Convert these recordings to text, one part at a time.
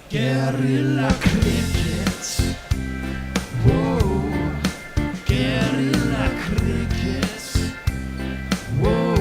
Guerrilla cricket. Whoa. Guerrilla cricket. Whoa.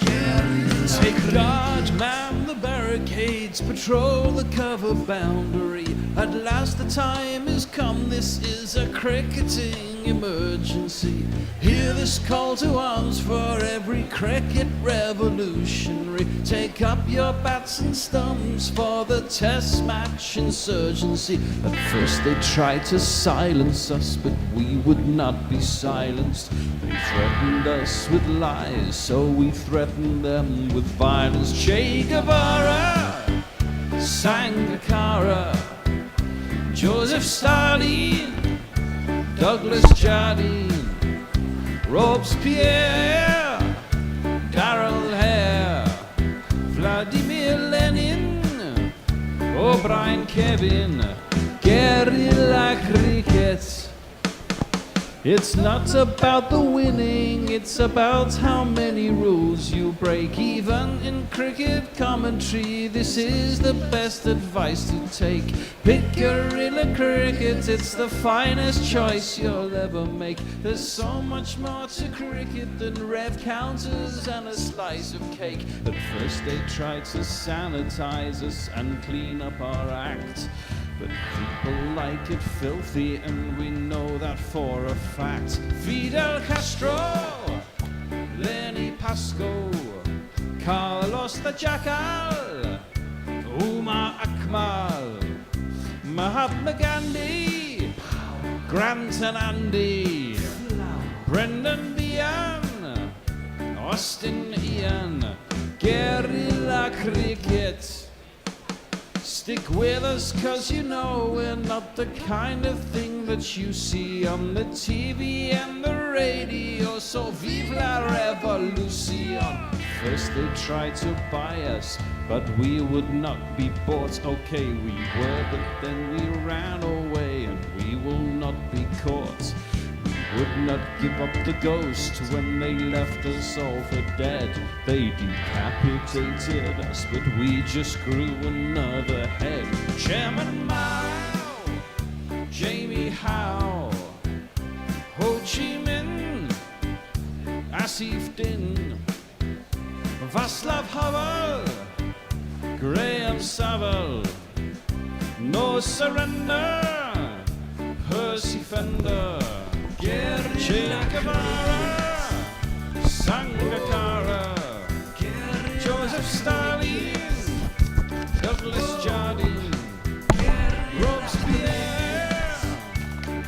Guerrilla Take guard, man the barricades, patrol the cover boundary. At last the time is come, this is a cricketing emergency. Hear this call to arms for every cricket revolutionary. Take up your bats and stumps for the test match insurgency. At first they tried to silence us, but we would not be silenced. They threatened us with lies, so we threatened them with violence. Che Guevara, Sangakkara, Joseph Stalin, Douglas Jardine, Robespierre, Darrell Hare, Vladimir Lenin, O'Brien Kevin, guerrilla cricket. It's not about the winning, it's about how many rules you break. Even in cricket commentary, this is the best advice to take. Pick guerrilla cricket, it's the finest choice you'll ever make. There's so much more to cricket than rev counters and a slice of cake. At first they tried to sanitize us and clean up our act, but people like it filthy, and we know that for a fact. Fidel Castro, Lenny Pascoe, Carlos the Jackal, Umar Akmal, Mahatma Gandhi, Grant and Andy, Brendan Behan, Austin Ian, guerrilla cricket. Stick with us, cause you know we're not the kind of thing that you see on the TV and the radio. So vive la revolution. First they tried to buy us, but we would not be bought. Okay, we were, but then we ran away, and we will not be caught. We would not give up the ghost when they left us all for dead. They decapitated us, but we just grew another head. Chairman Mao, Jamie Howe, Ho Chi Minh, Asif Din, Václav Havel, Graham Saville, No Surrender, Percy Fender, Che Guevara, Sangakkara, Joseph Stalin, Douglas Jardine, Robespierre,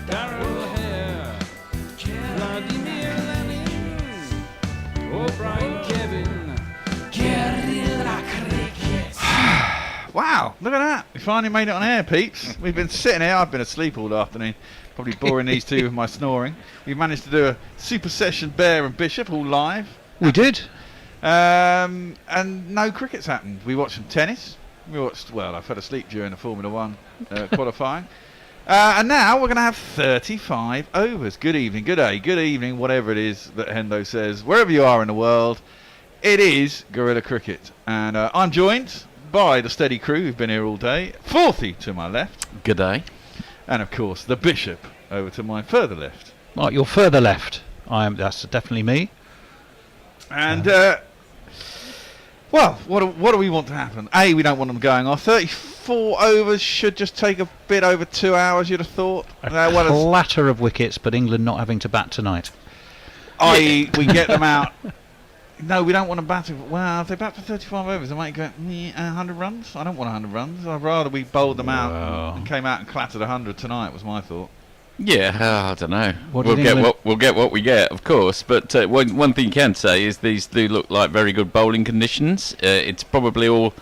Darrell Hare, Vladimir Lenin, O'Brien Kevin, guerrilla cricket. Wow, look at that. We finally made it on air, peeps. We've been sitting here. I've been asleep all afternoon. Probably boring these two with my snoring. We've managed to do a super session, Bear and Bishop, all live. We did. And no cricket's happened. We watched some tennis. I fell asleep during the Formula 1 qualifying. And now we're going to have 35 overs. Good evening, good day, good evening, whatever it is that Hendo says. Wherever you are in the world, it is Guerrilla Cricket. And I'm joined by the steady crew who've been here all day. Fourthy to my left. Good day. And of course, the Bishop over to my further left. Right, you're further left. That's definitely me. And, well, what do we want to happen? A, we don't want them going off. 34 overs should just take a bit over 2 hours, you'd have thought. A clatter of wickets, but England not having to bat tonight. I.e., we get them out. No, we don't want to bat. Well, if they bat for 35 overs, they might go 100 runs. I don't want 100 runs. I'd rather we bowled them out and came out and clattered 100 tonight. Was my thought. Yeah, I don't know. We'll get what we get, of course. But one thing you can say is these do look like very good bowling conditions. It's probably all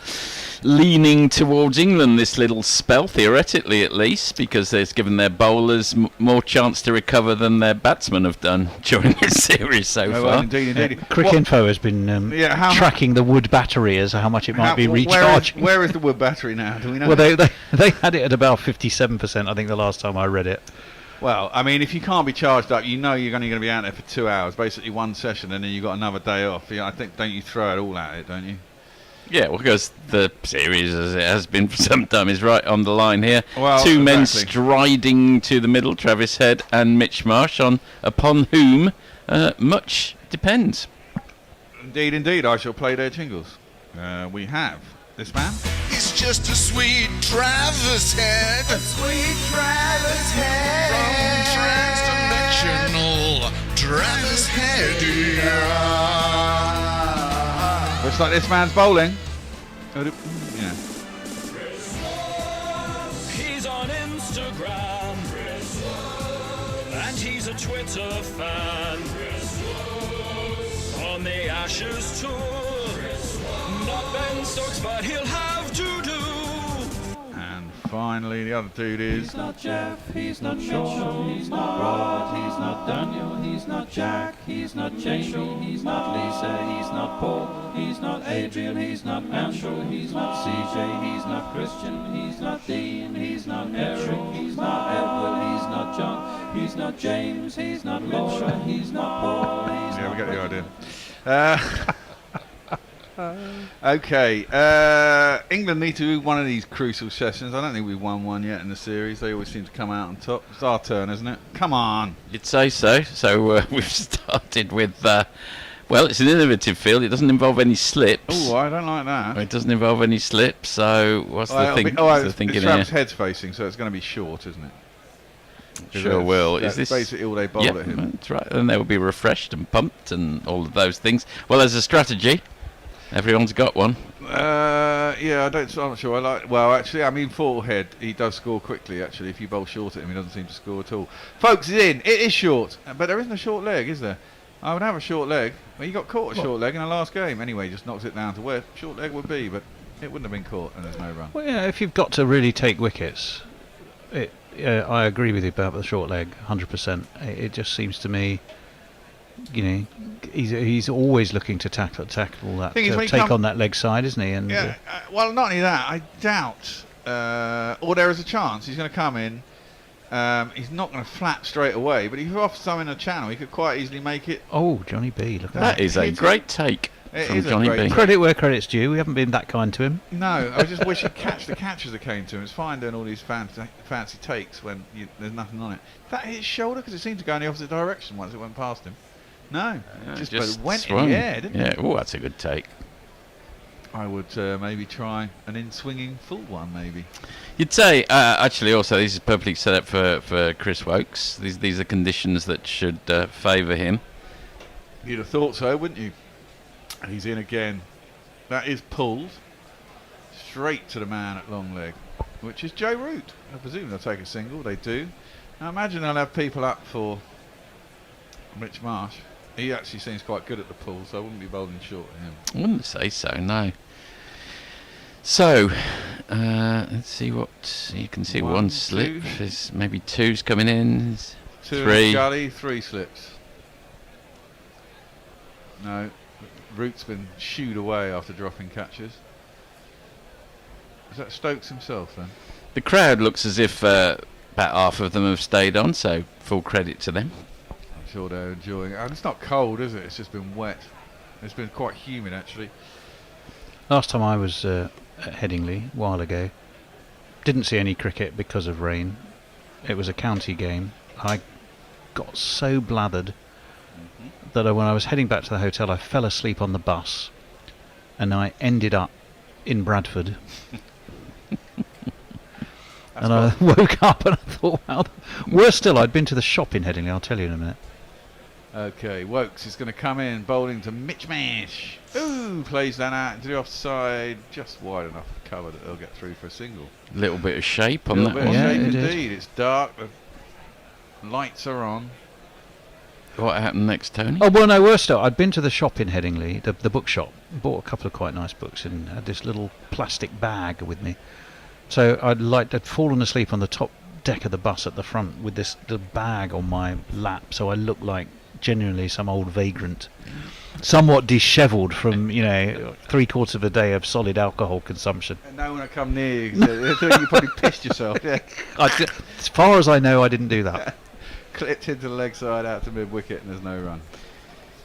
leaning towards England this little spell, theoretically at least, because it's given their bowlers more chance to recover than their batsmen have done during this series so far. Well, indeed. Cricinfo has been tracking the Wood battery as how much it might be recharging. Where is the Wood battery now? Do we know? Well, they had it at about 57%, I think, the last time I read it. Well, I mean, if you can't be charged up, you know you're only going to be out there for 2 hours, basically one session, and then you've got another day off. Yeah, I think, don't you throw it all at it, don't you? Yeah, well, because the series, as it has been for some time, is right on the line here. Well, Two men exactly. striding to the middle, Travis Head and Mitch Marsh, upon whom much depends. Indeed, I shall play their jingles. We have this man. He's just a sweet Travis Head. A sweet Travis Head. From transdimensional Travis Head. Looks like this man's bowling. Yeah. He's on Instagram, and he's a Twitter fan. On the Ashes tour, not Ben Stokes, but he'll have to do. And finally, the other dude is. He's not Jeff, he's not Sean, he's not Rod, he's not Daniel, he's not Jack, he's not Jamie, he's not Lisa, he's not Paul, he's not Adrian, he's not Andrew, he's not CJ, he's not Christian, he's not Dean, he's not Eric, he's not Edward, he's not John, he's not James, he's not Laura, he's not Paul, he's Yeah, not we get the Richard. idea. Okay, England need to do one of these crucial sessions. I don't think we've won one yet in the series. They always seem to come out on top. It's our turn, isn't it? Come on. You'd say so. So we've started with, well, it's an innovative field. It doesn't involve any slips. Oh, I don't like that. It doesn't involve any slips. So what's the thing? It's thinking Travis here? Head's facing, so it's going to be short, isn't it? Sure will. That's Is this basically all they bowl yeah, at him? that's right. And they will be refreshed and pumped and all of those things. Well, there's a strategy. Everyone's got one. Yeah, I'm not sure. Well, actually, I mean, for Head, he does score quickly. Actually, if you bowl short at him, he doesn't seem to score at all. Folks, it's in. It is short, but there isn't a short leg, is there? I would have a short leg. Well, he got caught a short leg in the last game. Anyway, he just knocks it down to where short leg would be, but it wouldn't have been caught, and there's no run. Well, yeah, if you've got to really take wickets, I agree with you about the short leg, 100%. It just seems to me, he's always looking to tackle that, take on that leg side, isn't he? And yeah. Well, not only that, I doubt, or there is a chance he's going to come in. He's not going to flap straight away, but if you offer some in a channel, he could quite easily make it. Oh, Johnny B, look at That is a great take from Johnny B. Credit where credit's due. We haven't been that kind to him. No, I just wish he'd catch the catches that came to him. It's fine doing all these fancy takes when there's nothing on it. That hit his shoulder because it seemed to go in the opposite direction once it went past him. No, just went swung. in the air, didn't it? Yeah, oh, that's a good take. I would maybe try an in-swinging full one, maybe. You'd say, actually, also, this is perfectly set up for Chris Wokes. These are conditions that should favour him. You'd have thought so, wouldn't you? He's in again. That is pulled straight to the man at long leg, which is Joe Root. I presume they'll take a single. They do. Now imagine they'll have people up for Rich Marsh. He actually seems quite good at the pull, so I wouldn't be bowling short of him. I wouldn't say so, no. So, let's see what you can see. One slip. There's maybe two's coming in. Two three. in the gully, three slips. No, Root's been shooed away after dropping catches. Is that Stokes himself then? The crowd looks as if about half of them have stayed on, so full credit to them. I'm sure they're enjoying it. And it's not cold, is it? It's just been wet. It's been quite humid, actually. Last time I was at Headingley, a while ago, didn't see any cricket because of rain. It was a county game. I got so blathered that when I was heading back to the hotel, I fell asleep on the bus, and I ended up in Bradford. And I woke up and I thought, wow. Worse still, I'd been to the shop in Headingley. I'll tell you in a minute. Okay, Wokes is going to come in, bowling to Mitch Marsh. Ooh, plays that out into the offside, just wide enough cover that they'll get through for a single. A little bit of shape on Little that bit one. of Yeah, shape it is. indeed. It's dark. The lights are on. What happened next, Tony? Oh, well, no, worse still, I'd been to the shop in Headingley, the bookshop, bought a couple of quite nice books and had this little plastic bag with me. So I'd fallen asleep on the top deck of the bus at the front with the bag on my lap, so I looked like genuinely some old vagrant, somewhat dishevelled from 3/4 of a day of solid alcohol consumption. And no one will come near you. They think you probably pissed yourself. Yeah. As far as I know, I didn't do that. Clipped into the leg side out to mid wicket, and there's no run.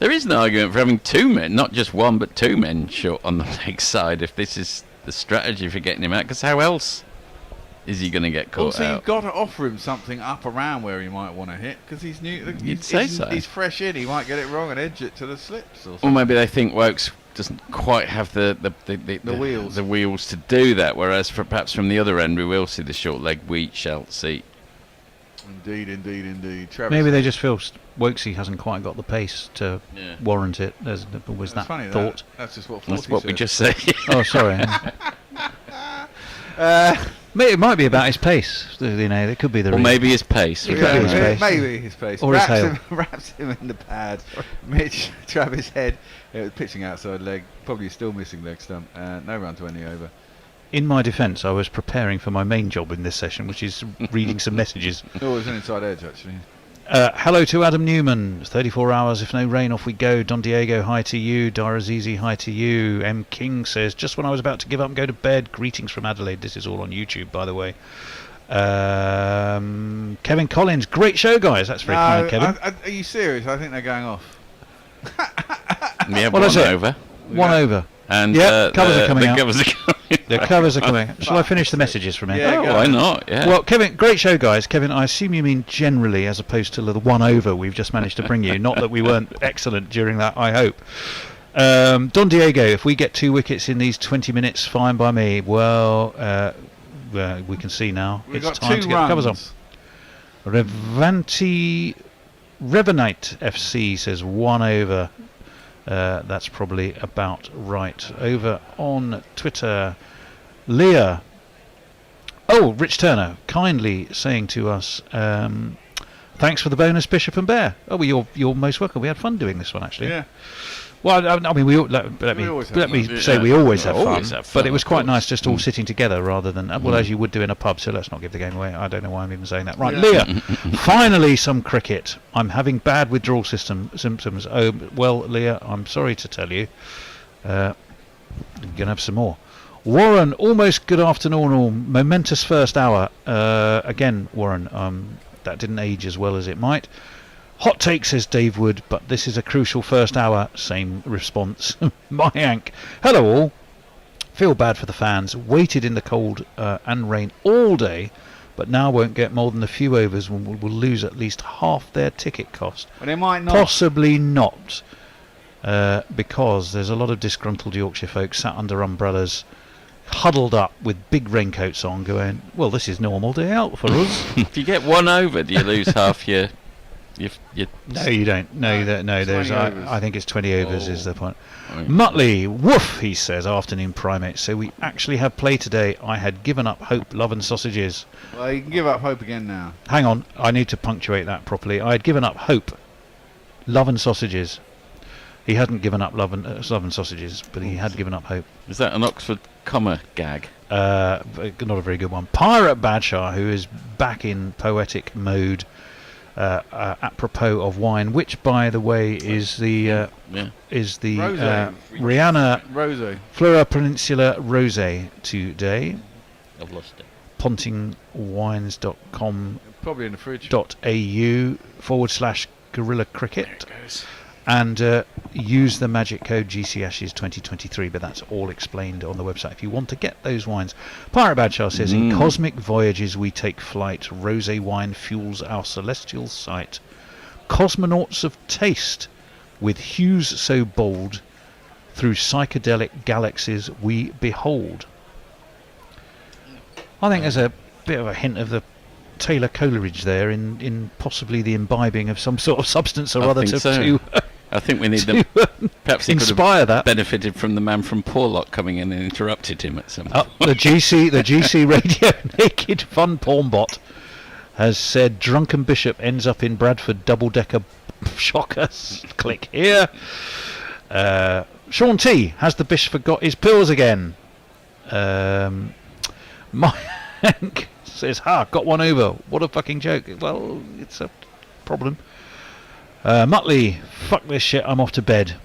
There is an argument for having 2 men, not just one, but 2 men short on the leg side, if this is the strategy for getting him out, because how else is he going to get caught Also, out? you've got to offer him something up around where he might want to hit, because he's new. You'd say so. He's fresh in. He might get it wrong and edge it to the slips. Or Or something. maybe they think Wokes doesn't quite have the wheels to do that, whereas perhaps from the other end we will see the short leg wheat shall see. Indeed. Travis. Maybe they just feel Wokesy hasn't quite got the pace to warrant it. There's always That's that funny, thought. That's just what. That's 40 what we said. just said. Oh, sorry. It might be about his pace. You know, it could be the Or reason. maybe his pace. It could be his pace. Maybe his pace. Or his tail. Wraps him in the pad. Mitch, Travis head. It was pitching outside leg. Probably still missing leg stump. No run to any over. In my defence, I was preparing for my main job in this session, which is reading some messages. Oh, it was an inside edge actually. Hello to Adam Newman. 34 hours, if no rain, off we go. Don Diego, hi to you. Dara Zizi, hi to you. M. King says, just when I was about to give up and go to bed. Greetings from Adelaide. This is all on YouTube, by the way. Kevin Collins, great show, guys. That's very kind, Kevin. Are you serious? I think they're going off. Yeah, What one is it? over. One over. And Covers are coming out. Covers are coming The covers are coming. Shall I finish the messages from here? Yeah, Oh, go why on. not? Yeah. Well, Kevin, great show, guys. Kevin, I assume you mean generally as opposed to the one over we've just managed to bring you. Not that we weren't excellent during that, I hope. Don Diego, if we get 2 wickets in these 20 minutes, fine by me. Well, we can see now. We've It's got time 2 to get runs. the covers on. Revenite FC says 1 over. That's probably about right. Over on Twitter, Leah. Oh, Rich Turner kindly saying to us, thanks for the bonus, Bishop and Bear. Oh, well, you're most welcome. We had fun doing this one, actually. Yeah. Well, I mean, we let me always have let me fun. say we always have Always fun, have fun, but it was of quite course. nice just all sitting together rather than well, as you would do in a pub. So let's not give the game away. I don't know why I'm even saying that. Right, Yeah. Leah. Finally, some cricket. I'm having bad withdrawal symptoms. Oh, well, Leah, I'm sorry to tell you. You're gonna have some more. Warren, almost good afternoon. All momentous first hour. Again, Warren. That didn't age as well as it might. Hot take, says Dave Wood, but this is a crucial first hour. Same response. Mayank. Hello all. Feel bad for the fans. Waited in the cold and rain all day, but now won't get more than a few overs and will lose at least half their ticket cost. Well, they might not. Possibly not, because there's a lot of disgruntled Yorkshire folk sat under umbrellas, huddled up with big raincoats on, going, well, this is normal day out for us. If you get 1 over, do you lose half your No, you don't. No, there's. 20 overs. I think it's 20 overs is Oh. the point. Right. Muttley, woof, he says, afternoon primate. So we actually have play today. I had given up hope, love and sausages. Well, you can give up hope again now. Hang on, I need to punctuate that properly. I had given up hope, love and sausages. He hadn't given up love and sausages, but he had given up hope. Is that an Oxford comma gag? Not a very good one. Pirate Badshah, who is back in poetic mode, apropos of wine, which, by the way, is the Yeah. Rihanna Rosé. Flora Peninsula Rosé today. I've lost it. pontingwines.com.au Probably in the fridge. /Guerrilla Cricket. And use the magic code GC Ashes 2023, but that's all explained on the website if you want to get those wines. Pirate Badshah says, in cosmic voyages we take flight, rosé wine fuels our celestial sight. Cosmonauts of taste, with hues so bold, through psychedelic galaxies we behold. I think there's a bit of a hint of the Taylor Coleridge there in possibly the imbibing of some sort of substance or I other think so. to I think we need them. Perhaps he could inspire have that. benefited from the man from Porlock coming in and interrupted him at some point. The GC Radio Naked Fun Pornbot has said Drunken Bishop ends up in Bradford double-decker shocker. Click here. Sean T. Has the Bishop forgot his pills again? Mike says, got 1 over. What a fucking joke. Well, it's a problem. Muttley, fuck this shit, I'm off to bed.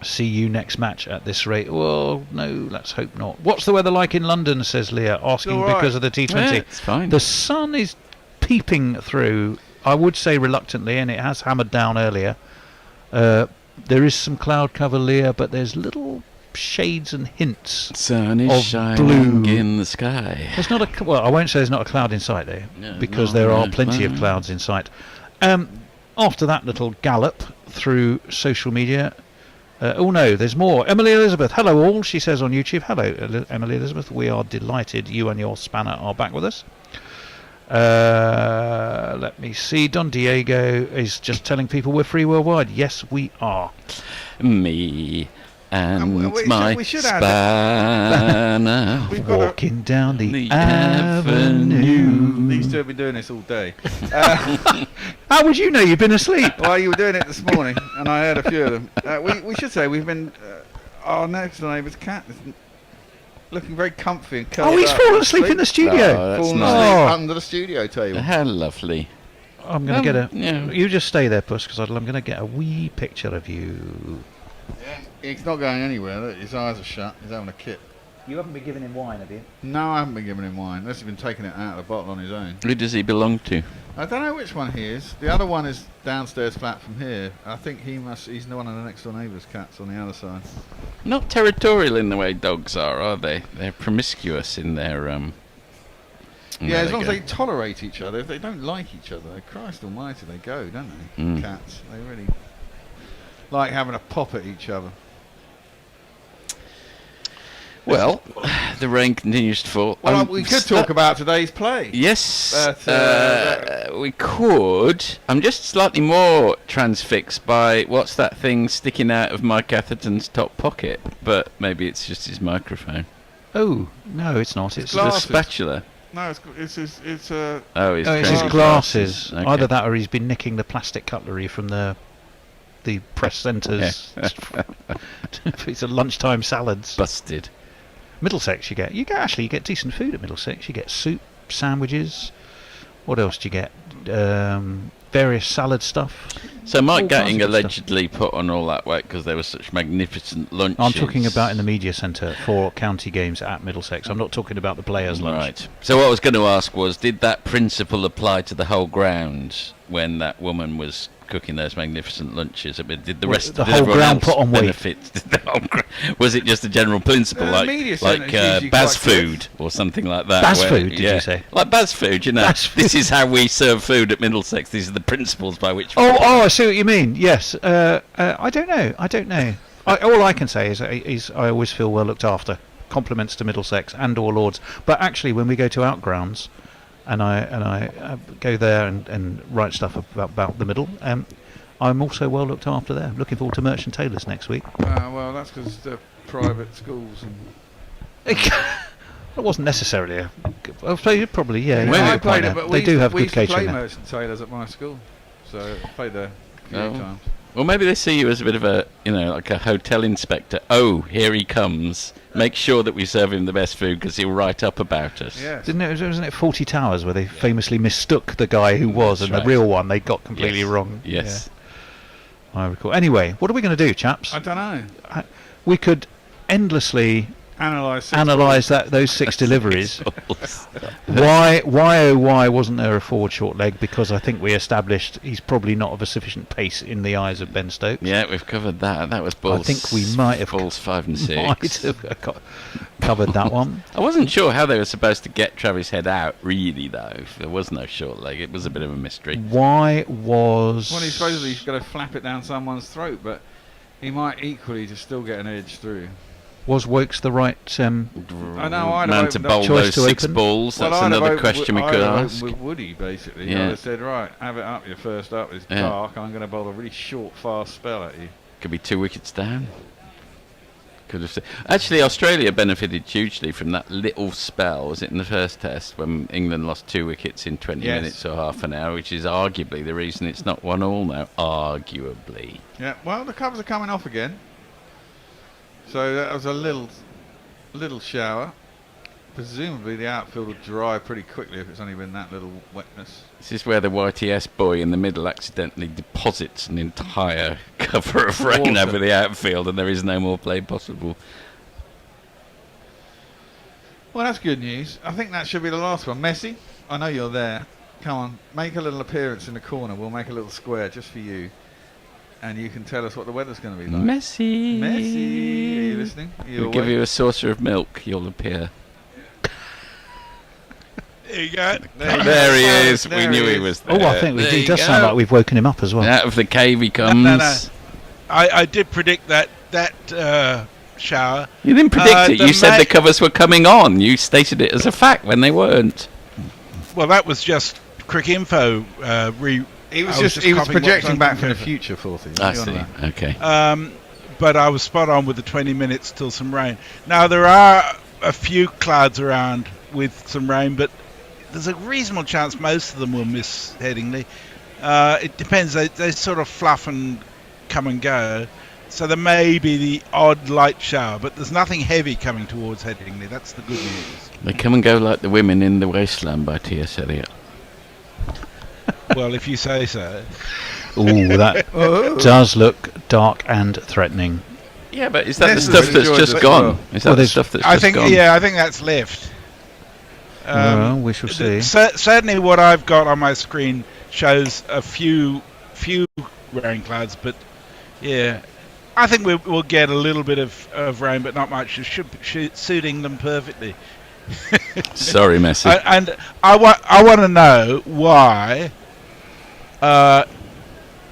See you next match at this rate. Well, no, let's hope not. What's the weather like in London, says Leah, asking all right. because of the T20. Yeah, it's fine. The sun is peeping through, I would say reluctantly, and it has hammered down earlier. There is some cloud cover, Leah, but there's little shades and hints. Sun is of shining blue. in the sky. There's not a well. I won't say there's not a cloud in sight there, No, because no, there are no, plenty no. of clouds in sight. After that little gallop through social media. Oh no, there's more. Emily Elizabeth, hello all, she says on YouTube. Hello, Emily Elizabeth. We are delighted you and your spanner are back with us. Let me see. Don Diego is just telling people we're free worldwide. Yes, we are. Me and we my should add spanner. We've got Walking down the The avenue. these two have been doing this all day. How would you know? You've been asleep. Well, you were doing it this morning, and I heard a few of them. We should say we've been. Our next door neighbour's cat is looking very comfy and curled Oh, he's up. fallen asleep in the studio. Oh, that's Fallen nice. asleep Oh. under the studio table. How lovely. I'm going to get a... Yeah. You just stay there, Puss, because I'm going to get a wee picture of you. Yeah, he's not going anywhere. Look, his eyes are shut. He's having a kip. You haven't been giving him wine, have you? No, I haven't been giving him wine. Unless he's been taking it out of the bottle on his own. Who does he belong to? I don't know which one he is. The other one is downstairs flat from here. I think he's one of the next door neighbour's cats on the other side. Not territorial in the way dogs are they? They're promiscuous in their Yeah, as long as they tolerate each other. If they don't like each other, Christ almighty, they go, don't they? Mm. Cats. They really like having a pop at each other. Well, the rain continues to fall. Well, we could talk about today's play. Yes, But, we could. I'm just slightly more transfixed by what's that thing sticking out of Mike Atherton's top pocket, but maybe it's just his microphone. Oh, no, it's not. It's Gla- The Glasses. spatula. No, it's Oh, it's Oh, it's his crazy glasses. Okay. Either that or he's been nicking the plastic cutlery from the press centres. It's a lunchtime salads. Busted. Middlesex, you get decent food at Middlesex. You get soup, sandwiches. What else do you get? Various salad stuff. So Mike All kinds Gatting of good allegedly put on all that weight because there were such magnificent lunches. I'm talking about in the media centre for county games at Middlesex. I'm not talking about the players' lunch. Right. So what I was going to ask was, did that principle apply to the whole ground when that woman was cooking those magnificent lunches? I mean, did the Well, rest the did whole everyone ground else put on weight? benefit? Did the whole was it just a general principle media like centre's usually Baz quite good. Food or something like that? Baz where- Food, did you yeah, say? Like Baz Food, you know. Baz This Food. is how we serve food at Middlesex. These are the principles by which. we Oh, I see what you mean. Yes. I don't know. All I can say is I always feel well looked after. Compliments to Middlesex and all Lords. But actually, when we go to outgrounds, and I go there and write stuff about the Middle, I'm also well looked after there. Looking forward to Merchant Taylors next week. well, that's because they're private schools. And It wasn't necessarily a. Well, probably, yeah. Yeah, you're I right played there. it, but They do have we good used to play catering there. Merchant Taylors at my school, so I played there a few Oh. times. Well, maybe they see you as a bit of a, like a hotel inspector. Oh, here he comes. Make sure that we serve him the best food because he'll write up about us. Yes. Wasn't it 40 Towers where they famously mistook the guy who was That's and right. the real one they got completely Yes. wrong? Yes. Yeah, I recall. Anyway, what are we going to do, chaps? I don't know. We could endlessly analyse those 6 deliveries. Why wasn't there a forward short leg? Because I think we established he's probably not of a sufficient pace in the eyes of Ben Stokes. Yeah, we've covered that. That was balls. I think we might have balls 5 and 6. Might have covered that one. I wasn't sure how they were supposed to get Travis Head out, really, though. If there was no short leg, it was a bit of a mystery. Why was... Well, he's supposedly going to flap it down someone's throat, but he might equally just still get an edge through. Was Wokes the right... I know, I'd man have to opened bowl up- Choice those to 6 open? balls. Well, That's I'd have another opened question we I'd could have ask. opened with Woody, basically. Yeah. I'd have said, right, have it up. Your first up is Yeah. dark, and I'm going to bowl a really short, fast spell at you. Could be 2 wickets down. Could have. Actually, Australia benefited hugely from that little spell. Was it in the first test when England lost 2 wickets in 20 Yes. minutes or half an hour, which is arguably the reason it's not 1-1 now. Arguably. Yeah, well, the covers are coming off again. So that was a little shower. Presumably the outfield will dry pretty quickly if it's only been that little wetness. This is where the YTS boy in the middle accidentally deposits an entire cover of rain Water. over the outfield, and there is no more play possible. Well, that's good news. I think that should be the last one. Messi, I know you're there. Come on, make a little appearance in the corner. We'll make a little square just for you. and you can tell us what the weather's going to be like. Messi. Messi, are you listening? We'll give you a saucer of milk. You'll appear. There you go. There he is. There We knew he he is. was there. Oh, I think There it you does go. sound like we've woken him up as well. Out of the cave he comes. No. I did predict that shower. You didn't predict it. the You said ma- the covers were coming on. You stated it as a fact when they weren't. Well, that was just quick info. He was I was just he was copying what projecting was back on from the paper. future, Forty. I see. Okay. But I was spot on with the 20 minutes till some rain. Now, there are a few clouds around with some rain, but there's a reasonable chance most of them will miss Headingley. It depends. They sort of fluff and come and go. So there may be the odd light shower, but there's nothing heavy coming towards Headingley. That's the good news. They come and go like the women in The Wasteland by T.S. Eliot. Well, if you say so. Ooh, that does look dark and threatening. Yeah, but is that the Yes, stuff we've that's enjoyed just it. gone? Well, Is that well, the there's- stuff that's I just think, gone? yeah, I think that's left. Well, we shall see. Certainly, what I've got on my screen shows a few rain clouds, but yeah, I think we'll get a little bit of rain, but not much. It should be suiting them perfectly. Sorry, Messi. And I want to know why,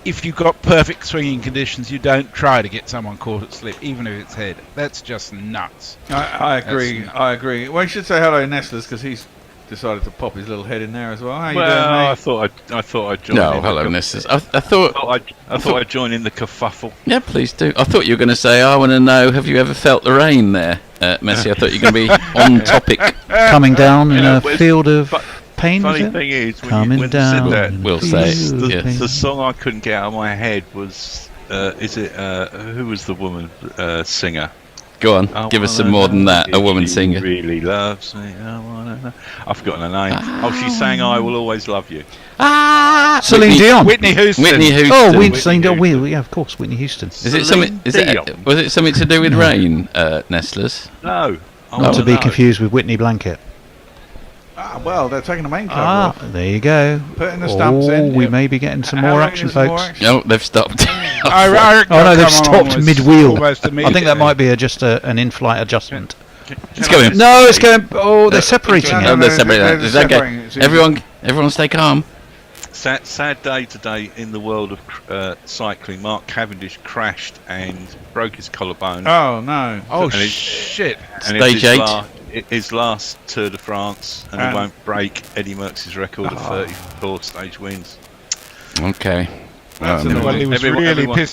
if you've got perfect swinging conditions, you don't try to get someone caught at slip, even if it's head. That's just nuts. I agree. That's- I agree. Well, you should say hello, Nestlers, because he's decided to pop his little head in there as well. How you doing, Well, mate? I thought I'd join. No, in hello, the Nestlers. I thought... I thought I'd join in the kerfuffle. Yeah, please do. I thought you were going to say, I want to know, have you ever felt the rain there, Messi? I thought you were going to be on topic. Coming down in Yeah, a but- field of but pain, Funny is it? thing is, Coming when you down. said that, in a We'll say it, field of yes. pain. the song I couldn't get out of my head was, who was the woman singer? Go on, I give us wanna some more than know that. A if woman she singer. really loves me. I wanna know. I've forgotten her name. Oh, she sang "I Will Always Love You." Celine Dion. Whitney Houston. Whitney Houston. Oh, Whitney Celine Dion. Houston. Yeah, of course, Whitney Houston. Is it something? Is it? Dion. Was it something to do with rain, Nestlers? No, I Not wanna to be know. confused with Whitney Blanket. Well, they're taking the main cover off. There you go. Putting the stumps Oh, in. we Yep. may be getting some How more long action, is more folks. action? No, they've stopped. I reckon Oh no, I'll they've come on stopped almost- mid-wheel. almost I think that immediately. might be just an in-flight adjustment. It's going. No, it's going. Oh, they're separating No, it. Oh, no, they're no, separating they're that. Is that separating okay? it, so you Everyone stay calm. Sad day today in the world of cycling. Mark Cavendish crashed and broke his collarbone. Oh, no. Oh, And it- shit. and it's Stage 8. his last Tour de France, and And- he won't break Eddie Merckx's record of 34 stage wins. Okay. That's Um, annoying. Well, he was Everyone- really everyone-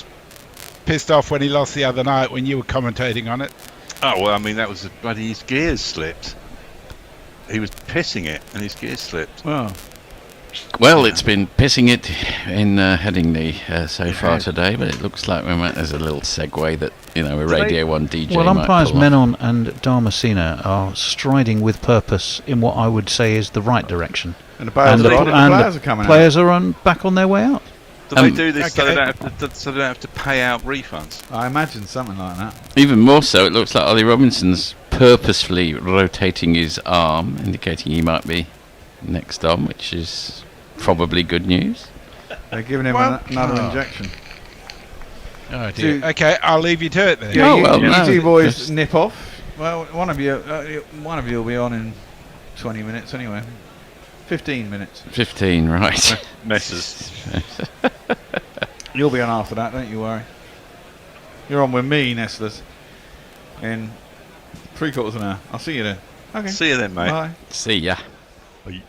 pissed off when he lost the other night when you were commentating on it. Oh well, I mean that was bloody his gears slipped. He was pissing it, and his gears slipped. Well, it's been pissing it in Headingley so far today, but it looks like there's a little segue that a Radio 1 DJ Well, might umpires pull off. Menon and Damascena are striding with purpose in what I would say is the right direction. And the players, And are, the- on, and and the players are coming Players are back on their way out. Do they Um, do this so they okay. don't have to pay out refunds? out. I imagine something like that. Even more so, it looks like Ollie Robinson's purposefully rotating his arm, indicating he might be next on, which is probably good news. They're giving him Well- another injection. Oh, dear. Okay, I'll leave you to it then. Yeah, Oh, you, well, you no, two boys just- nip off. Well, one of you will be on in 20 minutes anyway. 15 minutes. 15, right. Messes. You'll be on after that, don't you worry. You're on with me, Nestlers, in 3/4 of an hour. I'll see you then. Okay. See you then, mate. Bye. See ya. Bye.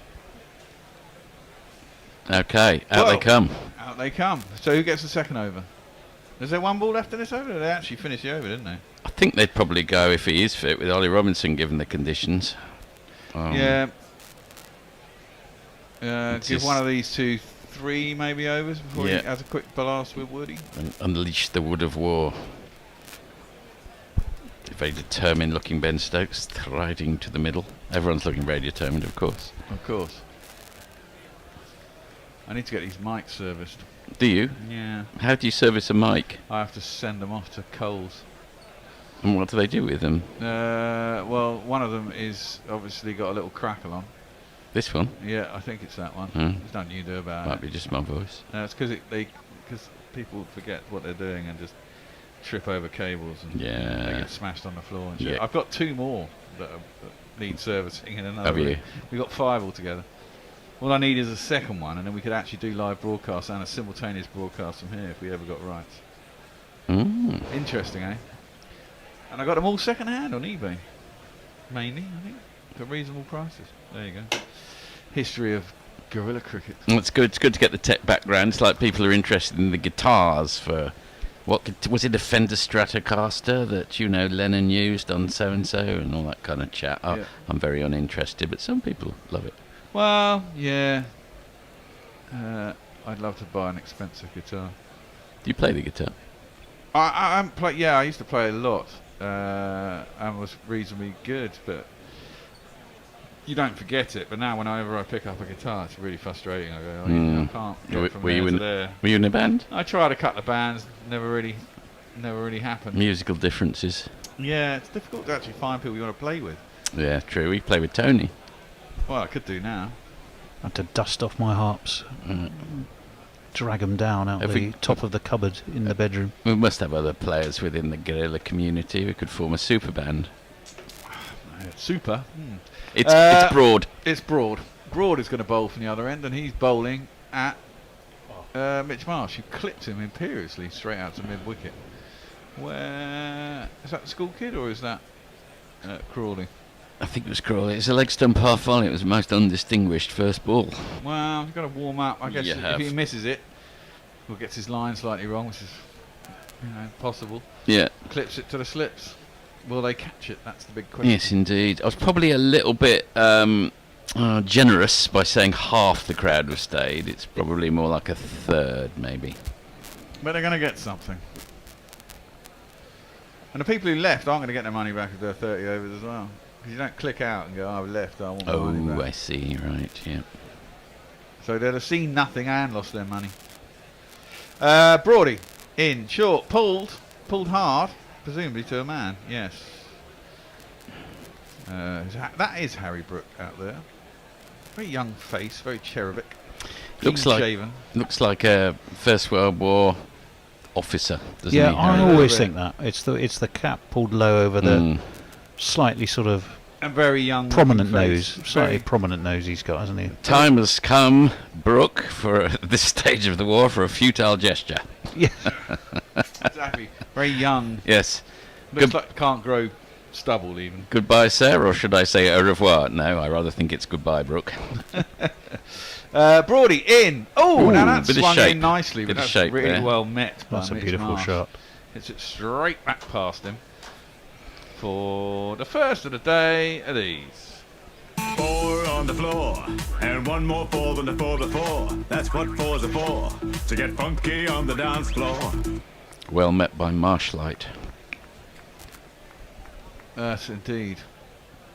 Okay, out they Well. come. Out they come. So who gets the second over? Is there one ball left in this over? They actually finished the over, didn't they? I think they'd probably go, if he is fit, with Ollie Robinson given the conditions. Yeah. It's Give just- one of these two 3 maybe overs before Yeah. he has a quick blast with Woody. And unleash the wood of war. Very determined looking Ben Stokes, striding to the middle. Everyone's looking very determined, of course. Of course. I need to get these mics serviced. Do you? Yeah. How do you service a mic? I have to send them off to Coles. And what do they do with them? Well, one of them is obviously got a little crackle on. This one? Yeah, I think it's that one. Hmm. There's nothing you do about Might it. be just my voice. No, it's because people forget what they're doing and just trip over cables and they get smashed on the floor and shit. Yeah. I've got 2 more that need servicing in another Have you? room. We've got 5 altogether. All I need is a second one, and then we could actually do live broadcasts and a simultaneous broadcast from here if we ever got rights. Interesting, eh? And I got them all second hand on eBay. Mainly, I think, for reasonable prices. There you go. History of guerrilla cricket. Well, it's good to get the tech background. It's like people are interested in the guitars for... was it a Fender Stratocaster that, Lennon used on so-and-so and all that kind of chat? Yeah. I'm very uninterested, but some people love it. Well, yeah. I'd love to buy an expensive guitar. Do you play the guitar? I haven't played. Yeah, I used to play a lot and was reasonably good, but you don't forget it. But now, whenever I pick up a guitar, it's really frustrating. I go, I can't get from there to there. Were you in a band? I tried a couple of bands, never really happened. Musical differences. Yeah, it's difficult to actually find people you want to play with. Yeah, true. We play with Tony. Well, I could do now. I had to dust off my harps, drag them down out the top of the cupboard in the bedroom. We must have other players within the guerrilla community. We could form a super band. Super. It's Broad. It's Broad. Broad is going to bowl from the other end, and he's bowling at Mitch Marsh, who clipped him imperiously straight out to mid-wicket. Where is that the school kid, or is that Crawley? I think it was Crawley. It's a leg stump half volley. It was the most undistinguished first ball. Well, you've got to warm up. I guess if he misses it, or gets his line slightly wrong, which is possible. Yeah. Clips it to the slips. Will they catch it? That's the big question. Yes, indeed. I was probably a little bit generous by saying half the crowd have stayed. It's probably more like a third, maybe. But they're going to get something. And the people who left aren't going to get their money back if they're 30 overs as well. Because you don't click out and go, I've left, I want my money back. Oh, I see, right, yeah. So they'd have seen nothing and lost their money. Brody, in, short, pulled hard, presumably to a man, yes. That is Harry Brook out there. Very young face, very cherubic. Looks like a First World War officer, doesn't he? Yeah, I always think that. It's the cap pulled low over the slightly sort of and very young prominent nose. Slightly prominent nose he's got, hasn't he? Time has come, Brooke, for this stage of the war for a futile gesture. Yeah. Exactly. Very young. Yes. Looks like can't grow stubble even. Goodbye, sir, or should I say au revoir? No, I rather think it's goodbye, Brooke. Brody in. Oh, now that's bit swung of shape. in nicely, but Bit of that's shape really there. well met by That's a Mitch beautiful Marsh. shot. Hits it straight back past him for the first of the day of these. 4 on the floor, and 1 more 4 than the 4 before. That's what 4s are for, to get funky on the dance floor. Well met by Marshlight. Yes, indeed.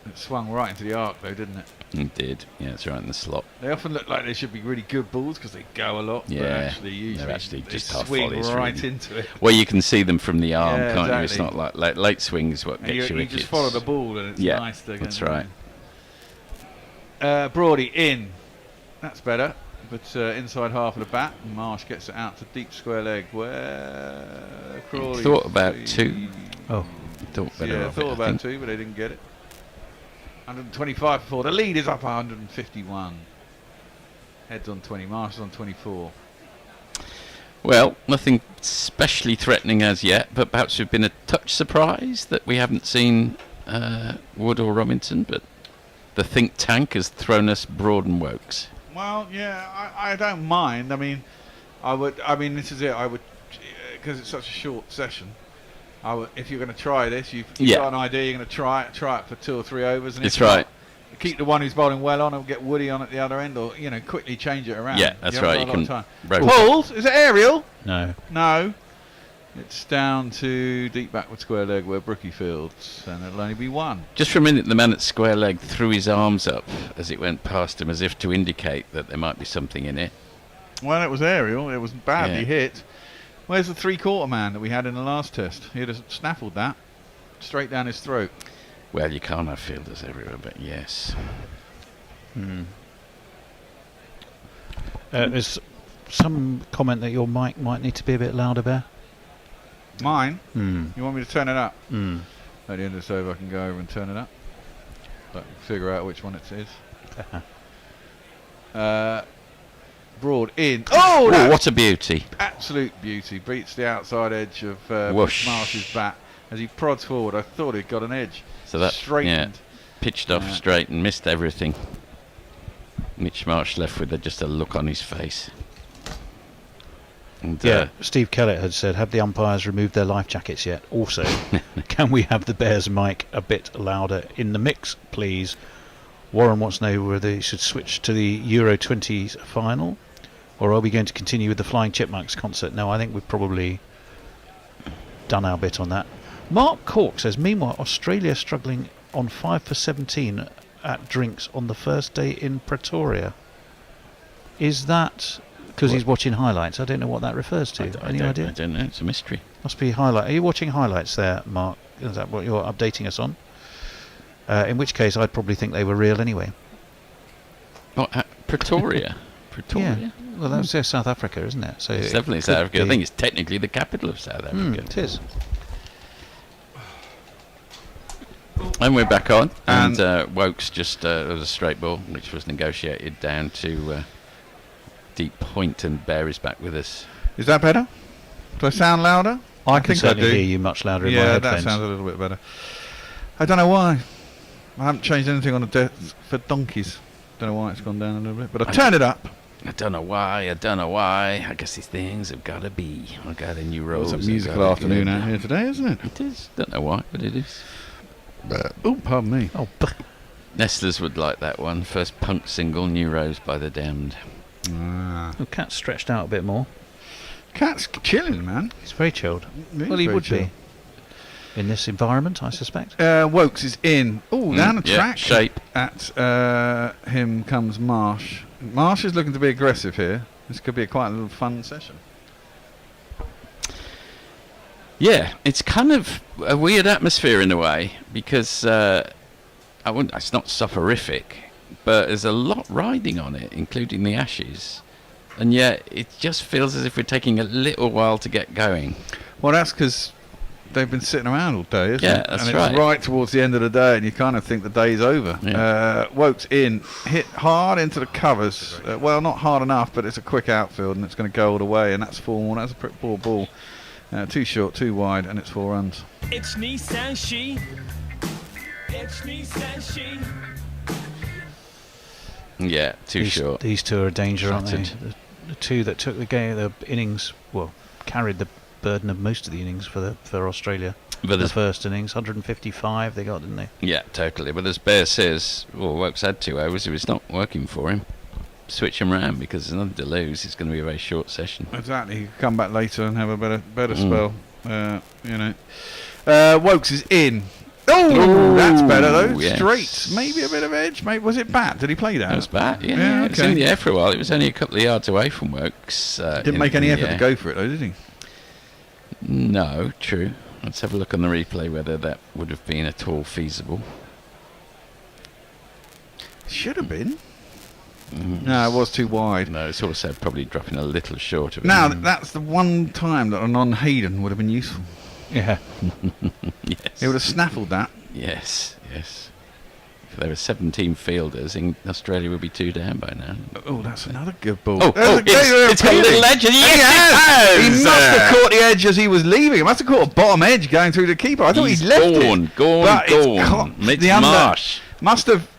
It swung right into the arc, though, didn't it? It did. Yeah, it's right in the slot. They often look like they should be really good balls because they go a lot. Yeah, but actually, usually they're actually they just half swing volleys, right really. into it. Well, you can see them from the arm, Yeah, can't you? It's exactly. not like late swings what And gets you you wickets. just follow the ball, and it's nice to get that's right. Brody in. That's better. But inside half of the bat, Marsh gets it out to deep square leg where Crawley... Thought about 2. Oh. Thought better Yeah, of thought it, I about think. 2, but they didn't get it. 125 for 4. The lead is up 151. Head's on 20. Marsh is on 24. Well, nothing especially threatening as yet, but perhaps we've been a touch surprised that we haven't seen Wood or Robinson, but the think tank has thrown us Broad and Wokes. Well, yeah, I don't mind. I mean, this is it. I would, because it's such a short session. If you're going to try this, you've got an idea. You're going to try it for 2 or 3 overs. And That's right. Keep the one who's bowling well on and get Woody on at the other end, or quickly change it around. Yeah, that's right. You can. rotate. Pulls. Is it aerial? No. No. It's down to deep backward square leg where Brookie fields, and it'll only be 1. Just for a minute, the man at square leg threw his arms up as it went past him, as if to indicate that there might be something in it. Well, it was aerial. It was badly Yeah. hit. Where's the 3/4 man that we had in the last test? He'd have snaffled that straight down his throat. Well, you can't have fielders everywhere, but yes. There's some comment that your mic might need to be a bit louder, Bear. Mine? Mm. You want me to turn it up? Mm. At the end of the serve, I can go over and turn it up. But figure out which one it is. Broad in. Oh, what a beauty! Absolute beauty. Beats the outside edge of Whoosh. Marsh's bat as he prods forward. I thought he'd got an edge. So that straightened. Pitched off straight and missed everything. Mitch Marsh left with just a look on his face. And, Steve Kellett had said, have the umpires removed their life jackets yet? Also, can we have the Bears mic a bit louder in the mix, please? Warren wants to know whether they should switch to the Euro 20s final, or are we going to continue with the Flying Chipmunks concert? No, I think we've probably done our bit on that. Mark Cork says, meanwhile, Australia struggling on 5 for 17 at drinks on the first day in Pretoria. Is that because he's watching highlights? I don't know what that refers to. Any idea? I don't know. It's a mystery. Must be highlight. Are you watching highlights there, Mark? Is that what you're updating us on? In which case, I'd probably think they were real anyway. What, Pretoria? Pretoria? Yeah. Well, that's South Africa, isn't it? So it's definitely South Africa. I think it's technically the capital of South Africa. It is. And we're back on. And Wokes just there was a straight ball, which was negotiated down to deep point, and Bear is back with us. Is that better? Do I sound louder? I can think certainly I do. hear you much louder in my Yeah, headphones. that sounds a little bit better. I don't know why. I haven't changed anything on the desk for donkeys. Don't know why it's gone down a little bit, but I've turned it up. I don't know why. I guess these things have got to be. I've got a new rose. It's a musical afternoon out here today, isn't it? It is. Don't know why, but it is. Oh, pardon me. Oh, Nestlers would like that one. First punk single, New Rose by the Damned. The cat's stretched out a bit more. Cat's chilling, man. He's very chilled. He Well, he very would chill. be. In this environment, I suspect. Wokes is in. Oh, down the track. Shape. At him comes Marsh. Marsh is looking to be aggressive here. This could be quite a little fun session. Yeah, it's kind of a weird atmosphere in a way, because it's not soporific, but there's a lot riding on it, including the Ashes, and yet it just feels as if we're taking a little while to get going. Well, that's because they've been sitting around all day, isn't Yeah, it? that's and right. it's right towards the end of the day, and you kind of think the day's over. Yeah. Wokes in, hit hard into the covers. Well, not hard enough, but it's a quick outfield, and it's going to go all the way, and that's 4-1. That's a pretty poor ball. Too short, too wide, and it's 4 runs. It's Nissan She. It's Nissan She. Yeah, too short. These two are a danger, aren't they? Flattered. The two that took the game, the innings, well, carried the burden of most of the innings for Australia. But The first innings, 155 they got, didn't they? Yeah, totally. But as Bear says, Wokes had 2 overs. It was not working for him. Switch him round, because there's nothing to lose. It's going to be a very short session. Exactly. He can come back later and have a better spell. Wokes is in. Oh, that's better though. Yes. Straight. Maybe a bit of edge. Maybe was it bat? Did he play that? That was bad, yeah. Yeah, It was okay. in the air for a while. It was only a couple of yards away from Wokes. Didn't make any effort to go for it though, did he? No, true. Let's have a look on the replay whether that would have been at all feasible. Should have been. No, it was too wide. No, it's also probably dropping a little short of it. Now that's the one time that a non-Hayden would have been useful. Yeah. Yes. He would have snaffled that. Yes. If there were 17 fielders, in Australia would be 2 down by now. Oh, that's another good ball. It's got a little edge. And He yes, must have caught the edge as he was leaving. He must have caught a bottom edge going through the keeper. I thought He's he'd left gone. But it's Mitch caught Marsh.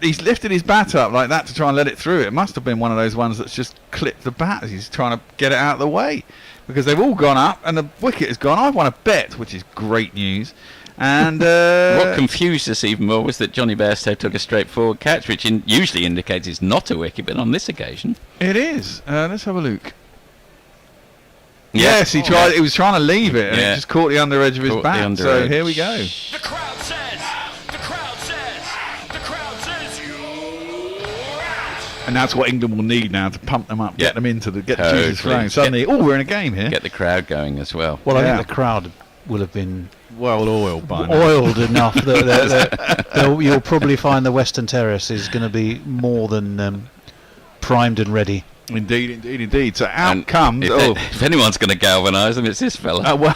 He's lifted his bat up like that to try and let it through. It must have been one of those ones that's just clipped the bat as he's trying to get it out of the way, because they've all gone up and the wicket has gone. I've won a bet, which is great news. And what confused us even more was that Johnny Bairstow took a straightforward catch, which usually indicates it's not a wicket, but on this occasion it is. Let's have a look. Yeah. Yes, he tried. He was trying to leave it, and Yeah. it just caught the under edge of his Caught the bat. under So edge. here we go. The crowd says. The crowd says. The crowd says. You're out. And that's what England will need now to pump them up, Yeah. get them into the get the Totally. juices flowing. Suddenly, we're in a game here. get the crowd going as well. Well, I Yeah. think the crowd will have been Well oiled by now. oiled enough that you'll probably find the Western Terrace is going to be more than primed and ready. Indeed. So out And comes. if anyone's going to galvanise them, it's this fella. Well,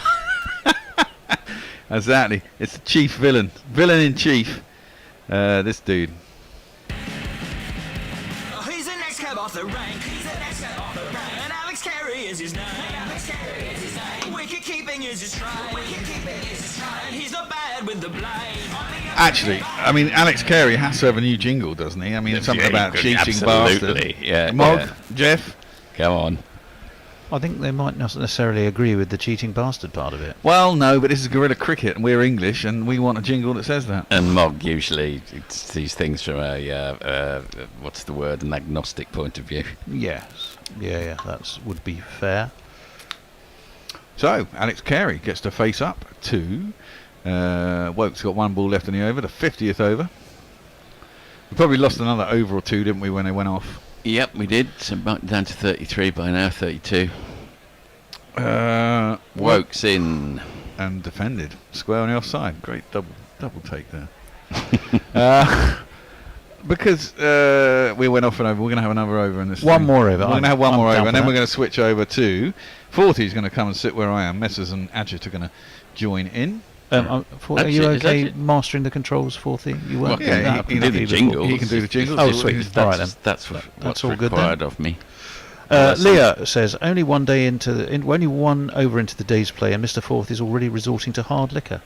exactly. It's the chief villain in chief. This dude. He's the next cab off the rank. And Alex Carey is his name. Wicket keeping is his trade. And he's not bad with the blade. Actually, I mean, Alex Carey has to have a new jingle, doesn't he? I mean, something about cheating absolutely. bastard. Yeah. Mog, yeah. Jeff. Come on. I think they might not necessarily agree with the cheating bastard part of it. Well, no, but this is guerrilla cricket, and we're English, and we want a jingle that says that. And Mog usually it's these things from a what's the word, an agnostic point of view. Yes. Yeah, that would be fair. So, Alex Carey gets to face up to Woke's got one ball left in the over, the 50th over. We probably lost another over or two, didn't we, when they went off? Yep, we did. So back down to 33 by now, 32. Woke's in. And defended. Square on the offside. Great double take there. Because we went off and over, we're going to have another over in this One thing. more over. We're going to have one I'm more down over, for and then that. we're going to switch over to 40 is going to come and sit where I am. Messers and Adjut are going to join in. Are That's you it, is okay that it? mastering the controls, Forthy? You weren't Well, doing yeah, that he up can until do the you jingle. before. He can do the jingles. Oh, sweet. That's, All right, then. That's That's what's all good then. required of me. Leah says only one day only one over into the day's play, and Mr. Forth is already resorting to hard liquor.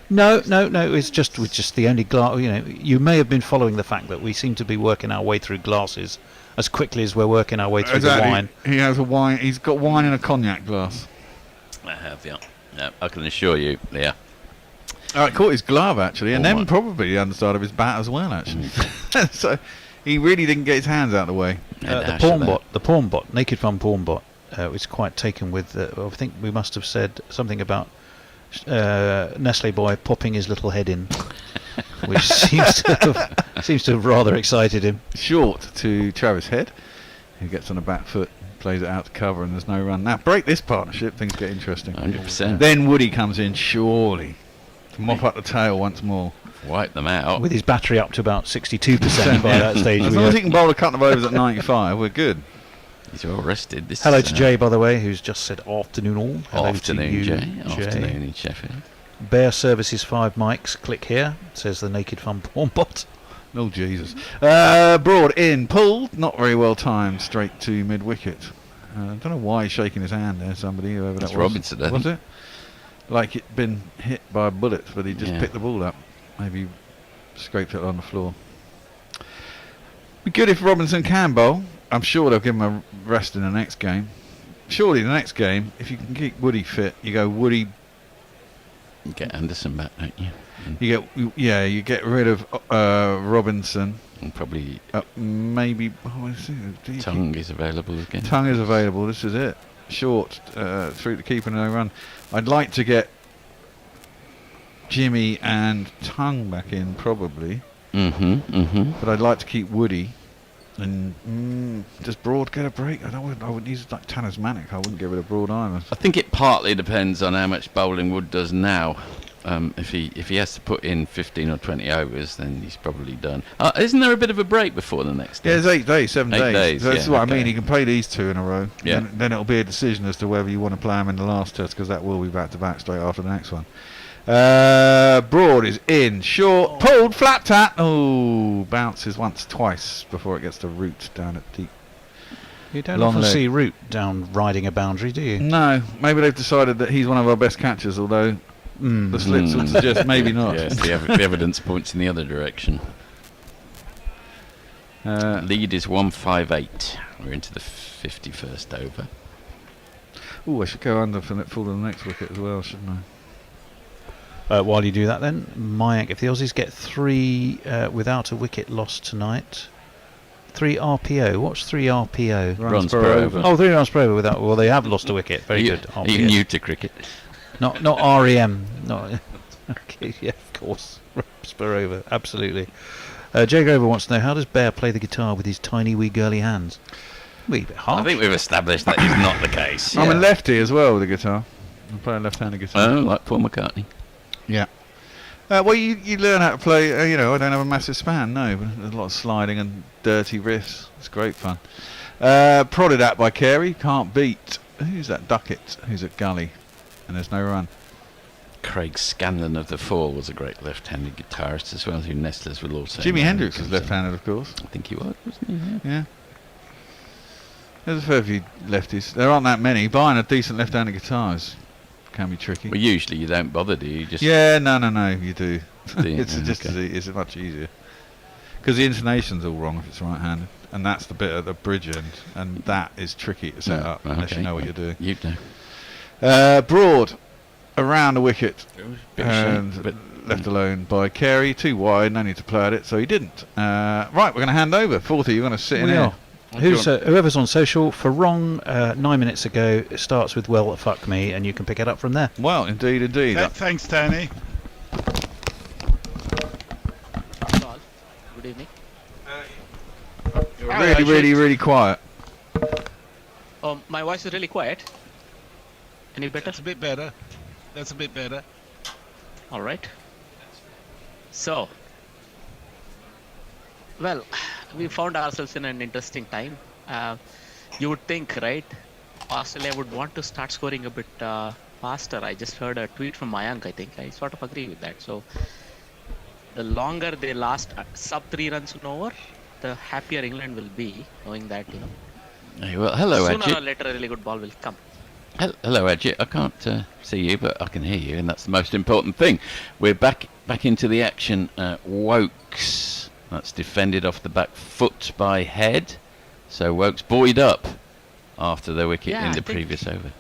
No. It's just the only glass. You know, you may have been following the fact that we seem to be working our way through glasses as quickly as we're working our way through the wine. He has a wine. He's got wine in a cognac glass. I have, yeah. Yeah, I can assure you, yeah. Caught his glove actually, and Oh, then my. probably the underside of his bat as well. Actually, so he really didn't get his hands out of the way. The porn bot, Naked Fun porn bot, was quite taken with. I think we must have said something about Nestle Boy popping his little head in, which seems to have rather excited him. Short to Travis Head, who gets on the back foot, plays it out to cover, and there's no run. Now break this partnership, things get interesting. 100%. Then Woody comes in, surely, to mop up the tail once more. Wipe them out. With his battery up to about 62% by that stage. As long as he can bowl a couple of overs at 95, we're good. He's well rested. Hello to Jay, by the way, who's just said afternoon all. Hello Afternoon, to you, Jay. Afternoon in Sheffield. Bear Services 5 mics. Click here, says the Naked Fun porn bot. Oh, Jesus. Broad in, pulled, not very well timed, straight to mid-wicket. I don't know why he's shaking his hand there, somebody, whoever That's that was. Robinson, I Was think. it? Like it'd been hit by a bullet, but he just Yeah. picked the ball up. Maybe scraped it on the floor. Be good if Robinson can bowl. I'm sure they'll give him a rest in the next game. Surely the next game, if you can keep Woody fit, you go Woody. You get Anderson back, don't you? You get rid of Robinson. And probably Maybe do you Tongue is available again. Tongue is available. This is it. Short through the keeper, no run. I'd like to get Jimmy and Tongue back in probably, but I'd like to keep Woody. And does Broad get a break? I wouldn't use like talismanic. I wouldn't get rid of Broad either. I think it partly depends on how much bowling Wood does now. If he has to put in 15 or 20 overs, then he's probably done. Isn't there a bit of a break before the next day? Yeah, it's 8 days, 7 8 days. days, So that's yeah, what I okay. mean. He can play these two in a row. Yeah. Then it'll be a decision as to whether you want to play him in the last test, because that will be back to back straight after the next one. Broad is in, short, pulled, flat tat. Oh, bounces once, twice before it gets to root down at deep. You don't Long often leg. see Root down riding a boundary, do you? No, maybe they've decided that he's one of our best catchers, although the slips would suggest maybe not. Yes, the evidence points in the other direction. Lead is 158. We're into the 51st over. Oh, I should go under for fall to the next wicket as well, shouldn't I? While you do that, then, Mayank, if the Aussies get 3 without a wicket lost tonight, 3 RPO. What's 3 RPO? Runs per over. Oh, 3 runs per over without. Well, they have lost a wicket. Very good. Are you new to cricket? Not REM. Not. Okay, yeah, of course. Runs per over. Absolutely. Jay Grover wants to know, how does Bear play the guitar with his tiny wee girly hands? Wee bit harsh. I think we've established that is not the case. I'm a lefty as well with the guitar. I play a left-handed guitar. Oh, like Paul McCartney. Yeah. Well, you learn how to play. I don't have a massive span, no, but there's a lot of sliding and dirty riffs. It's great fun. Prodded at by Carey, can't beat. Who's that? Duckett, who's at Gully, and there's no run. Craig Scanlon of the Fall was a great left-handed guitarist as well, who Nestlers will also. Jimi Hendrix was left-handed, of course. I think he was, wasn't he? Yeah. There's a fair few lefties. There aren't that many. Buying a decent left-handed guitar can be tricky. Well, usually you don't bother, do you? Just yeah, no, you do. Do you? It's just it's much easier. Because the intonation's all wrong if it's right-handed. And that's the bit at the bridge end. And that is tricky to set up unless you know what you're doing. You know. Broad. Around the wicket and left alone by Carey, too wide, no need to play at it, so he didn't. Right, we're going to hand over. 40, you're going to sit in here. Whoever's on social, for wrong 9 minutes ago, it starts with, well, fuck me, and you can pick it up from there. Well, indeed. Thanks, Tony. Good evening. You're really quiet. My voice is really quiet. Any better? That's a bit better. All right. So, well, we found ourselves in an interesting time. You would think, right, Australia would want to start scoring a bit faster. I just heard a tweet from Mayank, I think. I sort of agree with that. So, the longer they last sub 3 runs in over, the happier England will be, knowing that, Hey, well, hello, sooner Ajit. or later a really good ball will come. Hello, Ajit. I can't see you, but I can hear you, and that's the most important thing. We're back into the action. Wokes. That's defended off the back foot by Head. So Wokes buoyed up after the wicket in the previous over.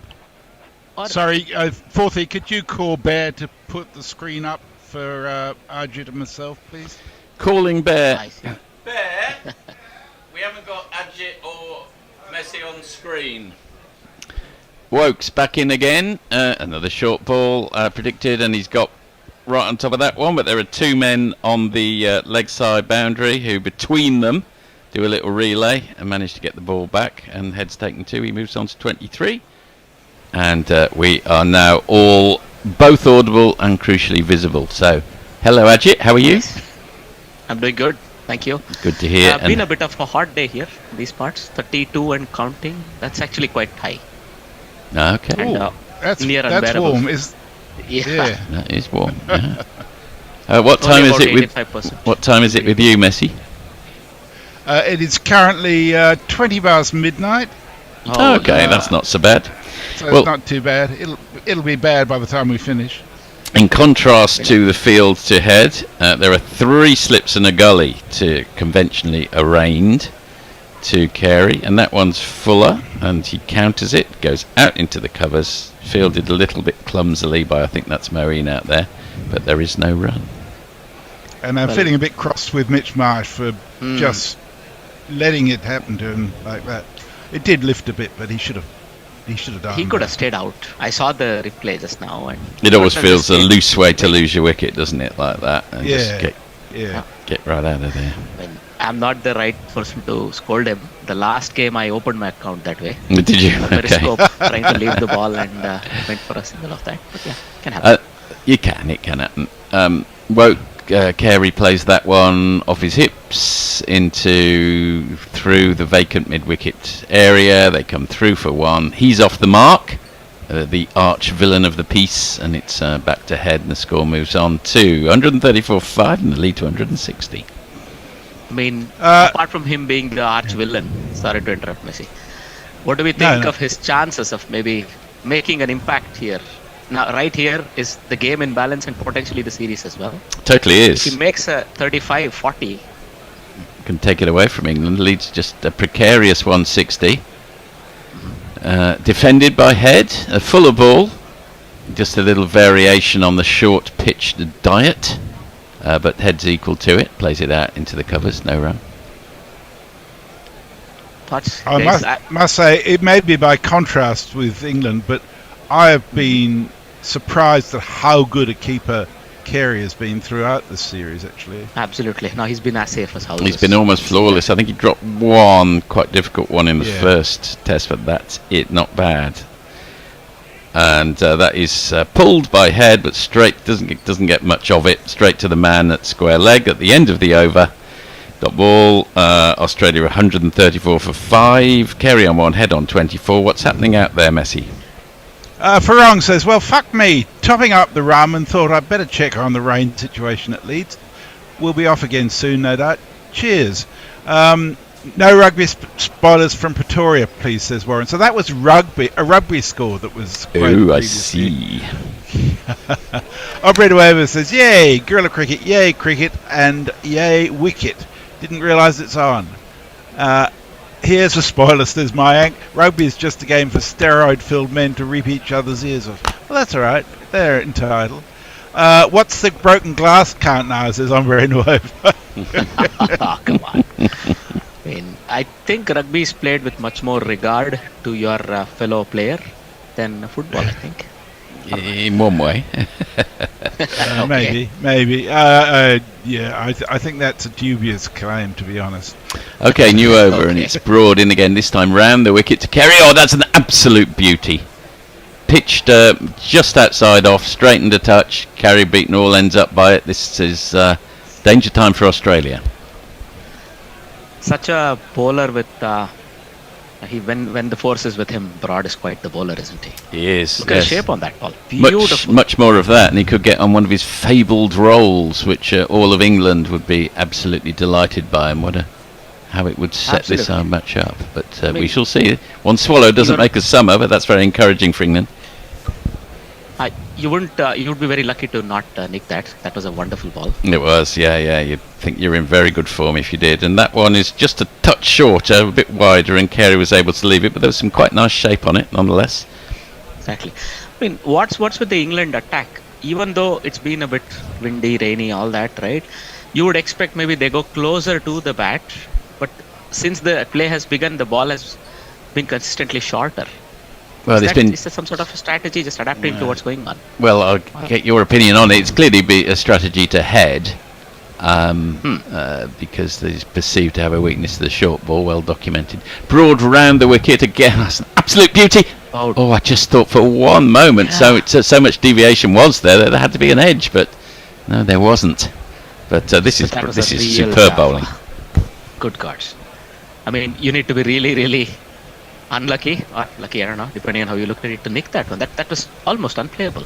Sorry, Forthy, could you call Bear to put the screen up for Ajit and myself, please? Calling Bear. Bear, we haven't got Ajit or Messi on screen. Wokes back in again. Another short ball predicted, and he's got right on top of that one. But there are two men on the leg side boundary who, between them, do a little relay and manage to get the ball back. And Head's taken 2. He moves on to 23. And we are now all both audible and crucially visible. So, hello, Ajit. How are you? I'm doing good. Thank you. Good to hear. Been a bit of a hot day here, these parts. 32 and counting. That's actually quite high. Okay. And, that's unbearable. warm. Yeah. That is warm. Yeah. What time is it with? 85%. What time is it with you, Messi? It is currently 20 past midnight. Okay, that's not so bad. So it's not too bad. It'll be bad by the time we finish. In contrast to the field to Head, there are 3 slips and a gully to conventionally arraigned to Carey, and that one's fuller, and he counters it, goes out into the covers, fielded a little bit clumsily by, I think that's Marine out there, but there is no run. And I'm feeling a bit cross with Mitch Marsh for just letting it happen to him like that. It did lift a bit, but he should have done. He could have stayed out. I saw the replay just now, and it always feels a loose way to lose your wicket, doesn't it? Like that, and just get right out of there. I'm not the right person to scold him. The last game I opened my account that way. Did you? Periscope, trying to leave the ball and went for a single of that. But yeah, it can happen. It can happen. Woke Carey plays that one off his hips through the vacant mid-wicket area. They come through for 1. He's off the mark, the arch villain of the piece, and it's back to Head, and the score moves on to 134-5 and the lead to 160. I mean, apart from him being the arch villain, sorry to interrupt, Messi. What do we think of his chances of maybe making an impact here? Now, right here is the game in balance and potentially the series as well. Totally is. If he makes a 35-40, can take it away from England. Leads just a precarious 160. Defended by Head, a fuller ball. Just a little variation on the short pitched diet. But Head's equal to it, plays it out into the covers, no run. I must say, it may be by contrast with England, but I have been surprised at how good a keeper Carey has been throughout this series, actually. Absolutely. No, he's been as safe as houses. He's been almost flawless. I think he dropped one quite difficult one in the first test, but that's it, not bad. And that is pulled by Head, but straight, doesn't get much of it. Straight to the man at square leg at the end of the over. Dot ball, Australia 134 for 5. Carey on 1, head on 24. What's happening out there, Messi? Farong says, well, fuck me. Topping up the rum and thought I'd better check on the rain situation at Leeds. We'll be off again soon, no doubt. Cheers. No rugby spoilers from Pretoria, please, says Warren. So that was a rugby score that was quoted Oh, I previously. see. Operator Weber says, yay, guerrilla cricket, yay, cricket, and yay, wicket. Didn't realise it's on. Here's a spoiler, says Mayank. Rugby is just a game for steroid-filled men to rip each other's ears off. Well, that's all right. They're entitled. What's the broken glass count now, says Ombre Nuevo. Oh, come on. I think rugby is played with much more regard to your fellow player than football, I think. In one way. Maybe. Yeah, I think that's a dubious claim, to be honest. Okay, new over, and it's Broad in again, this time round the wicket to Carey. Oh, that's an absolute beauty. Pitched just outside off, straightened a touch. Carey beaten all ends up by it. This is danger time for Australia. Such a bowler with when the force is with him, Broad is quite the bowler, isn't he? He is. Look at the shape on that ball. Beautiful. Much more of that, and he could get on one of his fabled rolls, which all of England would be absolutely delighted by, and how it would set this match up. But we shall see. One swallow doesn't make a summer, but that's very encouraging for England. You would be very lucky to not nick that. That was a wonderful ball. It was, yeah. You'd think you're in very good form if you did. And that one is just a touch shorter, a bit wider, and Carey was able to leave it, but there was some quite nice shape on it, nonetheless. Exactly. I mean, what's with the England attack? Even though it's been a bit windy, rainy, all that, right? You would expect maybe they go closer to the bat, but since the play has begun, the ball has been consistently shorter. Well, is there some sort of a strategy just adapting to what's going on? Well, I'll get your opinion on it. It's clearly a strategy to head, because he's perceived to have a weakness to the short ball, well documented. Broad round the wicket again. That's an absolute beauty. Oh, I just thought for one moment, so much deviation was there that had to be an edge, but no, there wasn't. But this is superb bowling. Good cards. I mean, you need to be really, really unlucky or lucky, I don't know, depending on how you look at it, to nick that one. That was almost unplayable.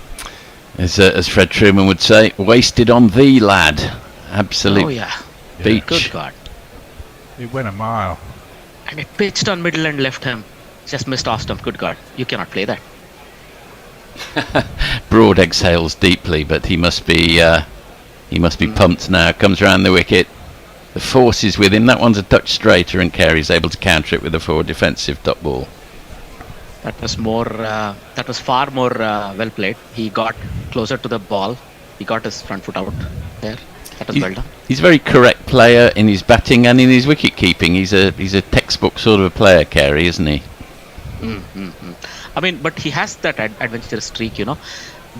As Fred Truman would say, wasted on thee, lad. Absolute beach. Good card. It went a mile. And it pitched on middle and left him. Just missed off stump. Good card. You cannot play that. Broad exhales deeply, but he must be pumped now. Comes round the wicket. The force is with him. That one's a touch straighter, and Carey's able to counter it with a forward defensive dot ball. That was more. That was far more well played. He got closer to the ball. He got his front foot out there. That was well done. He's a very correct player in his batting and in his wicket keeping. He's a textbook sort of a player, Carey, isn't he? I mean, but he has that adventurous streak, you know.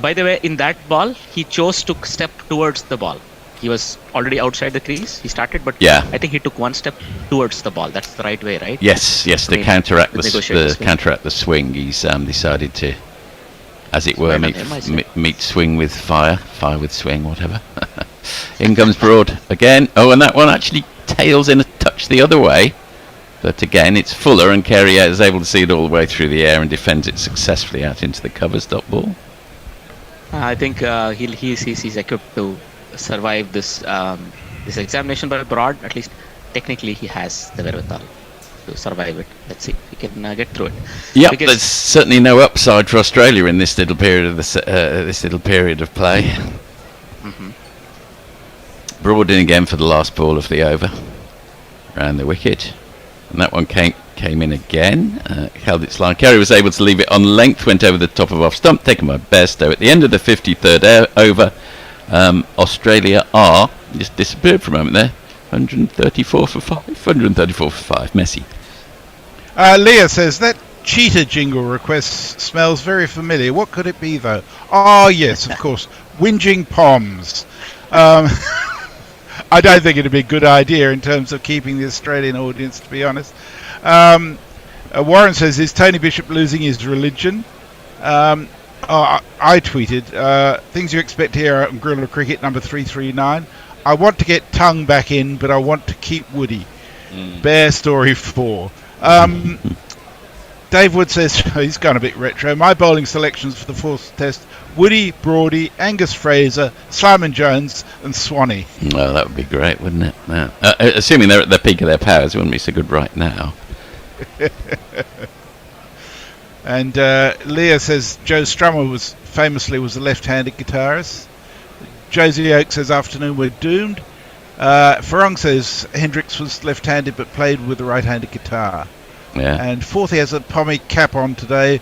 By the way, in that ball, he chose to step towards the ball. He was already outside the crease. He started, but I think he took one step towards the ball. That's the right way, right? Yes. To counteract the swing, he's decided to, as it were, meet swing with fire with swing, whatever. In comes Broad again. Oh, and that one actually tails in a touch the other way. But again, it's fuller, and Carey is able to see it all the way through the air and defends it successfully out into the covers dot ball. I think he's equipped to survive this examination by Broad. At least technically he has the wherewithal to survive it. Let's see if he can get through it. Yep, there's certainly no upside for Australia in this little period of play. Broad in again for the last ball of the over, round the wicket, and that one came in again, held its line. Carey was able to leave it on length, went over the top of off stump, taken by Bairstow. At the end of the 53rd over, Australia just disappeared for a moment there. 134 for 5. Messi. Leah says that cheetah jingle request smells very familiar. What could it be though? Oh yes, of course, whinging Poms. I don't think it'd be a good idea in terms of keeping the Australian audience, to be honest. Warren says, is Tony Bishop losing his religion? I tweeted, things you expect here on Guerrilla Cricket number 339. I want to get Tongue back in, but I want to keep Woody. Bear Story 4. Dave Wood says, he's gone a bit retro. My bowling selections for the fourth test: Woody, Broady, Angus Fraser, Simon Jones and Swanee. Well, that would be great, wouldn't it? Yeah. Assuming they're at the peak of their powers, it wouldn't be so good right now. And Leah says Joe Strummer was a left-handed guitarist. Josie Oak says afternoon we're doomed. Farong says Hendrix was left-handed but played with the right-handed guitar. Yeah. And fourth, he has a pommy cap on today.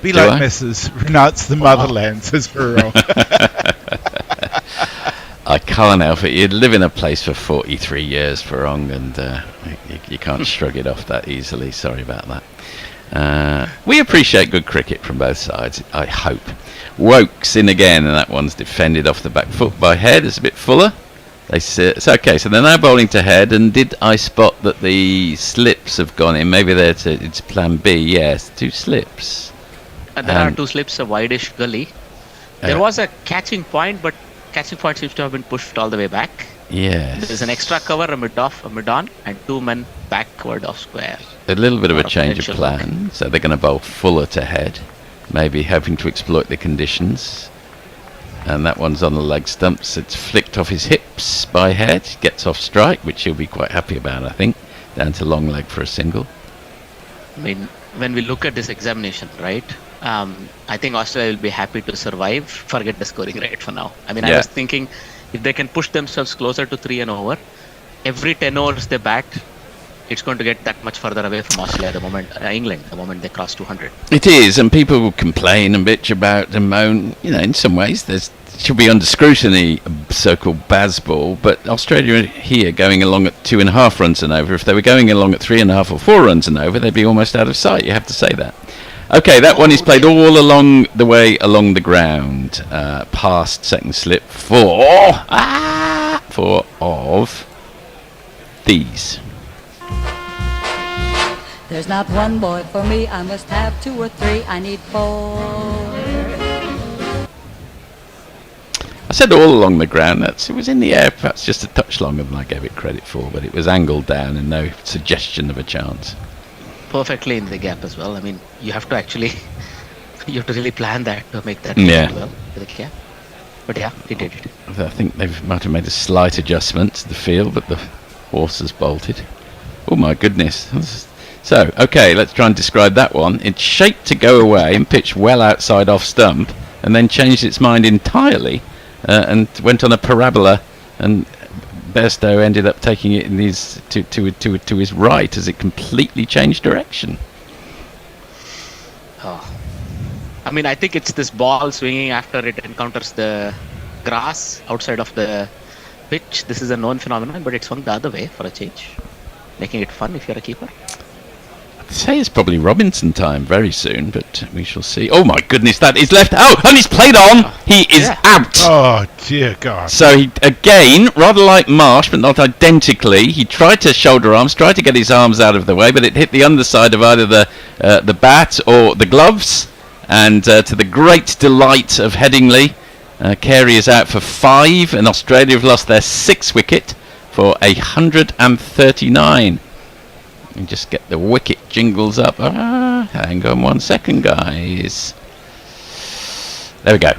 Be like Messrs. Renounce the motherland, says Farong. I can't help it. You live in a place for 43 years, Farong, and you can't shrug it off that easily. Sorry about that. We appreciate good cricket from both sides, I hope. Woke's in again, and that one's defended off the back foot by Head. It's a bit fuller. It's okay, so they're now bowling to Head, and did I spot that the slips have gone in? Maybe it's plan B, yes, 2 slips. There are 2 slips, a wideish gully. There was a catching point, but catching point seems to have been pushed all the way back. Yes. There's an extra cover, a mid-on, and 2 men backward off square. A little bit of a change of plan, so they're going to bowl fuller to Head, maybe hoping to exploit the conditions. And that one's on the leg stumps. It's flicked off his hips by Head. Gets off strike, which he'll be quite happy about, I think. Down to long leg for a single. I mean, when we look at this examination, right, I think Australia will be happy to survive. Forget the scoring rate for now. I mean, I was thinking if they can push themselves closer to 3 and over, every 10 overs they bat, it's going to get that much further away from Australia at the moment, England, the moment they cross 200. It is, and people will complain and bitch about and moan. You know, in some ways, there's should be under scrutiny, so-called Bazball, but Australia here going along at 2.5 runs and over. If they were going along at 3.5 or 4 runs and over, they'd be almost out of sight. You have to say that. Okay, that one is played all along the way along the ground, past second slip for of these. There's not one boy for me, I must have 2 or 3, I need 4. I said all along the ground. It was in the air, perhaps just a touch longer than I gave it credit for, but it was angled down and no suggestion of a chance. Perfectly in the gap as well. I mean, you have to really plan that to make that well with the gap. But yeah, he did it. I think they might have made a slight adjustment to the field, but the horse has bolted. Oh my goodness. So, okay, let's try and describe that one. It's shaped to go away and pitched well outside off stump, and then changed its mind entirely and went on a parabola, and Bairstow ended up taking it in his to his right as it completely changed direction. Oh. I mean, I think it's this ball swinging after it encounters the grass outside of the pitch. This is a known phenomenon, but it swung the other way for a change, making it fun if you're a keeper. I'd say it's probably Robinson time very soon, but we shall see. Oh my goodness, that is left out, and he's played on. He is out. Oh dear God. So he, again, rather like Marsh, but not identically, he tried to shoulder arms, tried to get his arms out of the way, but it hit the underside of either the bat or the gloves, and to the great delight of Headingley, Carey is out for 5, and Australia have lost their 6th wicket for 139. And just get the wicket jingles up. Hang on 1 second, guys. There we go.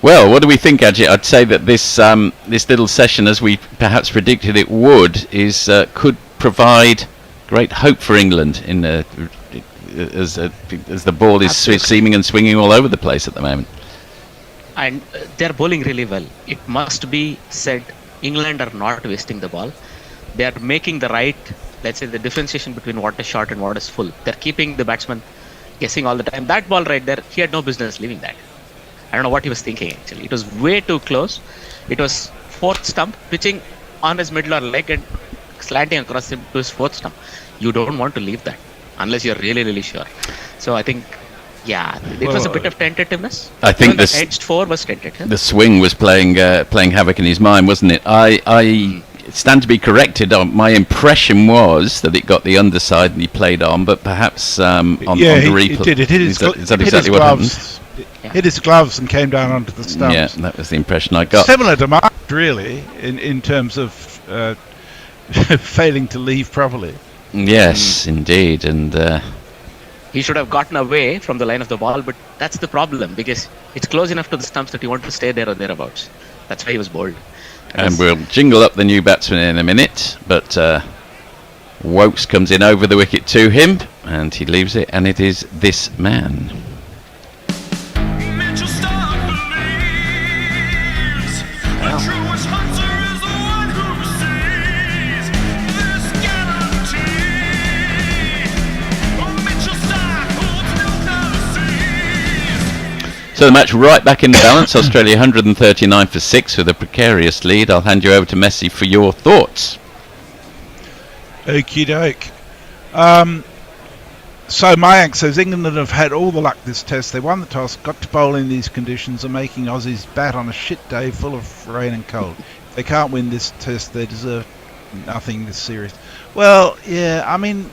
Well, what do we think, Ajit? I'd say that this little session, as we perhaps predicted it would, could provide great hope for England in as the ball is seeming and swinging all over the place at the moment. And they're bowling really well. It must be said, England are not wasting the ball. They are making the right, let's say, the differentiation between what is short and what is full. They're keeping the batsman guessing all the time. That ball right there, he had no business leaving that. I don't know what he was thinking actually. It was way too close. It was 4th stump, pitching on his middle or leg and slanting across him to his 4th stump. You don't want to leave that unless you're really, really sure. So I think Yeah, it was a bit of tentativeness. I think the edged 4 was tentative. The swing was playing havoc in his mind, wasn't it? I stand to be corrected. My impression was that it got the underside and he played on, but perhaps on the replay. It did. It hit his, is that exactly what happened? Hit his gloves and came down onto the stumps. Yeah, that was the impression I got. Similar to Mark, really, in terms of failing to leave properly. Yes, indeed, and he should have gotten away from the line of the ball, but that's the problem because it's close enough to the stumps that you want to stay there or thereabouts. That's why he was bowled. And we'll jingle up the new batsman in a minute, but Wokes comes in over the wicket to him, and he leaves it, and it is this man. So the match right back in the balance. Australia 139 for 6 with a precarious lead. I'll hand you over to Messi for your thoughts. Okie doke. So Mayank says England have had all the luck this test. They won the toss, got to bowl in these conditions, and making Aussies bat on a shit day full of rain and cold. If they can't win this test, they deserve nothing this series. Well, yeah, I mean,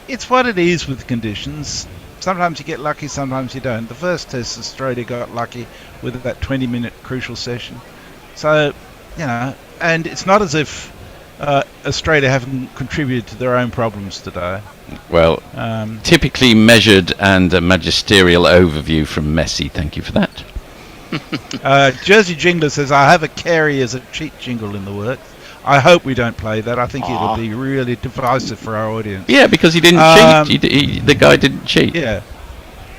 it's what it is with conditions. Sometimes you get lucky, sometimes you don't. The first test, Australia got lucky with that 20-minute crucial session. So, and it's not as if Australia haven't contributed to their own problems today. Well, typically measured and a magisterial overview from Messi. Thank you for that. Jersey Jingler says, I have a Carey as a cheat jingle in the works. I hope we don't play that. I think it'll be really divisive for our audience. Yeah, because he didn't cheat. The guy didn't cheat. Yeah.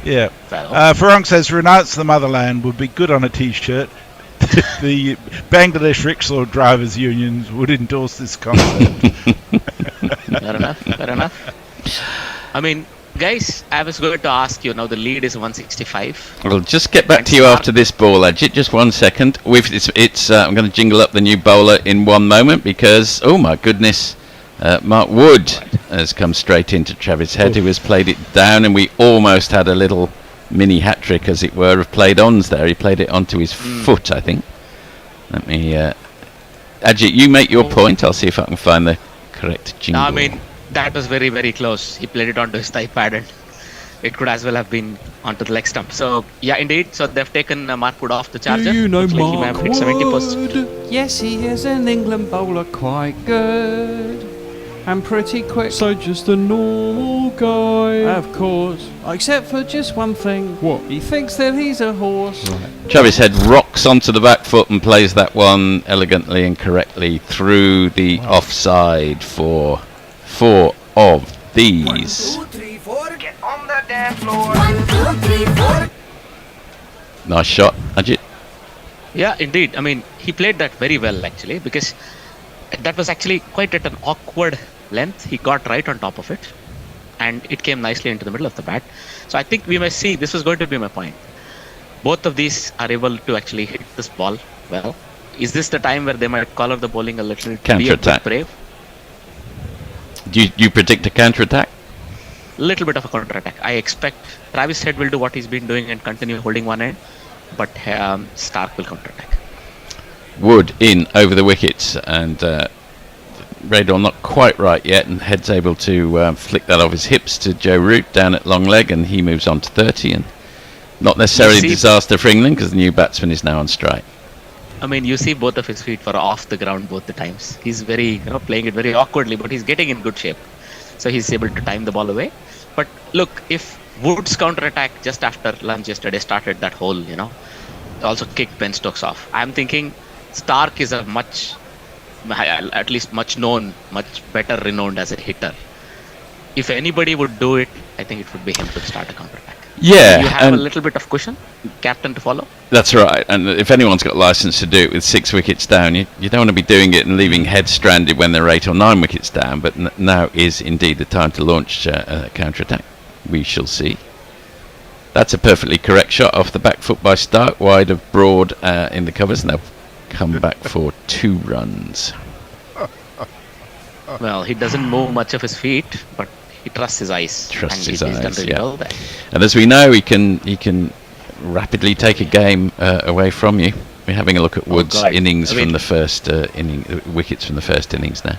Farong says, renounce the motherland would be good on a T-shirt. The Bangladesh rickshaw drivers unions would endorse this concept. Fair enough. I mean, guys, I was going to ask you now. The lead is 165. We'll just get back to you after this ball, Ajit. Just 1 second. I'm going to jingle up the new bowler in one moment because, oh my goodness, Mark Wood has come straight into Travis Head, who has played it down, and we almost had a little mini hat trick, as it were, of played-ons there. He played it onto his foot, I think. Let me, Ajit, you make your point. I'll see if I can find the correct jingle. I mean, that was very, very close. He played it onto his thigh pad, and it could as well have been onto the leg stump. So, yeah, indeed. So they've taken Mark Wood off the charger. Do you know Mark Wood? 70%. Yes, he is an England bowler, quite good and pretty quick. So just a normal guy. Of course. Except for just one thing. What? He thinks that he's a horse. Right. Travis Head rocks onto the back foot and plays that one elegantly and correctly through the offside for 4 of these. 1, 2, 3, 4, get on the dance floor. 1, 2, 3, 4. Nice shot, Ajit. Yeah, indeed. I mean, he played that very well, actually, because that was actually quite at an awkward length. He got right on top of it, and it came nicely into the middle of the bat. So I think we may see, this was going to be my point. Both of these are able to actually hit this ball well. Is this the time where they might color the bowling a little, be a bit brave? Do you predict a counter-attack? Little bit of a counter-attack. I expect Travis Head will do what he's been doing and continue holding one end, but Stark will counter-attack. Wood in over the wickets, and Radon not quite right yet, and Head's able to flick that off his hips to Joe Root down at long leg, and he moves on to 30, and not necessarily a disaster for England because the new batsman is now on strike. I mean, you see both of his feet were off the ground both the times. He's very, playing it very awkwardly, but he's getting in good shape. So he's able to time the ball away. But look, if Wood's counter-attack just after lunch yesterday started that whole, also kicked Ben Stokes off. I'm thinking Stark is a much known, much better renowned as a hitter. If anybody would do it, I think it would be him to start a counter-attack. Yeah, you have a little bit of cushion, captain to follow. That's right, and if anyone's got license to do it with 6 wickets down, you don't want to be doing it and leaving Head stranded when they're 8 or 9 wickets down, but now is indeed the time to launch a counter-attack. We shall see. That's a perfectly correct shot off the back foot by Stark, wide of Broad in the covers, and they'll come back for 2 runs. Well, he doesn't move much of his feet, but he trusts his eyes. Trusts and his he's done eyes, really yeah. well there. And as we know, he can rapidly take a game away from you. We're having a look at Wood's innings from the first wickets from the first innings now.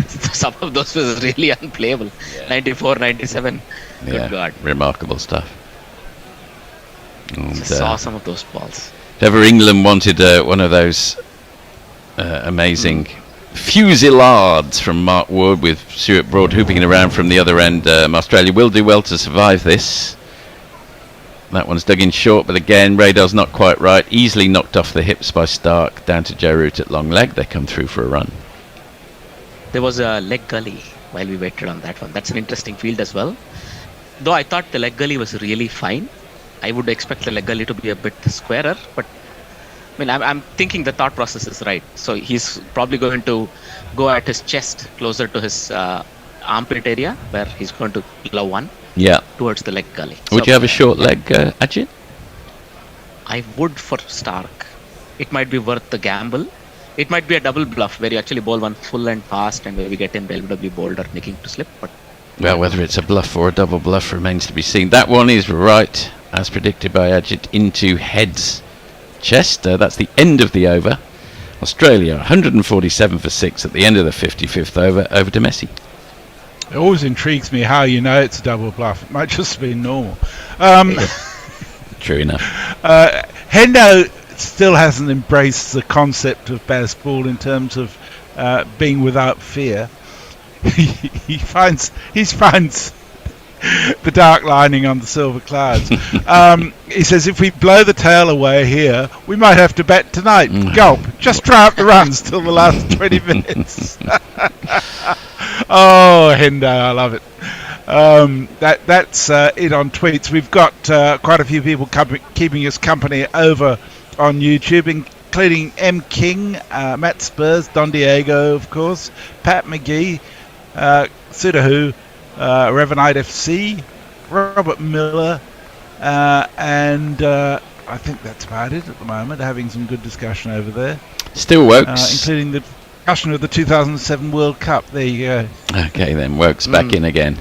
Some of those was really unplayable. 94, 97. Good God. Remarkable stuff. And, Just saw some of those balls. If ever England wanted one of those amazing fusillades from Mark Wood with Stuart Broad hooping it around from the other end, Australia will do well to survive this. That one's dug in short, but again, radar's not quite right. Easily knocked off the hips by Stark, down to Joe Root at long leg. They come through for a run. There was a leg gully while we waited on that one. That's an interesting field as well. Though I thought the leg gully was really fine. I would expect the leg gully to be a bit squarer, but I mean, I'm thinking the thought process is right. So he's probably going to go at his chest, closer to his armpit area, where he's going to glove one. Yeah. Towards the leg gully. Would you have a short leg, Ajit? I would for Stark. It might be worth the gamble. It might be a double bluff where you actually bowl one full and fast, and where we get him the LBW boulder nicking to slip. But well, whether it's a bluff or a double bluff remains to be seen. That one is right, as predicted by Ajit, into Head's chest. That's the end of the over. Australia 147 for 6 at the end of the 55th over to Messi. It always intrigues me how you know it's a double bluff. It might just be normal. True enough. Hendo still hasn't embraced the concept of best ball in terms of being without fear. he finds the dark lining on the silver clouds. He says, if we blow the tail away here, we might have to bet tonight. Gulp. Just try out the runs till the last 20 minutes. Oh, Hendo, I love it. That's it on tweets. We've got quite a few people keeping us company over on YouTube, including M. King, Matt Spurs, Don Diego, of course, Pat McGee, Sudahu, Revenite FC, Robert Miller, and I think that's about it at the moment. Having some good discussion over there. Still Wokes. Including the discussion of the 2007 World Cup. There you go. Okay then, Wokes back in again.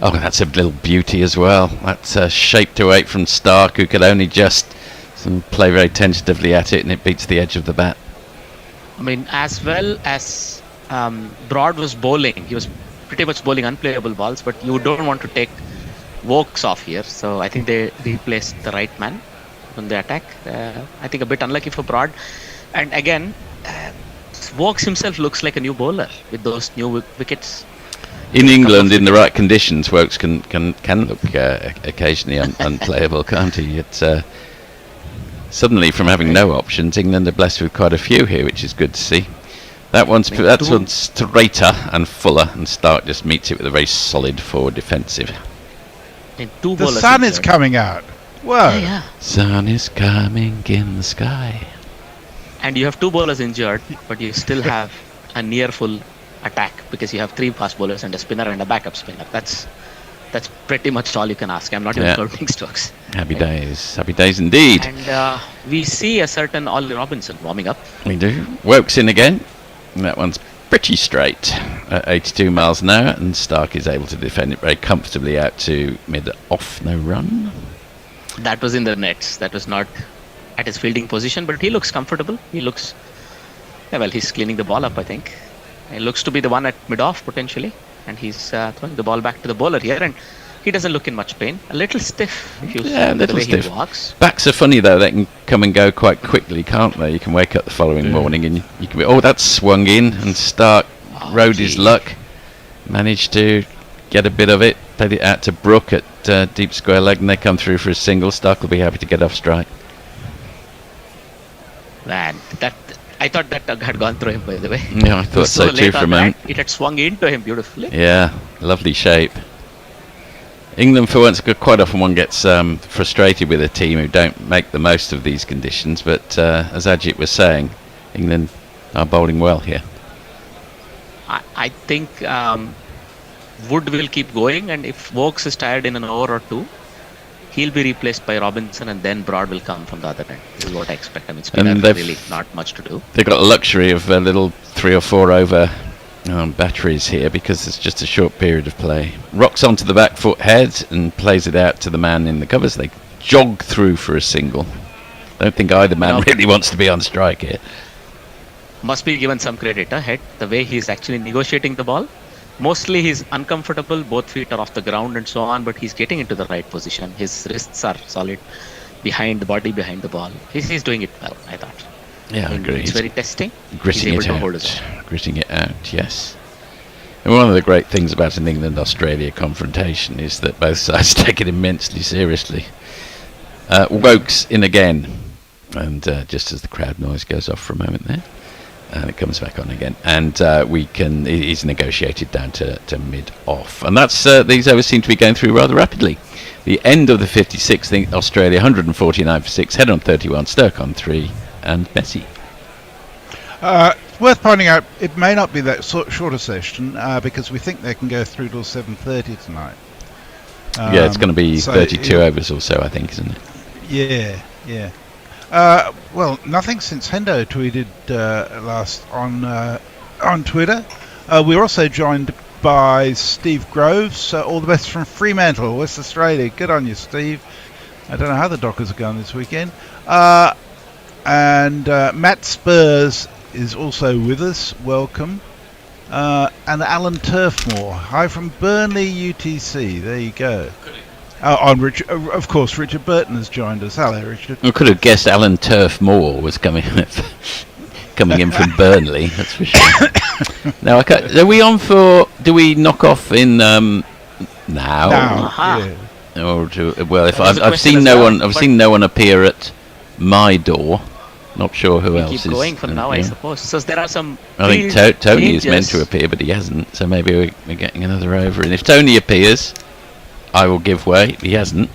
Oh, that's a little beauty as well. That's a shape to 8 from Stark, who could only just play very tentatively at it, and it beats the edge of the bat. I mean, as well as Broad was bowling, he was pretty much bowling unplayable balls, but you don't want to take Wokes off here, so I think they replaced the right man on the attack. I think a bit unlucky for Broad, and again, Wokes himself looks like a new bowler with those new wickets. In England, in the right conditions, Wokes can look occasionally unplayable, can't he? It's suddenly, from having no options, England are blessed with quite a few here, which is good to see. That one's straighter and fuller, and Stark just meets it with a very solid forward defensive. The sun is coming out. Whoa! Yeah. Sun is coming in the sky. And you have 2 bowlers injured, but you still have a near full attack because you have 3 fast bowlers and a spinner and a backup spinner. That's pretty much all you can ask. I'm not even counting Stokes. Happy days indeed. And we see a certain Ollie Robinson warming up. We do. Wokes in again. And that one's pretty straight at 82 miles an hour, and Stark is able to defend it very comfortably out to mid-off, no run. That was in the nets. That was not at his fielding position, but he looks comfortable. He looks, he's cleaning the ball up, I think. It looks to be the one at mid-off potentially, and he's throwing the ball back to the bowler here, and he doesn't look in much pain. A little stiff, if you see the way he walks. Backs are funny though; they can come and go quite quickly, can't they? You can wake up the following morning and you can be, that's swung in, and Stark rode his luck, managed to get a bit of it, played it out to Brook at deep square leg, and they come through for a single. Stark will be happy to get off strike. Man, I thought that had gone through him, by the way. Yeah, I thought so too for a moment. It had swung into him beautifully. Yeah, lovely shape. England, for once, quite often one gets frustrated with a team who don't make the most of these conditions, but as Ajit was saying, England are bowling well here. I think Wood will keep going, and if Wokes is tired in an over or 2, he'll be replaced by Robinson, and then Broad will come from the other end. This is what I expect. I mean, spinner really not much to do. They've got the luxury of a little 3 or 4 over batteries here because it's just a short period of play. Rocks onto the back foot head and plays it out to the man in the covers. They jog through for a single. Don't think either man really wants to be on strike here. Must be given some credit, Head, the way he's actually negotiating the ball. Mostly he's uncomfortable, both feet are off the ground and so on, but he's getting into the right position. His wrists are solid behind the body, behind the ball. He's doing it well, I thought. Yeah, I agree. It's very testing. Gritting it out, yes. And one of the great things about an England-Australia confrontation is that both sides take it immensely seriously. Wokes in again, and just as the crowd noise goes off for a moment there, and it comes back on again, and he's negotiated down to mid-off, and that's these overs seem to be going through rather rapidly. The end of the 56th, Australia 149 for 6, Head on 31, Stoke on 3, and Messi. Worth pointing out, it may not be that short a session because we think they can go through till 7:30 tonight. Yeah, it's going to be 32 overs or so, I think, isn't it? Yeah. Well, nothing since Hendo tweeted last on Twitter. We're also joined by Steve Groves. All the best from Fremantle, West Australia. Good on you, Steve. I don't know how the Dockers are going this weekend. And Matt Spurs is also with us. Welcome. And Alan Turfmore. Hi from Burnley, UTC. There you go. Of course, Richard Burton has joined us. Hello, Richard. I could have guessed Alan Turfmore was coming in from Burnley. That's for sure. Now, are we on for? Do we knock off in now? Yeah. Or if I've seen no one, I've seen no one appear at my door. Not sure who else keep is. Going for now, I suppose. So there are some. I think Tony is meant to appear, but he hasn't. So maybe we're getting another over. And if Tony appears, I will give way. He hasn't.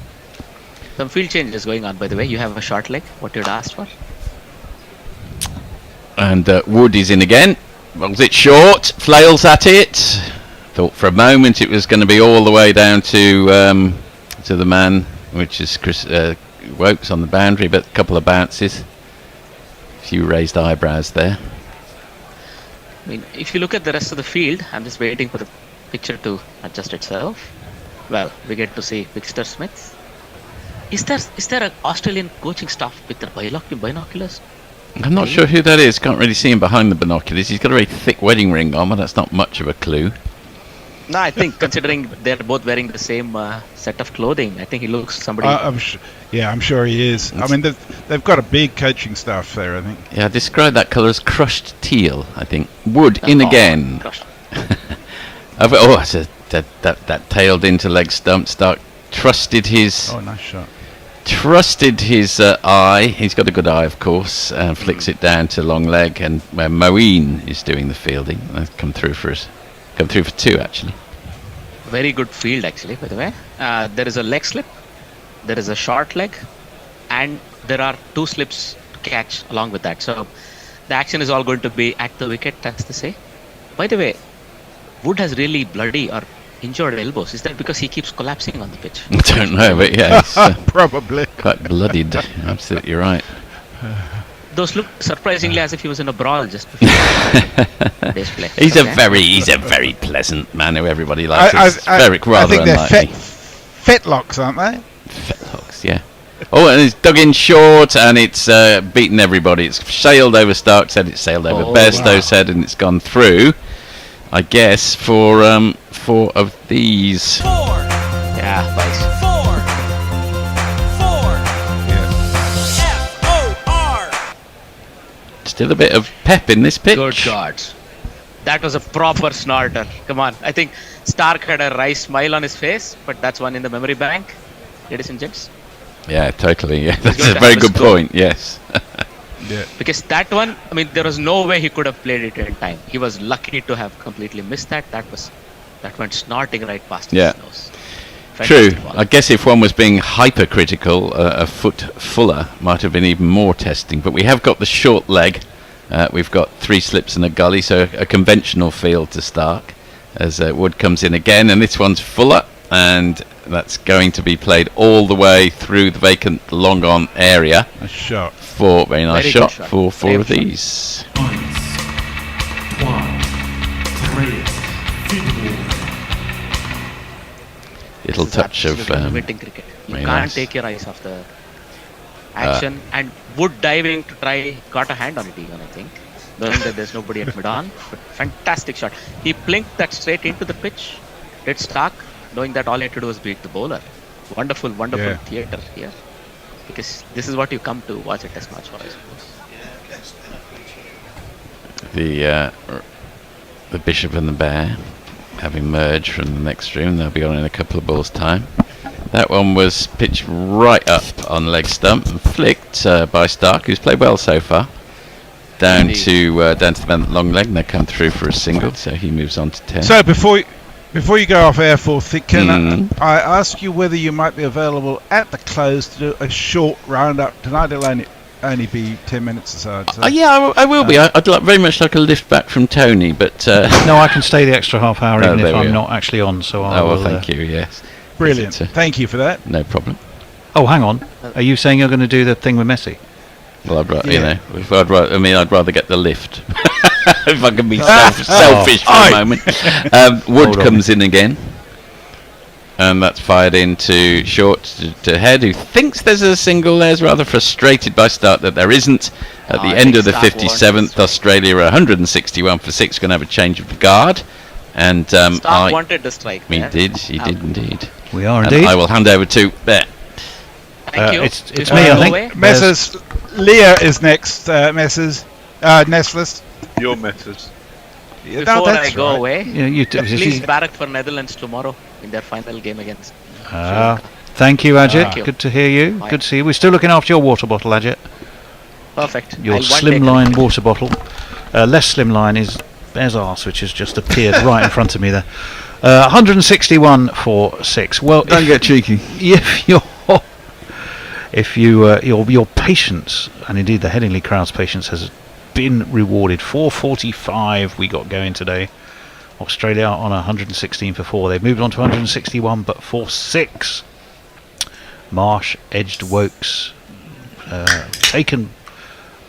Some field changes going on, by the way. You have a short leg. What you'd asked for. And Wood is in again. Rolls it short. Flails at it. Thought for a moment it was going to be all the way down to the man, which is Chris Wokes on the boundary, but a couple of bounces. Few raised eyebrows there. I mean, if you look at the rest of the field, I'm just waiting for the picture to adjust itself. Well, we get to see Victor Smith. Is there an Australian coaching staff with their binoculars? I'm not sure who that is. Can't really see him behind the binoculars. He's got a very thick wedding ring on, but that's not much of a clue. No, I think considering they're both wearing the same set of clothing, I think he looks somebody. I'm sure he is. I mean, they've got a big coaching staff there, I think. Yeah, describe that colour as crushed teal, I think. Wood in again. That tailed into leg stump. Stark trusted his. Oh, nice shot. Trusted his eye. He's got a good eye, of course. And flicks it down to long leg, and where Moeen is doing the fielding. Come through for 2, actually. Very good field, actually, by the way. There is a leg slip, there is a short leg, and there are 2 slips to catch along with that. So the action is all going to be at the wicket, as they say. By the way, Wood has really bloody or injured elbows. Is that because he keeps collapsing on the pitch? I don't know, but yeah, he's, probably quite bloodied. Absolutely right. Those look surprisingly as if he was in a brawl just before display. He's a very pleasant man who everybody likes. I think they're fetlocks, aren't they? Fetlocks, yeah. Oh, and it's dug in short, and it's beaten everybody. It's sailed over Stark's head, it's sailed over Bairstow's head, and it's gone through. I guess for 4 of these. 4. Yeah, nice. 4. F-O-R. Still a bit of pep in this pitch. Good God. That was a proper snorter. Come on. I think Stark had a wry smile on his face, but that's one in the memory bank, ladies and gents. Yeah, totally. Yeah, that's a very good point. Yes. Yeah. Because that one, I mean, there was no way he could have played it in time. He was lucky to have completely missed that. That went snorting right past his nose. True. I guess if one was being hypercritical, a foot fuller might have been even more testing. But we have got the short leg. We've got 3 slips and a gully, so a conventional field to Stark. As Wood comes in again, and this one's fuller, and that's going to be played all the way through the vacant long on area. Nice shot. Very nice shot for 4 of these. Points. 1, 3. Little This is touch of absolutely inventing cricket. You very can't nice. take your eyes off the action. And Wood diving to try, got a hand on it even, I think. Knowing that there's nobody at mid-on. But fantastic shot. He blinked that straight into the pitch. Did Stark, knowing that all he had to do was beat the bowler. Wonderful, wonderful theatre here. Because this is what you come to watch a test match for, I suppose. The Bishop and the Bear have emerged from the next room. They'll be on in a couple of balls' time. That one was pitched right up on leg stump and flicked by Stark, who's played well so far. Down to the man at long leg, and they come through for a single, so he moves on to 10. So before you go off air, can I ask you whether you might be available at the close to do a short roundup tonight? It'll only be 10 minutes or so. I'd say. Yeah, I will be. I'd very much like a lift back from Tony, but no, I can stay the extra half hour even if I'm are. not actually on. So thank you. Yes, brilliant. Thank you for that. No problem. Oh, hang on. Are you saying you're going to do the thing with Messi? Well, I'd rather get the lift. If I can be selfish for a moment. Wood comes in again. And that's fired into short to Head, who thinks there's a single there. Is rather frustrated by Stark that there isn't. At the end of the 57th, Australia are 161 for 6, going to have a change of the guard. And Stark wanted the strike. He did indeed. We are and indeed. I will hand over to Bear. Thank you. It's me, I think. Messrs. Leah is next. Messrs. Nestless. Your Messrs. Before I go away, you please barrack for Netherlands tomorrow in their final game against. Thank you, Ajit. Thank you. Good to hear you. Good to see you. We're still looking after your water bottle, Ajit. Perfect. Your slimline water bottle. Less slimline is Bear's arse, which has just appeared right in front of me there. 161 for 6. Well, don't get cheeky. If your patience, and indeed the Headingley crowd's patience, has been rewarded. 4:45 we got going today. Australia on 116 for 4. They've moved on to 161, but for 6. Marsh edged Wokes, taken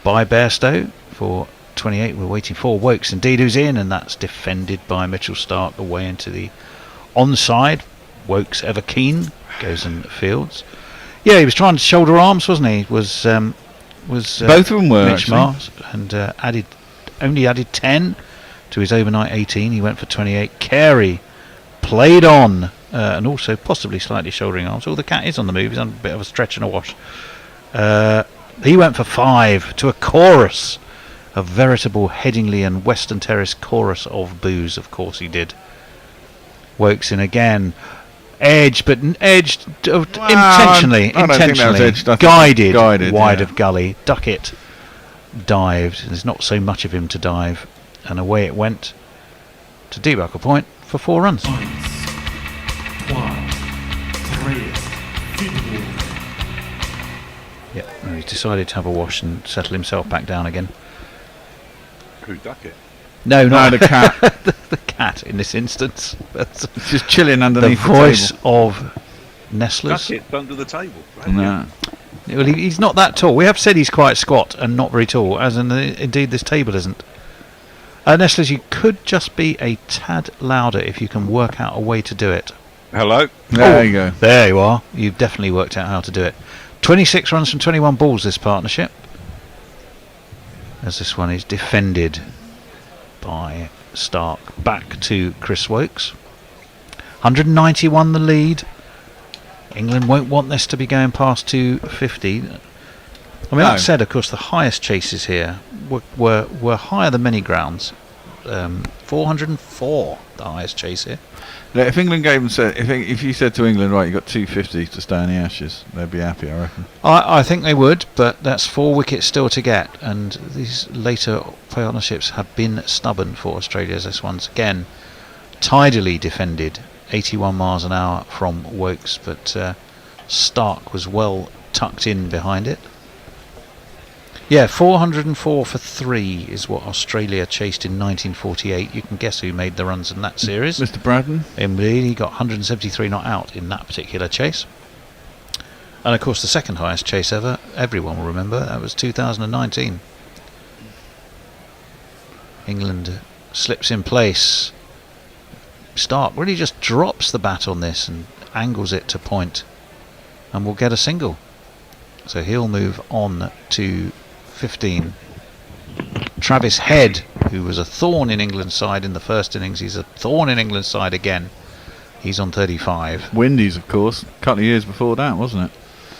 by Bairstow for 28. We're waiting for Wokes indeed, who's in, and that's defended by Mitchell Stark away into the onside. Wokes ever keen goes and fields. Yeah, he was trying to shoulder arms, wasn't he? Was both of them were Mitch actually. Mars, and only added 10 to his overnight 18. He went for 28. Carey played on, and also possibly slightly shouldering arms. Oh, the cat is on the move. He's on a bit of a stretch and a wash. He went for 5 to a chorus, a veritable Headingley and Western Terrace chorus of boos. Of course he did. Wokes in again. Edged intentionally, guided wide of gully. Duckett dived. There's not so much of him to dive, and away it went to debuckle point for 4 runs. Yeah, and he's decided to have a wash and settle himself back down again. Who, Duckett? No, the cat. the cat in this instance. That's just chilling underneath the voice of Nestlers. Duckett's under the table. No. Well, he's not that tall. We have said he's quite squat and not very tall, as indeed this table isn't. Nestlers, you could just be a tad louder if you can work out a way to do it. Hello? There you go. There you are. You've definitely worked out how to do it. 26 runs from 21 balls, this partnership. As this one is defended by Stark. Back to Chris Wokes. 191 the lead. England won't want this to be going past 250. I mean, that said, of course, the highest chases here were higher than many grounds. 404, the highest chase here. If England gave them, if you said to England, right, you got 250 to stay in the Ashes, they'd be happy, I reckon. I think they would, but that's 4 wickets still to get, and these later partnerships have been stubborn for Australia. As this one's again tidily defended, 81 miles an hour from Wokes, but Stark was well tucked in behind it. Yeah, 404 for 3 is what Australia chased in 1948. You can guess who made the runs in that series. Mr. Braddon. Indeed, he got 173 not out in that particular chase. And of course the second highest chase ever, everyone will remember, that was 2019. England slips in place. Stark really just drops the bat on this and angles it to point, and will get a single. So he'll move on to 15. Travis Head, who was a thorn in England's side in the first innings, he's a thorn in England's side again. He's on 35. Windies, of course, a couple of years before that, wasn't it?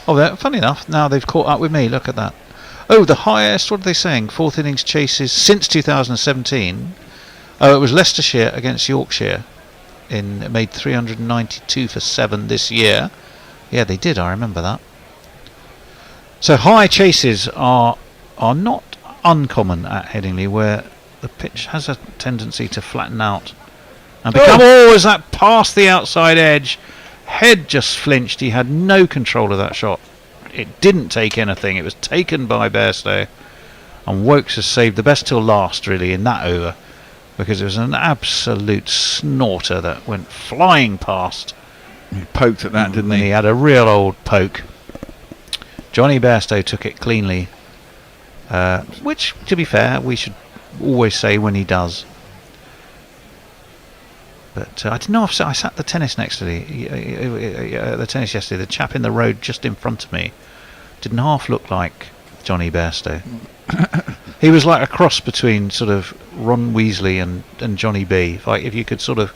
Oh, funny enough, now they've caught up with me. Look at that. Oh, the highest, what are they saying? Fourth innings chases since 2017. Oh, it was Leicestershire against Yorkshire. It made 392 for 7 this year. Yeah, they did, I remember that. So high chases are not uncommon at Headingley, where the pitch has a tendency to flatten out and become is that past the outside edge. Head just flinched. He had no control of that shot. It didn't take anything. It was taken by Bairstow, and Wokes has saved the best till last, really, in that over, because it was an absolute snorter that went flying past. He poked at that, didn't he? He had a real old poke. Johnny Bairstow took it cleanly, which, to be fair, we should always say when he does. But I didn't know if I sat the tennis next to the tennis yesterday. The chap in the road just in front of me didn't half look like Johnny Bairstow. He was like a cross between sort of Ron Weasley and Johnny B. If you could sort of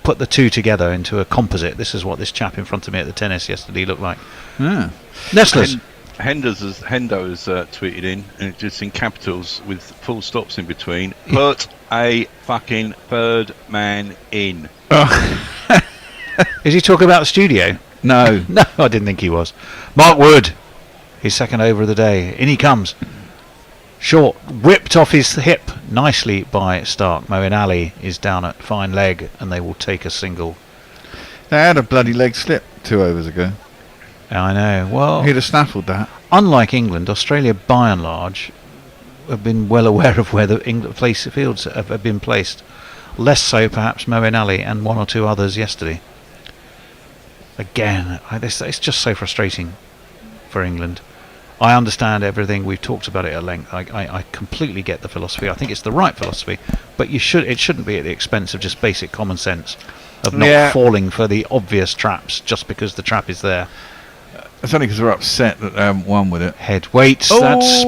put the two together into a composite, this is what this chap in front of me at the tennis yesterday looked like. Yeah. Nestlers. Hendo has tweeted in, and just in capitals with full stops in between, put a fucking third man in. Is he talking about the studio? No. No, I didn't think he was. Mark Wood, his second over of the day. In he comes. Short, whipped off his hip nicely by Stark. Moeen Ali is down at fine leg, and they will take a single. They had a bloody leg slip 2 overs ago. I know. Well, he'd have snaffled that. Unlike England, Australia, by and large, have been well aware of where the fields have been placed. Less so, perhaps, Moeen Ali and 1 or 2 others yesterday. Again, it's just so frustrating for England. I understand everything. We've talked about it at length. I completely get the philosophy. I think it's the right philosophy, but it shouldn't be at the expense of just basic common sense of not falling for the obvious traps just because the trap is there. It's only because they're upset that they haven't won with it. Head waits. That's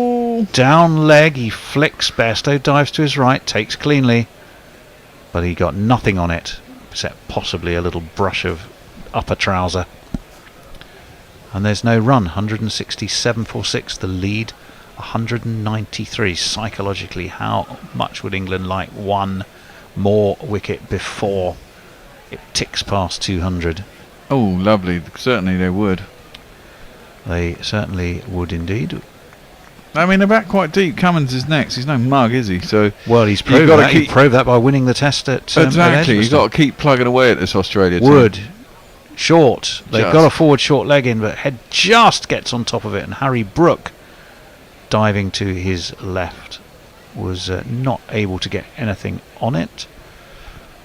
down leg. He flicks. Bairstow dives to his right, takes cleanly, but he got nothing on it except possibly a little brush of upper trouser. And there's no run. 167 for 6. The lead 193. Psychologically, how much would England like one more wicket before it ticks past 200? Oh, lovely. Certainly they would. They certainly would indeed. I mean, they're back quite deep. Cummins is next. He's no mug, is he? So well, he's proved that. He proved that by winning the test at exactly. You've got to keep plugging away at this Australia team. Wood. Short. They've got a forward short leg in, but Head just gets on top of it, and Harry Brook, diving to his left, was not able to get anything on it.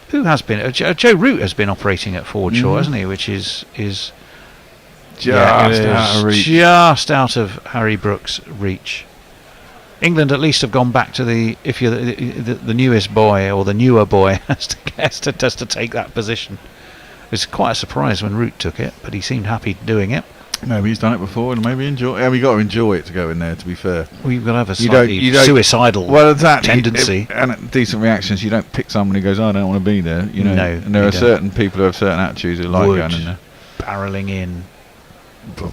Who has been? Joe Root has been operating at forward short, hasn't he? Which is just out of reach. Just out of Harry Brook's reach. England at least have gone back to if you're the newest boy or the newer boy has to take that position. It was quite a surprise when Root took it, but he seemed happy doing it. Maybe he's done it before and maybe enjoy. Yeah, we got to enjoy it to go in there. To be fair, well, you've got to have a slightly suicidal tendency and decent reactions. You don't pick someone who goes, "I don't want to be there." You know, no, and there are certain people who have certain attitudes who like going in there. Barreling in.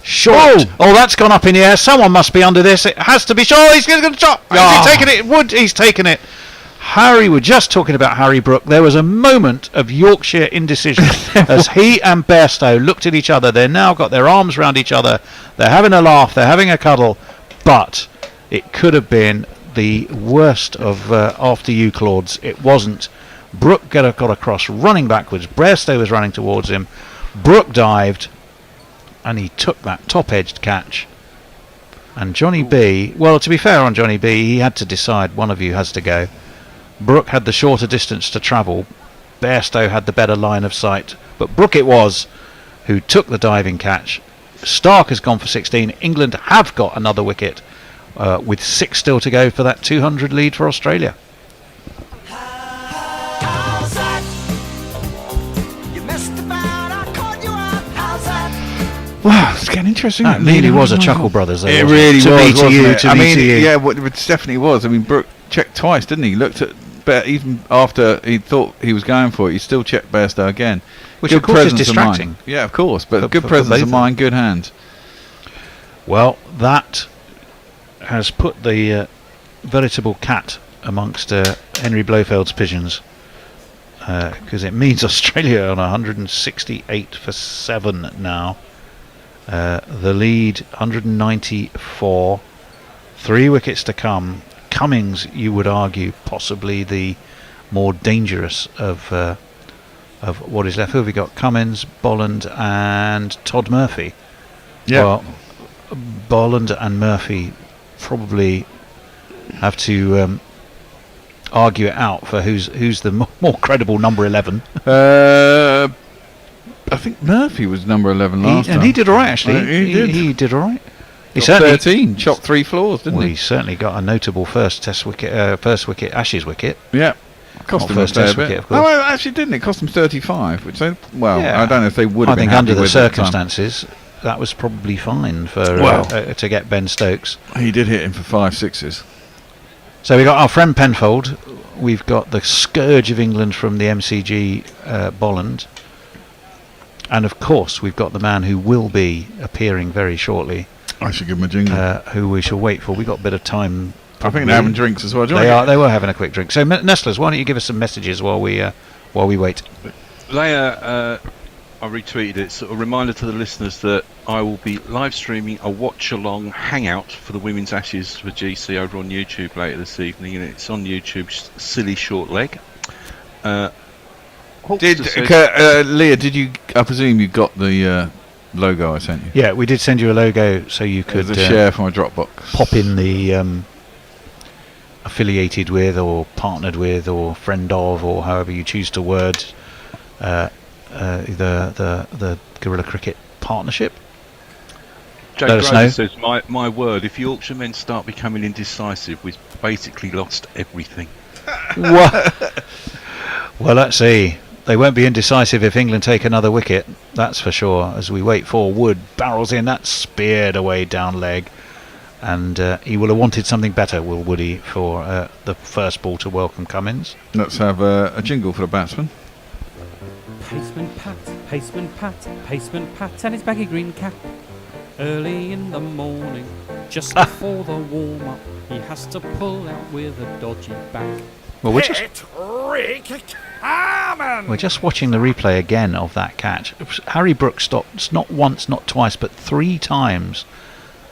Short. Oh, that's gone up in the air. Someone must be under this. It has to be short. He's going to chop. He's taken it. Wood. He's taken it. Harry, we're just talking about Harry Brook. There was a moment of Yorkshire indecision as he and Bairstow looked at each other. They've now got their arms around each other. They're having a laugh. They're having a cuddle. But it could have been the worst of after you, Claudes. It wasn't. Brook got across, running backwards. Bairstow was running towards him. Brook dived, and he took that top-edged catch. And Johnny B, well, to be fair on Johnny B, he had to decide. One of you has to go. Brook had the shorter distance to travel. Bairstow had the better line of sight. But Brook it was who took the diving catch. Stark has gone for 16. England have got another wicket with 6 still to go for that 200 lead for Australia. Wow, it's getting interesting. That really was a Chuckle Brothers, though. It wasn't really to was, me, to wasn't you, it? to I me, mean, to you. yeah, it definitely was. I mean, Brooke checked twice, didn't he? He looked at even after he thought he was going for it, he still checked Bairstow again. Which, good of course, is presence of mind. distracting. Yeah, of course, but For- good for presence both of of mind, good hand. Well, that has put the veritable cat amongst Henry Blofeld's pigeons, because it means Australia on 168 for 7 now. The lead 194, 3 wickets to come. Cummings, you would argue, possibly the more dangerous of what is left. Who have we got? Cummins, Bolland, and Todd Murphy. Yeah. Well, Bolland and Murphy probably have to argue it out for who's the more credible number 11. I think Murphy was number 11 last time. And he did all right, actually. He did all right. He Got certainly 13, chopped 3 floors, didn't well, he? he certainly got a notable first wicket, Ashes wicket. Yeah. Cost Not him first a fair test bit. wicket, of No, course. well, actually didn't. It cost him 35, which they, well, Yeah. I don't know if they would have I been think happy under the with at time. circumstances, that was probably fine for Well. to get Ben Stokes. He did hit him for 5 sixes. So we got our friend Penfold. We've got the scourge of England from the MCG, Bolland. And of course, we've got the man who will be appearing very shortly, I should give him a jingle. who we shall wait for. We've got a bit of time. I think they're having drinks as well. Do you They want are. They were having a quick drink. So, Nestlers, why don't you give us some messages while we wait? Leia, I retweeted it. Sort of reminder to the listeners that I will be live streaming a watch-along hangout for the Women's Ashes for GC over on YouTube later this evening, and it's on YouTube. Silly short leg. Leah, did you? I presume you got the logo I sent you. Yeah, we did send you a logo so you could There's a share from a Dropbox. pop in the affiliated with, or partnered with, or friend of, or however you choose to word the Guerrilla Cricket partnership. Jake Let us Grover know. says, my word, if Yorkshiremen start becoming indecisive, we've basically lost everything. What? Well, let's see. They won't be indecisive if England take another wicket, that's for sure. As we wait for Wood, barrels in, that's speared away down leg. And he will have wanted something better, will Woody, for the first ball to welcome Cummins. Let's have a jingle for the batsman. Paceman Pat, and his baggy green cap. Early in the morning, just before the warm-up, he has to pull out with a dodgy back. Well, we're just watching the replay again of that catch. Harry Brooks stops not once, not twice, but 3 times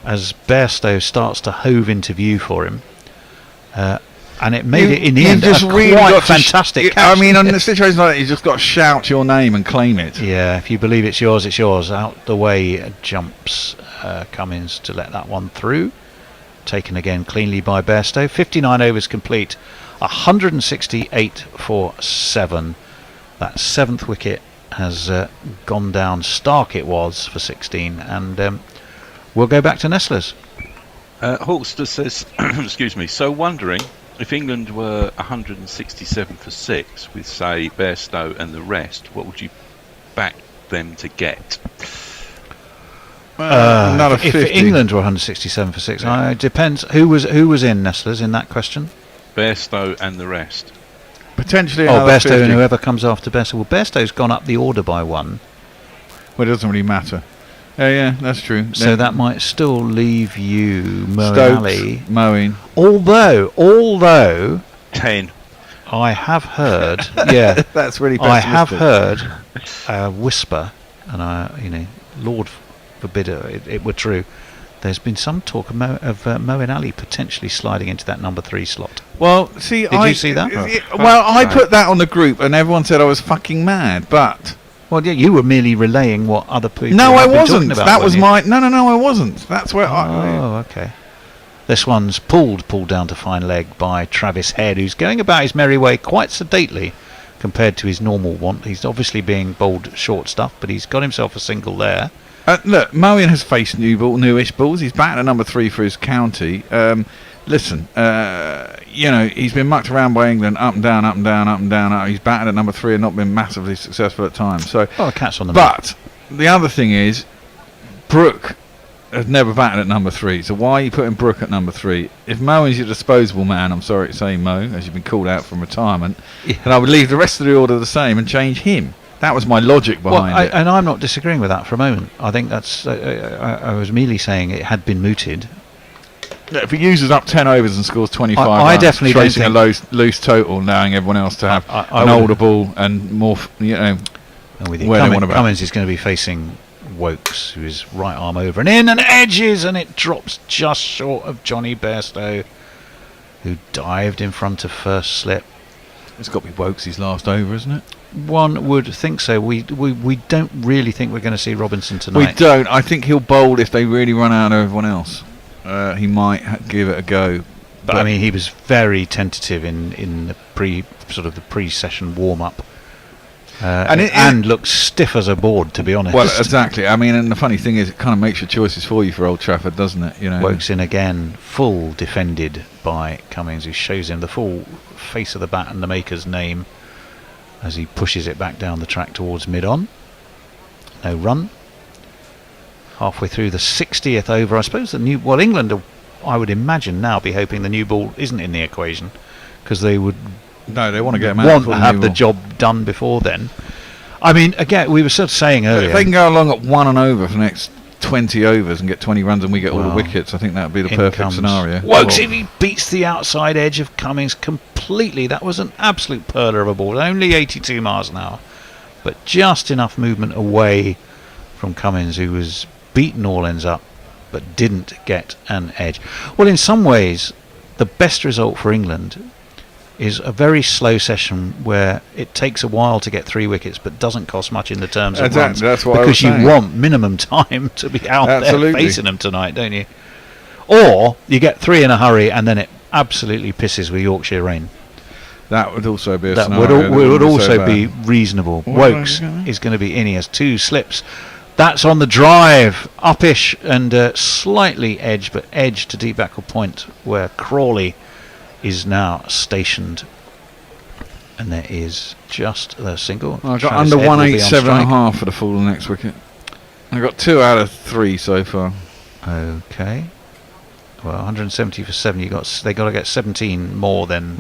as Bairstow starts to hove into view for him. And it made it in the end just a really quite got to fantastic catch. I mean, on a situation like that, you just got to shout your name and claim it. Yeah, if you believe it's yours, it's yours. Out the way jumps Cummins to let that one through. Taken again cleanly by Bairstow. 59 overs complete. 168 for 7. That 7th wicket has gone down. Stark it was for 16. And we'll go back to Nestlers. Hawkster says, excuse me, so wondering if England were 167 for 6 with, say, Bairstow and the rest, what would you back them to get? Another if 50. England were 167 for 6, it depends. Who was in Nestlers in that question? Bairstow and the rest. Potentially Oh, another Bairstow 50. and whoever comes after Bairstow. Well, Bairstow's gone up the order by 1. Well, it doesn't really matter. Yeah, that's true. So that might still leave you Moeen Stokes, Ali. Moeen. Although 10. I have heard, yeah, That's really I have pessimistic. heard a whisper, and Lord forbid it were true. There's been some talk of Moeen Ali potentially sliding into that number 3 slot. Well, see, Did you see that? I put that on the group, and everyone said I was fucking mad. But Well, yeah, you were merely relaying what other people. no, I have been wasn't. talking about, That was weren't you? my. No, I wasn't. That's where I. Oh, okay. This one's pulled down to fine leg by Travis Head, who's going about his merry way quite sedately compared to his normal wont. He's obviously being bowled short stuff, but he's got himself a single there. Look, Moeen has faced newish balls. He's batting at number 3 for his county. Listen, he's been mucked around by England, up and down, up and down, up and down. He's batted at number 3 and not been massively successful at times. So, Oh, a cat's on the but the other thing is, Brooke has never batted at number 3, so why are you putting Brooke at number 3? If Mo is your disposable man, I'm sorry to say, Mo, as you've been called out from retirement, then I would leave the rest of the order the same and change him. That was my logic behind it. And I'm not disagreeing with that for a moment. I think that's. I was merely saying it had been mooted. Yeah, if he uses up 10 overs and scores 25 I runs, definitely tracing don't a loose total, allowing everyone else to have an older ball and more, And with you, Cummins is going to be facing Wokes, who is right arm over and in and edges, and it drops just short of Johnny Bairstow, who dived in front of first slip. It's got to be Wokes' last over, isn't it? One would think so. We don't really think we're going to see Robinson tonight. We don't. I think he'll bowl if they really run out of everyone else. He might give it a go. But I mean, he was very tentative in the pre-session warm-up. And looks stiff as a board, to be honest. Well, exactly. I mean, and the funny thing is, it kind of makes your choices for you for Old Trafford, doesn't it? You know, Wokes in again, full defended by Cummins, who shows him the full face of the bat and the maker's name as he pushes it back down the track towards mid-on. No run. Halfway through the 60th over, I suppose England, I would imagine now, be hoping the new ball isn't in the equation, because they would. No, they want to get him out. Want to have the job done before then. I mean, again, we were sort of saying earlier. If they can go along at 1 and over for the next 20 overs and get 20 runs and we get all the wickets, I think that would be the perfect scenario. Wokes, if he beats the outside edge of Cummins completely, that was an absolute perler of a ball. Only 82 miles an hour, but just enough movement away from Cummins, who was beaten all ends up, but didn't get an edge. Well, in some ways, the best result for England is a very slow session where it takes a while to get 3 wickets but doesn't cost much in the terms of runs. That's what because you want minimum time to be out there facing them tonight, don't you? Or you get 3 in a hurry and then it absolutely pisses with Yorkshire rain. That would also be a that scenario. would also be reasonable. Wokes is going to be in. He has 2 slips. That's on the drive, upish and slightly edge, but edge to deep backward point where Crawley is now stationed, and there is just a single. I got under 187.5 for the full next wicket. I got 2 out of 3 so far. Okay. Well, 170 for 7. They got to get 17 more than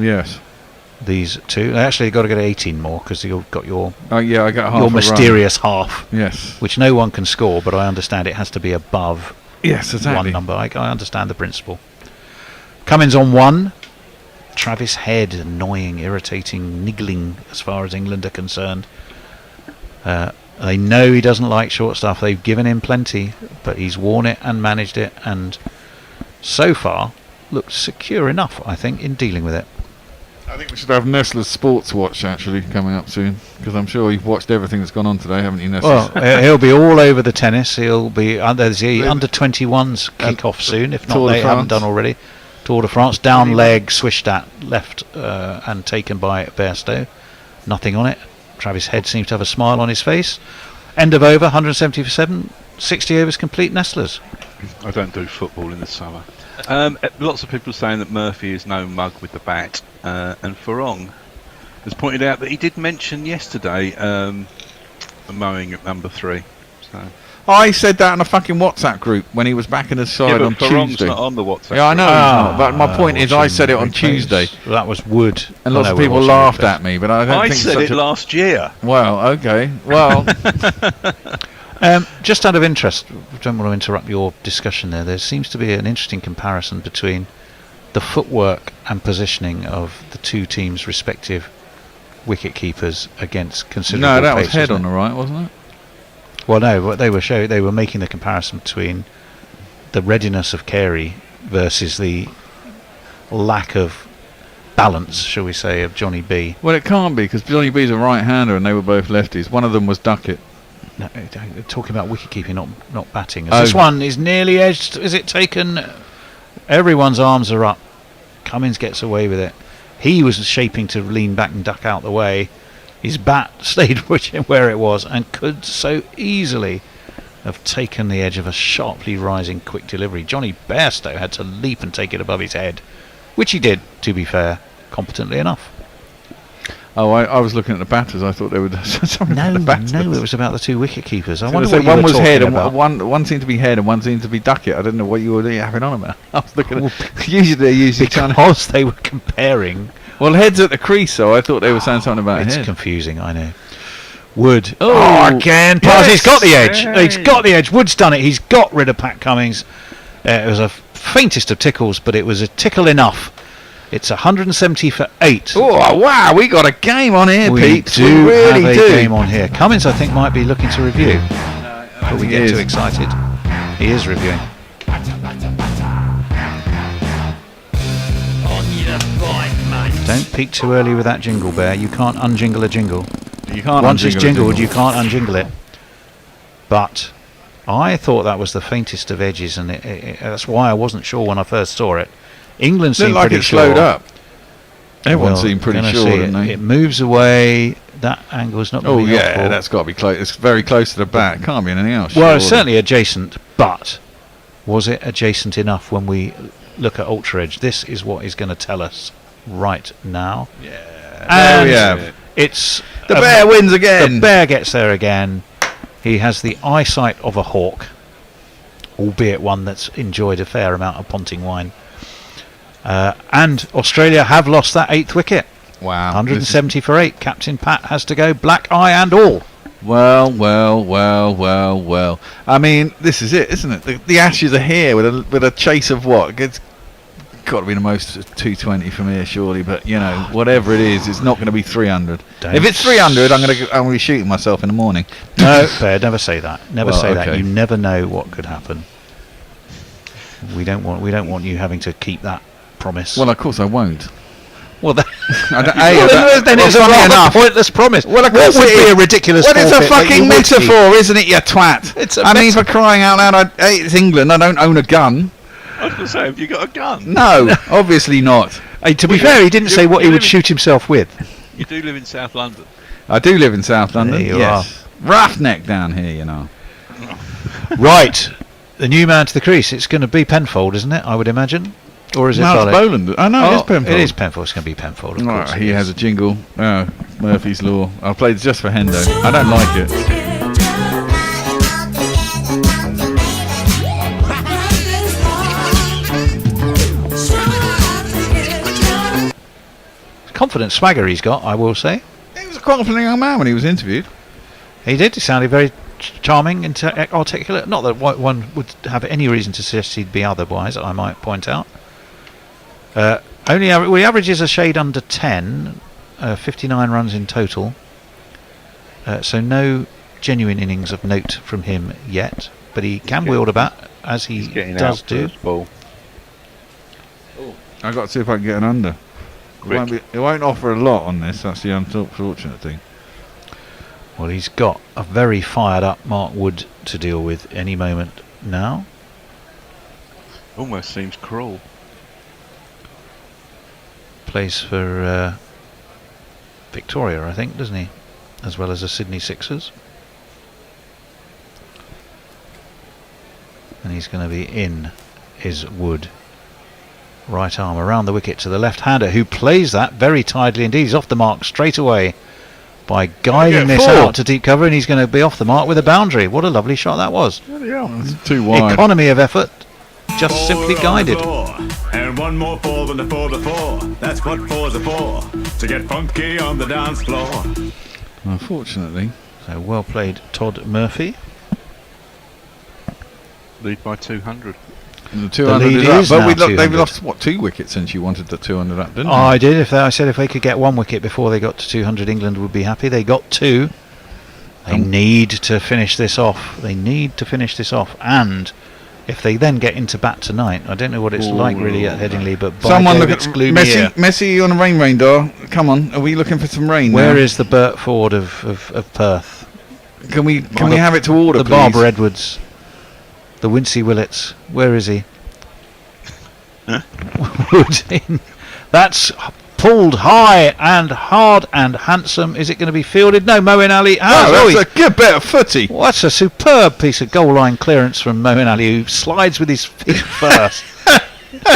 these 2. Actually, they got to get 18 more because you've got your I got half your mysterious half. Yes. Which no one can score, but I understand it has to be above. Yes, exactly. One number. I understand the principle. Cummins on 1. Travis Head, annoying, irritating, niggling as far as England are concerned. They know he doesn't like short stuff. They've given him plenty, but he's worn it and managed it, and so far looked secure enough, I think, in dealing with it. I think we should have Nestler's Sports Watch actually coming up soon, because I'm sure you've watched everything that's gone on today, haven't you, Nestler? Well, he'll be all over the tennis. He'll be there's the under 21s kick off soon, if not they haven't done already. Tour de France, down leg, swished at left and taken by Bairstow. Nothing on it. Travis Head seems to have a smile on his face. End of over, 170 for 7, 60 overs complete, Nestlers. I don't do football in the summer. Lots of people saying that Murphy is no mug with the bat, and Farong has pointed out that he did mention yesterday mowing at number 3. So. I said that in a fucking WhatsApp group when he was back in his side on Tuesday. Not on the WhatsApp. Yeah, I know he's not, but my point is I said it on Tuesday. That was Wood. And lots of people laughed at me, but I don't think said it last year. Well, okay. Well, just out of interest, I don't want to interrupt your discussion there seems to be an interesting comparison between the footwork and positioning of the 2 teams' respective wicket keepers against considerable no, that pace, was Head on the right, wasn't it? Well, no, what they were making the comparison between the readiness of Carey versus the lack of balance, shall we say, of Johnny B. Well, it can't be, because Johnny B's a right-hander and they were both lefties. One of them was Duckett. No, talking about wicket-keeping, not batting. This one is nearly edged. Is it taken? Everyone's arms are up. Cummins gets away with it. He was shaping to lean back and duck out the way. His bat stayed where it was and could so easily have taken the edge of a sharply rising quick delivery. Johnny Bairstow had to leap and take it above his head, which he did, to be fair, competently enough. Oh, I was looking at the batters. I thought they would something about the batters. No, it was about the two wicket keepers. I So wonder they what said you one were was head and talking about. one seemed to be head and one seemed to be ducket. I didn't know what you were having on about. I was looking at. Usually because they were comparing. Well, head's at the crease, so I thought they were saying something about It's head. confusing, I know. Wood. Oh, again. yes. He's got the edge. Hey. He's got the edge. Wood's done it. He's got rid of Pat Cummings. It was a faintest of tickles, but it was a tickle enough. It's 170 for 8. Oh, wow, we got a game on here, We Pete. do we really have a do. game on here. Cummins, I think, might be looking to review. But we get too excited. He is reviewing. Don't peak too early with that jingle, Bear. You can't unjingle a jingle. You can't Once it's unjingle a jingled, jingle. you can't unjingle it. But I thought that was the faintest of edges, and that's why I wasn't sure when I first saw it. England seemed Looked like pretty it slowed sure. up. Everyone Well, seemed pretty gonna sure, see didn't they? It moves away. That angle's not Oh, going to be yeah, helpful. that's got to be close. It's very close to the bat. Can't be anything else. Well, it's surely. certainly adjacent, but was it adjacent enough when we look at Ultra Edge? This is what is going to tell us right now. Yeah, and there we have. It's The bear wins again. The bear gets there again. He has the eyesight of a hawk, albeit one that's enjoyed a fair amount of ponting wine. And Australia have lost that 8th wicket. Wow. 170 for 8. Captain Pat has to go, black eye and all. Well. I mean, this is it, isn't it? The Ashes are here with a chase of what? It's got to be the most 220 from here, surely. But you know, whatever it is, it's not going to be 300. If it's 300, I'm going to be shooting myself in the morning. No, Bear, never say that. Never Well, say that. okay. You never know what could happen. We don't want you having to keep that promise. Well, of course I won't. Well, then it's it's a funny rather enough. pointless promise. Well, of What course would it be is. a ridiculous Well, it's a forfeit that you fucking would keep? metaphor, isn't it, you twat? It's a I mean, for crying out loud, it's England. I don't own a gun. I was going to say, have you got a gun? No, obviously not. Hey, to be fair, he didn't say what he would shoot himself with. You do live in South London. I do live in South London. There you yes. Roughneck down here, you know. Right, the new man to the crease. It's going to be Penfold, isn't it? I would imagine, or is it? No, it's Solid? Boland. Oh no, it is Penfold. It is Penfold. It's going to be Penfold. Of course. He has a jingle. Murphy's Law. I played just for Hendo. I don't like it. Confident swagger he's got, I will say. He was a confident young man when he was interviewed. He did. He sounded very charming and articulate. Not that one would have any reason to suggest he'd be otherwise, I might point out. He averages a shade under 10, 59 runs in total. So no genuine innings of note from him yet, but he can wield a bat, as he does do. I've got to see if I can get an under. It won't offer a lot on this, that's the unfortunate thing. Well, he's got a very fired up Mark Wood to deal with any moment now. Almost seems cruel. Plays for Victoria, I think, doesn't he? As well as the Sydney Sixers. And he's going to be in his Wood. Right arm around the wicket to the left-hander, who plays that very tidily indeed. He's off the mark straight away by guiding this out to deep cover, and he's going to be off the mark with a boundary. What a lovely shot that was. It's too wide. Economy of effort, just simply guided. And one more four than the four before. That's what fours are for. To get funky on the dance floor. Unfortunately. So well played, Todd Murphy. Lead by 200. The 200 lead is is up, now but they've 200. lost what, 2 wickets since you wanted the 200 up, didn't you? I did. I said if they could get 1 wicket before they got to 200, England would be happy. They got 2. They need to finish this off. And if they then get into bat tonight, I don't know what it's like really at Headingley, but by someone Jove, look it's at gloomy Messi. here. Messi on a rain door. Come on, are we looking for some rain? Where now? is the Burt Ford of Perth? Can we have it to order, the please? Barbara Edwards, the Wincy Willets? Where is he? Wood in. That's pulled high and hard and handsome. Is it going to be fielded? No, Moeen Ali. That's a good bit of footy. Well, that's a superb piece of goal line clearance from Moeen Ali, who slides with his feet first.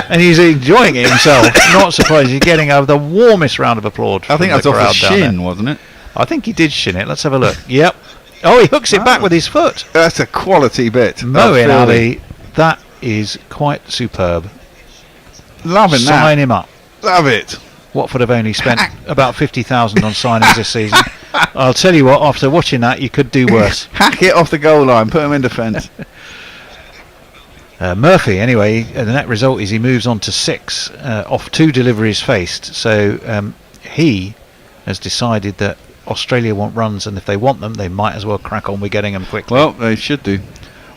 and he's enjoying it himself. Not surprised he's getting the warmest round of applause. I think that's off the shin, wasn't it? I think he did shin it. Let's have a look. Yep. Oh, he hooks it back with his foot. That's a quality bit. Moeen Ali, that is quite superb. Loving that. Sign him up. Love it. Watford have only spent about 50,000 on signings this season. I'll tell you what, after watching that, you could do worse. Hack it off the goal line, put him in defence. Murphy, anyway, the net result is he moves on to 6 off 2 deliveries faced. So he has decided that Australia want runs, and if they want them, they might as well crack on with getting them quickly. Well, they should do.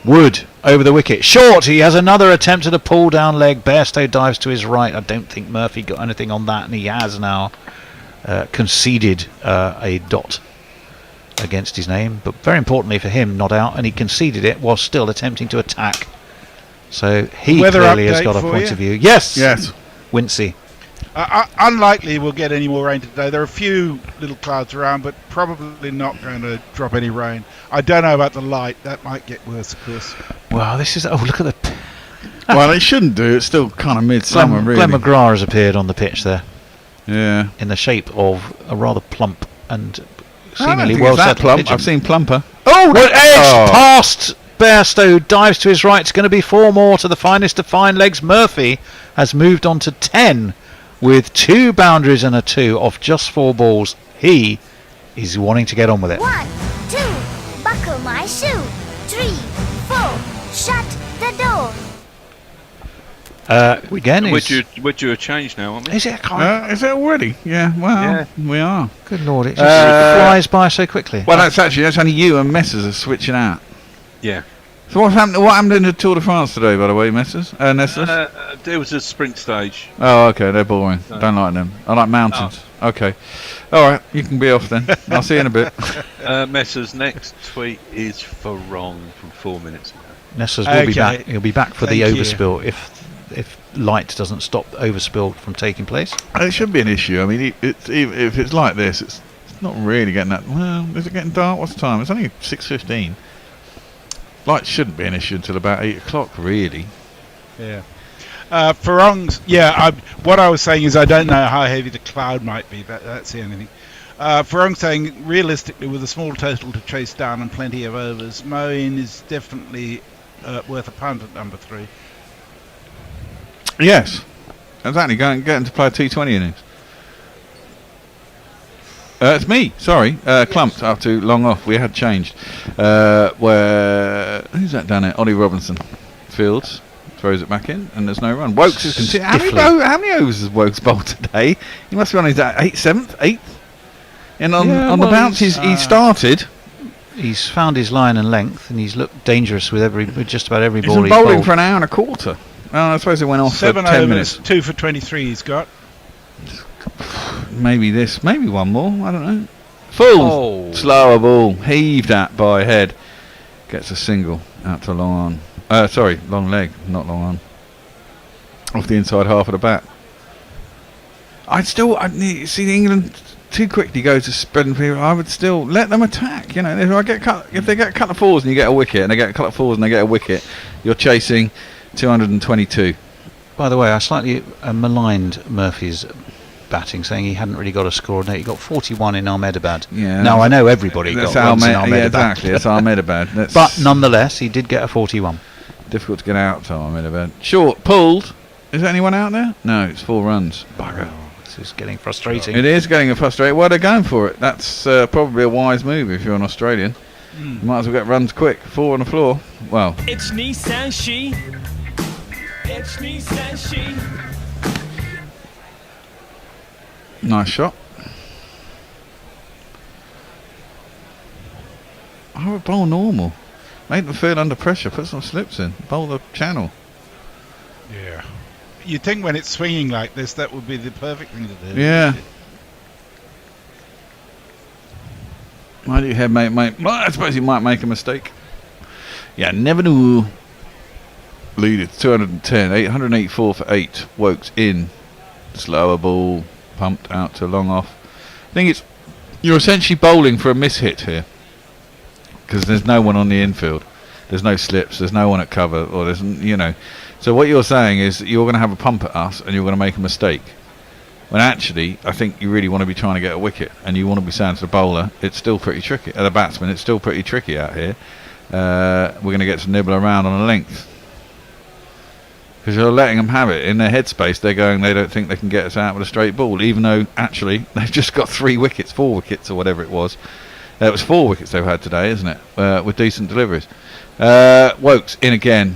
Wood over the wicket. Short. He has another attempt at a pull down leg. Bairstow dives to his right. I don't think Murphy got anything on that, and he has now conceded a dot against his name. But very importantly for him, not out, and he conceded it while still attempting to attack. So he Weather clearly has update got a for point you? of view. Yes. Yes. Wincy. Unlikely we'll get any more rain today. There are a few little clouds around, but probably not going to drop any rain. I don't know about the light. That might get worse, of course. Well, this is... Oh, look at the... Well, it shouldn't do. It's still kind of midsummer, really. Glenn McGrath has appeared on the pitch there. Yeah. In the shape of a rather plump and I don't seemingly think well it's that settled plump. pigeon. I've seen plumper. Oh, edge past Bairstow, dives to his right. It's going to be 4 more to the finest of fine legs. Murphy has moved on to 10 with 2 boundaries and a 2 off just 4 balls. He is wanting to get on with it. 1, 2, buckle my shoe. 3, 4, shut the door. Again, we're due a change now, aren't we? Is it? Is it already? Yeah, well, we are. Good Lord, it just flies by so quickly. Well, that's only you and Messers are switching out. Yeah. So what happened in the Tour de France today, by the way, Messers? Nessus? There was a sprint stage. Oh, okay, they're boring. Don't like them. I like mountains. Okay. All right, you can be off then. I'll see you in a bit. Messer's next tweet is for wrong from 4 minutes ago. Nessers will be back. He'll be back for the overspill if light doesn't stop overspill from taking place. It shouldn't be an issue. I mean, if it's like this, it's not really getting that. Well, is it getting dark? What's the time? It's only 6:15. Light shouldn't be an issue until about 8 o'clock, really. Yeah. Farong's, what I was saying is I don't know how heavy the cloud might be, but that's the only thing. Farong's saying, realistically, with a small total to chase down and plenty of overs, Moeen is definitely worth a punt at number 3. Yes, exactly. Get him to play a T20 innings. It's me. Sorry, clumped after long off. We had changed. Where who's that down there? Ollie Robinson fields, throws it back in, and there's no run. Wokes is continuing. How many overs has Wokes bowled today? He must be on his 7th, 8th. And on the bounce, he started. He's found his line and length, and he's looked dangerous with just about every ball he's he's bowling bowled. for an hour and a quarter. I suppose it went off 7 for 10 overs, minutes. 2 for 23 he's got. Maybe one more. I don't know. Full slower ball, heaved at by Head, gets a single out to long on. Long leg, not long on. Off the inside half of the bat. I see England too quickly go to spreading people. I would still let them attack. You know, if they get a couple of 4s and you get a wicket, and they get a couple of 4s and they get a wicket, you're chasing 222. By the way, I slightly maligned Murphy's batting, saying he hadn't really got a score. No, he got 41 in Ahmedabad. Yeah. Now I know everybody got runs in Ahmedabad. Yeah, exactly. It's Ahmedabad. But nonetheless, he did get a 41. Difficult to get out to Ahmedabad. Short pulled. Is there anyone out there? No, it's 4 runs. Bugger. This is getting frustrating. It is getting frustrating. Well, they're going for it. That's probably a wise move if you're an Australian. You might as well get runs quick. 4 on the floor. Well. It's Nissan She. It's Nissan She. Nice shot. I would bowl normal. Make them feel under pressure. Put some slips in. Bowl the channel. Yeah. You'd think when it's swinging like this, that would be the perfect thing to do. Yeah. Why do you have mate? Well, I suppose he might make a mistake. Yeah, never knew. Lead it 210, 884 for 8. Wokes in. Slower ball. Pumped out to long off. I think you're essentially bowling for a miss-hit here, because there's no one on the infield. There's no slips. There's no one at cover, or there's So what you're saying is that you're going to have a pump at us and you're going to make a mistake. When actually, I think you really want to be trying to get a wicket, and you want to be saying to the bowler, it's still pretty tricky. The batsman, it's still pretty tricky out here. We're going to get to nibble around on a length. Because you're letting them have it. In their headspace, they're going, they don't think they can get us out with a straight ball, even though, actually, they've just got 4 wickets, or whatever it was. It was 4 wickets they've had today, isn't it? With decent deliveries. Wokes, in again.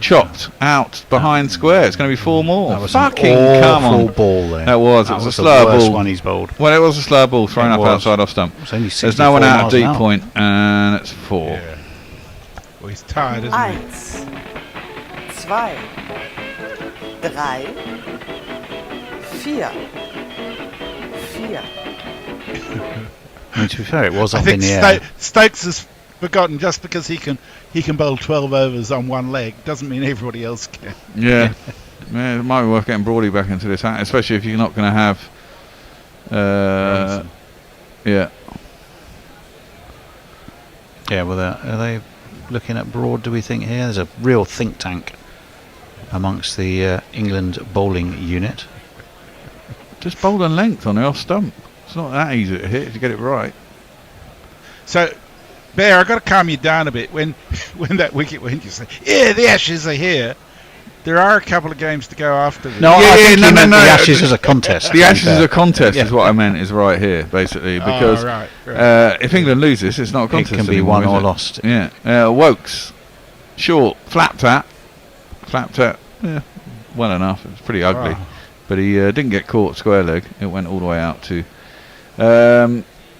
Chopped out behind square. It's going to be 4 more. That was fucking an come awful on. ball there. That was the a slow worst ball. one he's bowled. Well, it was a slow ball thrown It up was. outside off stump. It's only There's no one 64 out of miles deep an hour. point, and it's 4. Yeah. Well, he's tired, isn't he? 1, 2, 3, 4. I mean, to be fair, it was I up in think the air. Stokes has forgotten just because he can bowl 12 overs on one leg doesn't mean everybody else can. Yeah. Yeah, it might be worth getting Broady back into this, especially if you're not going to have. Yeah. Yeah, well, are they looking at Broad, do we think, here? There's a real think tank amongst the England bowling unit. Just bowl on length on the off stump. It's not that easy to hit if you get it right. So, Bear, I've got to calm you down a bit. When that wicket went, you say, yeah, the Ashes are here. There are a couple of games to go after this. No, I think he meant the Ashes as a contest. The Ashes as a contest is what I meant, is right here, basically. Because right. if England loses, it's not a contest. It can be anymore, won is or it? lost. Yeah. Wokes. Short. Flapped at. Yeah, well enough. It was pretty ugly. Oh. But he didn't get caught square leg. It went all the way out to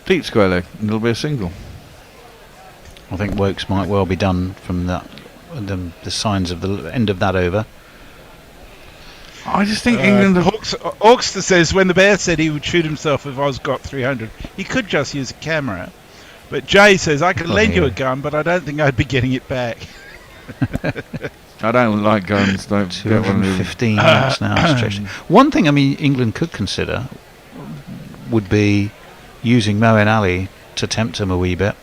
deep square leg. And it'll be a single. I think Wokes might well be done from that. The signs of the end of that over. I just think England. Hawkster says when the Bear said he would shoot himself if Oz got 300, he could just use a camera. But Jay says I could lend you a gun, but I don't think I'd be getting it back. I don't like guns. Don't get one of them. 215 miles an hour stretch. One thing, I mean, England could consider would be using Moeen Ali to tempt them a wee bit.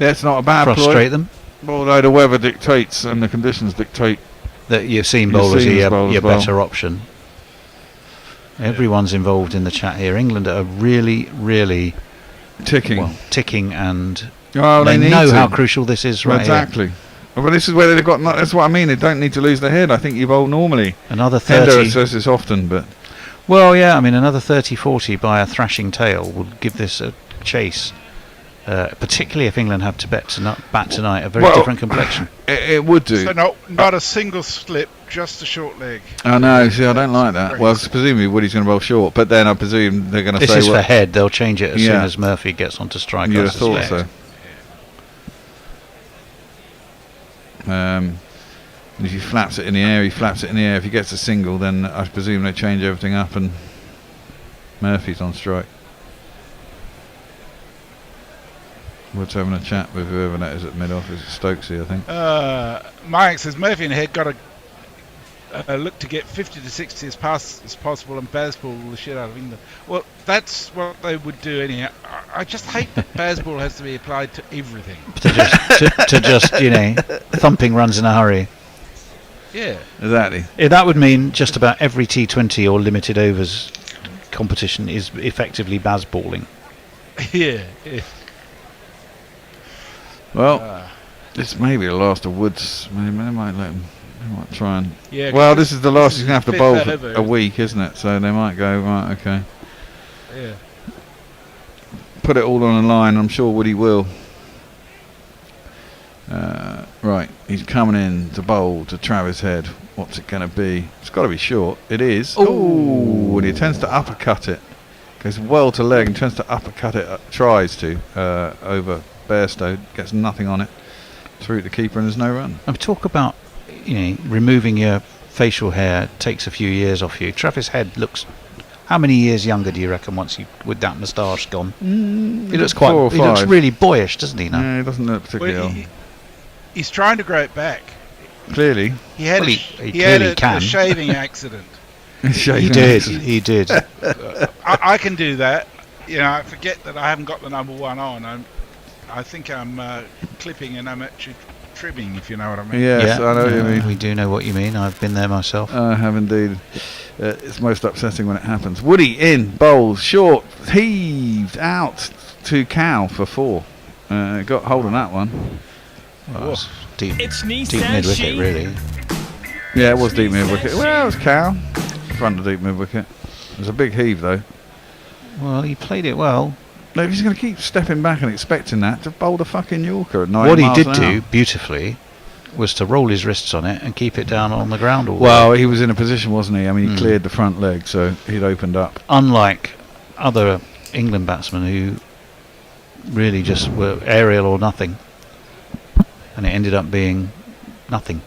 Yeah, it's not a bad frustrate ploy. them. Although the weather dictates and the conditions dictate that you've seen bowlers are your better option. Everyone's involved in the chat here. England are really, really ticking, and they know how crucial this is. Right, exactly. Well, this is where they've got. That's what I mean. They don't need to lose their head. I think you bowl normally. Another 30. Hender says this often, but well, yeah. I mean, another 30-40 by a thrashing tail would give this a chase. Particularly if England have to bat tonight, a very different complexion. It would do. So not a single slip, just a short leg. I know. See, I don't like that. Well, presumably Woody's going to bowl short, but then I presume they're going to say this is for head. They'll change it as soon as Murphy gets onto strike. You'd have thought so. If he flaps it in the air, he flaps it in the air. If he gets a single, then I presume they change everything up and Murphy's on strike. We're having a chat with whoever that is at mid-off. It's Stokesy, I think. Mike says Murphy and Head got to look to get 50 to 60 as fast as possible and Bazball the shit out of England. Well, that's what they would do anyhow. I just hate that Bazball has to be applied to everything. to just thumping runs in a hurry. Yeah. Exactly. That would mean just about every T20 or limited overs competition is effectively Bazballing. Yeah. Well, this may be the last of Woods. Maybe they might let him. They might try and. Yeah. Well, this is the last he's going to have to bowl for over, a week, isn't it? So they might go right. Okay. Yeah. Put it all on the line. I'm sure Woody will. Right, he's coming in to bowl to Travis Head. What's it going to be? It's got to be short. It is. Ooh, and he tends to uppercut it. Goes well to leg and tends to uppercut it. Tries to over Bairstow. Gets nothing on it. Through the keeper and there's no run. Talk about removing your facial hair takes a few years off you. Travis Head looks. How many years younger do you reckon with that moustache gone? He looks quite. 4 or 5. He looks really boyish, doesn't he? Now. Yeah, he doesn't look particularly old. He's trying to grow it back. Clearly. He had a shaving accident. He did. I can do that. I forget that I haven't got the number 1 on. I think I'm clipping and I'm actually trimming, if you know what I mean. Yes, I know what you mean. We do know what you mean. I've been there myself. I have indeed. It's most upsetting when it happens. Woody in, bowls, short, heaved out to Cow for 4. Got hold on that one. Well, it's deep It's mid wicket, really. Yeah, it was deep mid wicket. Well, it was Cow. Front of deep mid wicket. It was a big heave, though. Well, he played it well. No, if he's going to keep stepping back and expecting that, to bowl the fucking Yorker at 9 What he miles did an do hour. beautifully was to roll his wrists on it and keep it down on the ground all the Well, way. he was in a position, wasn't he? I mean, he cleared the front leg, so he'd opened up. Unlike other England batsmen who really just were aerial or nothing, and it ended up being nothing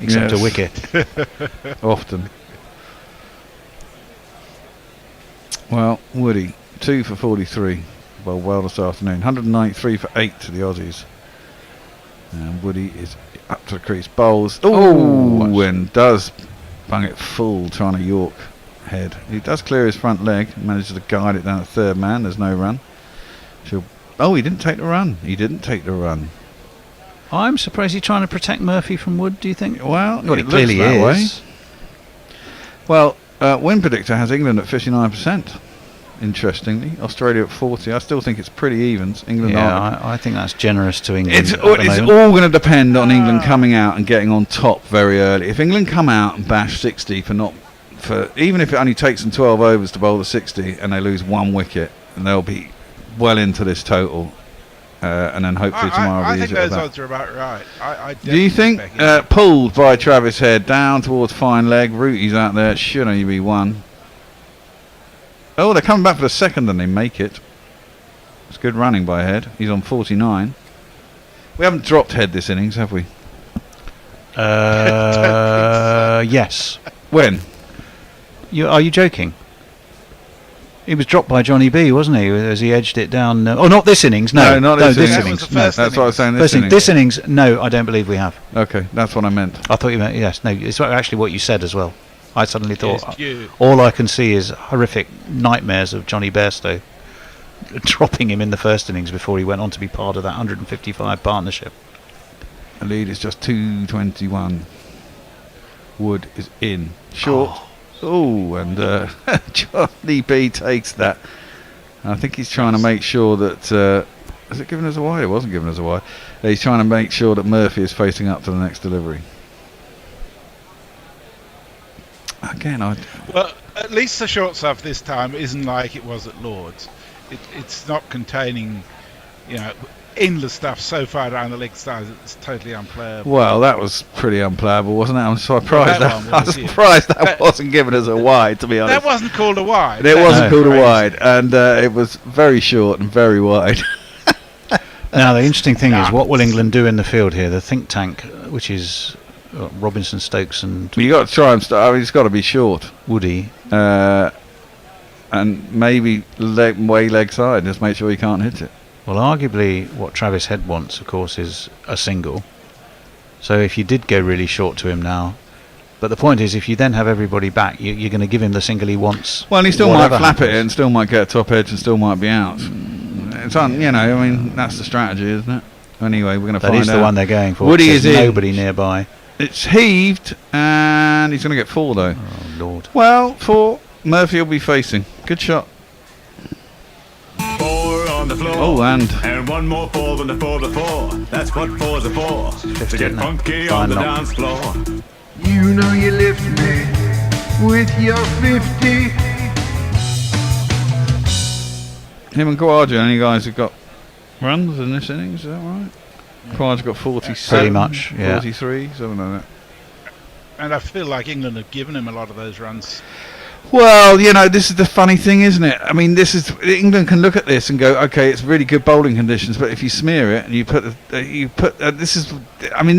except a Yes. wicket. Often. Well, Woody, 2 for 43. Well this afternoon. 193 for 8 to the Aussies. And Woody is up to the crease. Bowls. Oh, and does bung it full trying to York head. He does clear his front leg. Manages to guide it down at third man. There's no run. Oh, he didn't take the run. He didn't take the run. I'm surprised he's trying to protect Murphy from Wood, do you think? Well, it it clearly looks that is. Well, Win Predictor has England at 59%. Interestingly, Australia at 40. I still think it's pretty evens. England are. I think that's generous to England. It's at the all moment. going to depend on England coming out and getting on top very early. If England come out and bash 60 even if it only takes them 12 overs to bowl the 60 and they lose 1 wicket, and they'll be well into this total. And then hopefully tomorrow I will be think easier. those odds are about right. I Do you think pulled by Travis Head down towards fine leg? Rooty's out there. Should only be 1. Oh, they're coming back for the second and they make it. It's good running by Head. He's on 49. We haven't dropped Head this innings, have we? Yes. When? Are you joking? He was dropped by Johnny B, wasn't he? As he edged it down. Oh, not this innings. No, not this innings. innings. That's what I was saying. This innings. This innings. No, I don't believe we have. Okay, that's what I meant. I thought you meant yes. No, it's actually what you said as well. I suddenly thought Yes, all I can see is horrific nightmares of Johnny Bairstow dropping him in the first innings before he went on to be part of that 155 partnership. The lead is just 221. Wood is in. Short. Oh, and Johnny B takes that. I think he's trying to make sure that... is it giving us a wide? It wasn't giving us a wide. He's trying to make sure that Murphy is facing up to the next delivery. Again, well, at least the short stuff this time isn't like it was at Lord's. It's not containing, endless stuff so far down the leg side that it's totally unplayable. Well, that was pretty unplayable, wasn't it? I'm surprised that that wasn't given as a wide, to be honest. That wasn't called a wide. It wasn't called a wide, and it was very short and very wide. Now, the interesting thing is, what will England do in the field here? The think tank, which is Robinson, Stokes, and you got to try and start. I mean, it's got to be short. Woody, and maybe leg side. Just make sure he can't hit it. Well, arguably, what Travis Head wants, of course, is a single. So if you did go really short to him now, but the point is, if you then have everybody back, you're going to give him the single he wants. Well, and he still might flap it and still might get a top edge and still might be out. It's I mean, that's the strategy, isn't it? Anyway, we're going to find out. That is the one they're going for. Woody is in. Nobody nearby. It's heaved, and he's going to get 4 though. Oh Lord. Well, 4. Murphy will be facing. Good shot. 4 on the floor. Oh, and 1 more 4 than the 4 before. That's what 4's are for. To get funky on the dance floor. You know you lift me with your 50. Him and Khawaja, any guys who've got runs in this innings, is that right? Khawaja got 47. Pretty much, yeah. 43, something like that. And I feel like England have given him a lot of those runs. Well, this is the funny thing, isn't it? I mean, England can look at this and go, okay, it's really good bowling conditions, but if you smear it and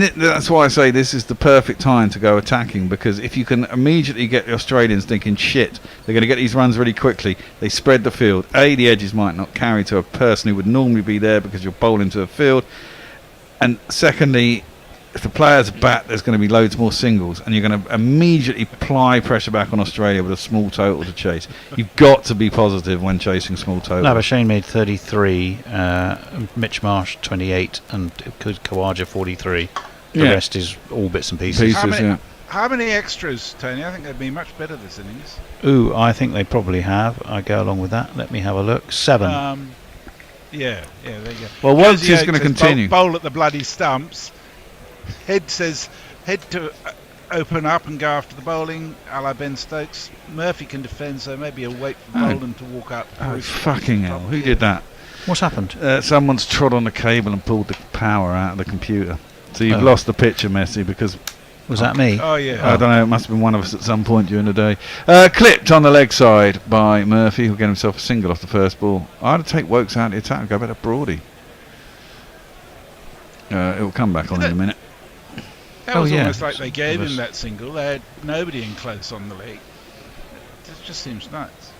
that's why I say this is the perfect time to go attacking, because if you can immediately get the Australians thinking, shit, they're going to get these runs really quickly, they spread the field. The edges might not carry to a person who would normally be there because you're bowling to a field, and secondly, if the players bat, there's going to be loads more singles, and you're going to immediately apply pressure back on Australia with a small total to chase. You've got to be positive when chasing small totals. No, but Shane made 33, Mitch Marsh 28, and Kawaja 43. The rest is all bits and pieces. How many extras, Tony? I think they'd be much better this innings. Ooh, I think they probably have. I go along with that. Let me have a look. 7. Yeah, there you go. Well, Wokes is going to continue. Bowl at the bloody stumps. Head says head to open up and go after the bowling, a la Ben Stokes. Murphy can defend, so maybe he'll wait for Boland to walk up. Oh, fucking hell. Who did that? What's happened? Someone's trod on the cable and pulled the power out of the computer. So you've lost the picture, Messi, because... Was that me? Oh, yeah. I don't know, it must have been one of us at some point during the day. Clipped on the leg side by Murphy, who'll get himself a single off the first ball. I had to take Wokes out of the attack and go back to Broady. It'll come back on in a minute. That was almost like they gave him that single. They had nobody in close on the leg. It just seems nuts.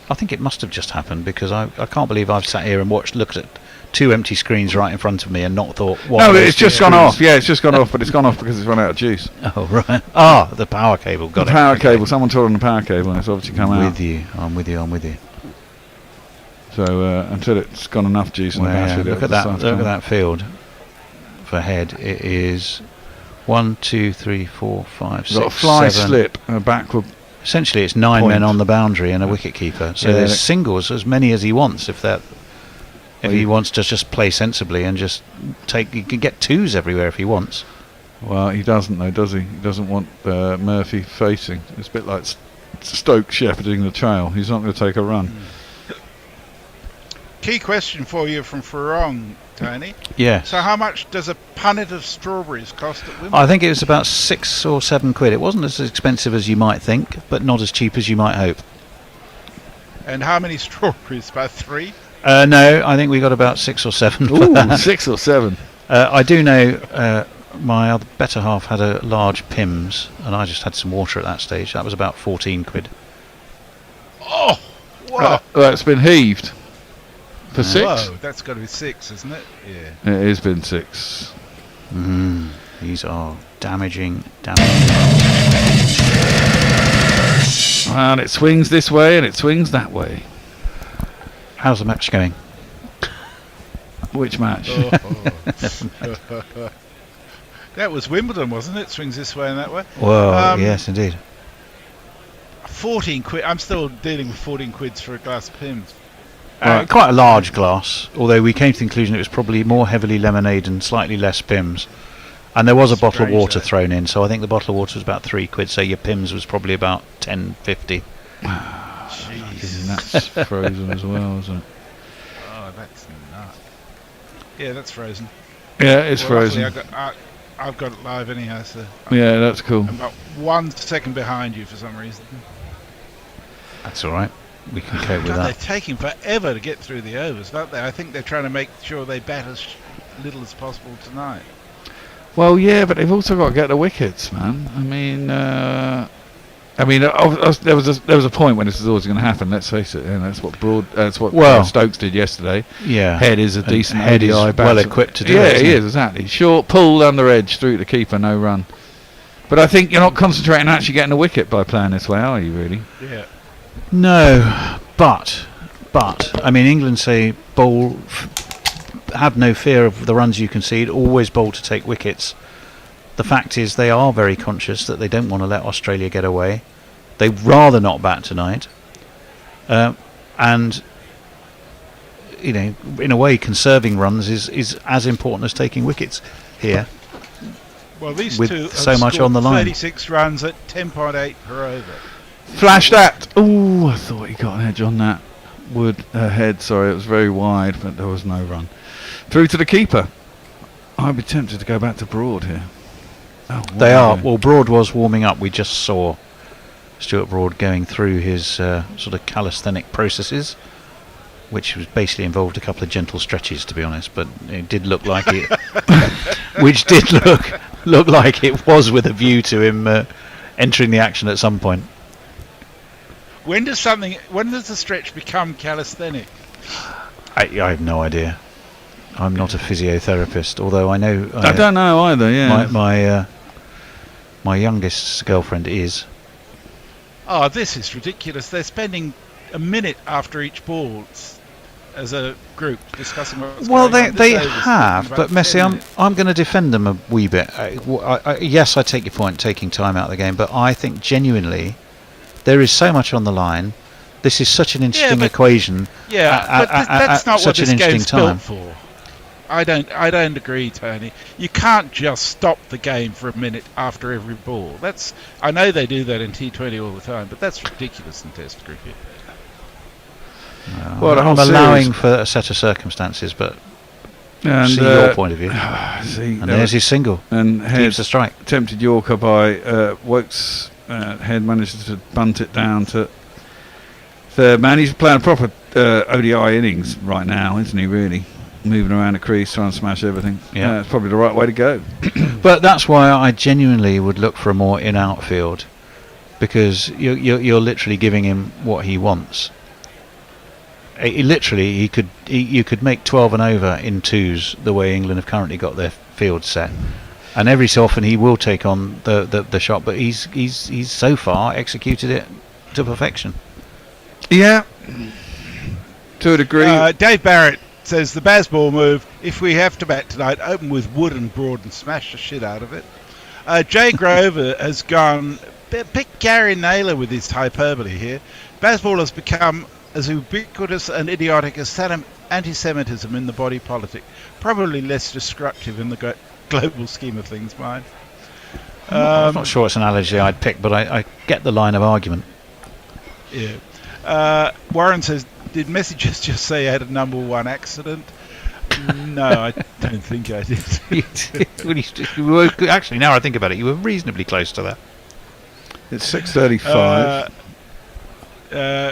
I think it must have just happened, because I can't believe I've sat here and looked at 2 empty screens right in front of me and not thought... No, it's just gone off. Yeah, it's just gone off, but it's gone off because it's run out of juice. Oh, right. Ah, the power cable. Got the power cable. Someone trod on the power cable and it's obviously come out. I'm with you. So until it's got enough juice in the battery... Look at that field for Head. It is 1, 2, 3, 4, 5, 6, got a fly 7. slip, a backward... Essentially, it's 9 men on the boundary and a wicket keeper. So there's singles as many as he wants. If he wants to just play sensibly and just take, he can get 2s everywhere if he wants. Well, he doesn't though, does he? He doesn't want Murphy facing. It's a bit like Stokes shepherding the trail. He's not going to take a run. Key question for you from Farong, Tony. Yeah. So how much does a punnet of strawberries cost at Wimbledon? I think it was about 6 or 7 quid. It wasn't as expensive as you might think, but not as cheap as you might hope. And how many strawberries? About 3? No, I think we got about 6 or 7 for Ooh, that. 6 or 7. I do know my other better half had a large Pimm's, and I just had some water at that stage. That was about 14 quid. Oh, wow. It's been heaved. For 6? Whoa, that's got to be 6, isn't it? Yeah. It has been 6. These are damaging. And it swings this way and it swings that way. How's the match going? Which match? That was Wimbledon, wasn't it? Swings this way and that way. Well, yes, indeed. 14 quid. I'm still dealing with 14 quids for a glass of Pimm's. Quite a large glass, although we came to the conclusion it was probably more heavily lemonade and slightly less Pimm's. And there was a bottle of water thrown in, so I think the bottle of water was about 3 quid, so your Pimm's was probably about 10.50. Jeez. And that's frozen as well, isn't it? Oh, that's nuts. Yeah, that's frozen. Yeah, it's frozen. I've got it live anyhow, so... Yeah, that's cool. I'm about 1 second behind you for some reason. That's alright. We can cope with that. They're taking forever to get through the overs, don't they? I think they're trying to make sure they bat as little as possible tonight. Well, yeah, but they've also got to get the wickets, man. I mean, there was a point when this was always going to happen. Let's face it, and that's what Stokes did yesterday. Yeah, Head is a decent Head is ODI well equipped to do it. Yeah, he is exactly. Short pull under edge through the keeper, no run. But I think you're not concentrating on actually getting a wicket by playing this way, are you? Really? Yeah. No, but I mean, England say bowl. Have no fear of the runs you concede, always bowl to take wickets. The fact is they are very conscious that they don't want to let Australia get away. They'd rather not bat tonight. And, you know, in a way, conserving runs is as important as taking wickets here. Well, these with two have so much on the line. 36 runs at 10.8 per over. Flash that! Ooh, I thought he got an edge on that. Head, sorry, it was very wide, but there was no run. Through to the keeper. I'd be tempted to go back to Broad here. Oh, they are. Well, Broad was warming up. We just saw Stuart Broad going through his sort of calisthenic processes, which was basically involved a couple of gentle stretches, to be honest. But it did look like it, which did look like it was with a view to him entering the action at some point. When does the stretch become calisthenic? I have no idea. I'm not a physiotherapist, although I know. I don't know either. Yeah. My youngest girlfriend is. Oh, this is ridiculous. They're spending a minute after each ball as a group discussing what's Well, going on. they This over's have, taking but about Messi, 10 minutes. I'm going to defend them a wee bit. Yes, I take your point, taking time out of the game, but I think genuinely there is so much on the line. This is such an interesting equation. Yeah, but that's not what such this an interesting game's time. built for. I don't agree, Tony. You can't just stop the game for a minute after every ball. I know they do that in T20 all the time, but that's ridiculous in Test cricket. Well, I'm allowing for a set of circumstances, but see your point of view. See, and there's his single. And keeps the strike. Attempted Yorker by Wokes. Head manages to bunt it down to third man. He's playing a proper ODI innings right now, isn't he? Really moving around the crease, trying to smash everything. Yeah, it's probably the right way to go. But that's why I genuinely would look for a more in-outfield, because you're literally giving him what he wants. You could make 12 and over in twos the way England have currently got their field set, and every so often he will take on the shot, but he's so far executed it to perfection. Yeah, to a degree. Dave Barrett says the Bazball move, if we have to bat tonight, open with Wood and Broad and smash the shit out of it. Jay Grover has gone, pick Gary Naylor with his hyperbole here. Bazball has become as ubiquitous and idiotic as anti-Semitism in the body politic. Probably less destructive in the global scheme of things, mind. I'm not sure it's an analogy I'd pick, but I get the line of argument. Yeah. Warren says, did Messi just say he had a number one accident? No, I don't think I did. Actually, now I think about it, you were reasonably close to that. It's 6:35.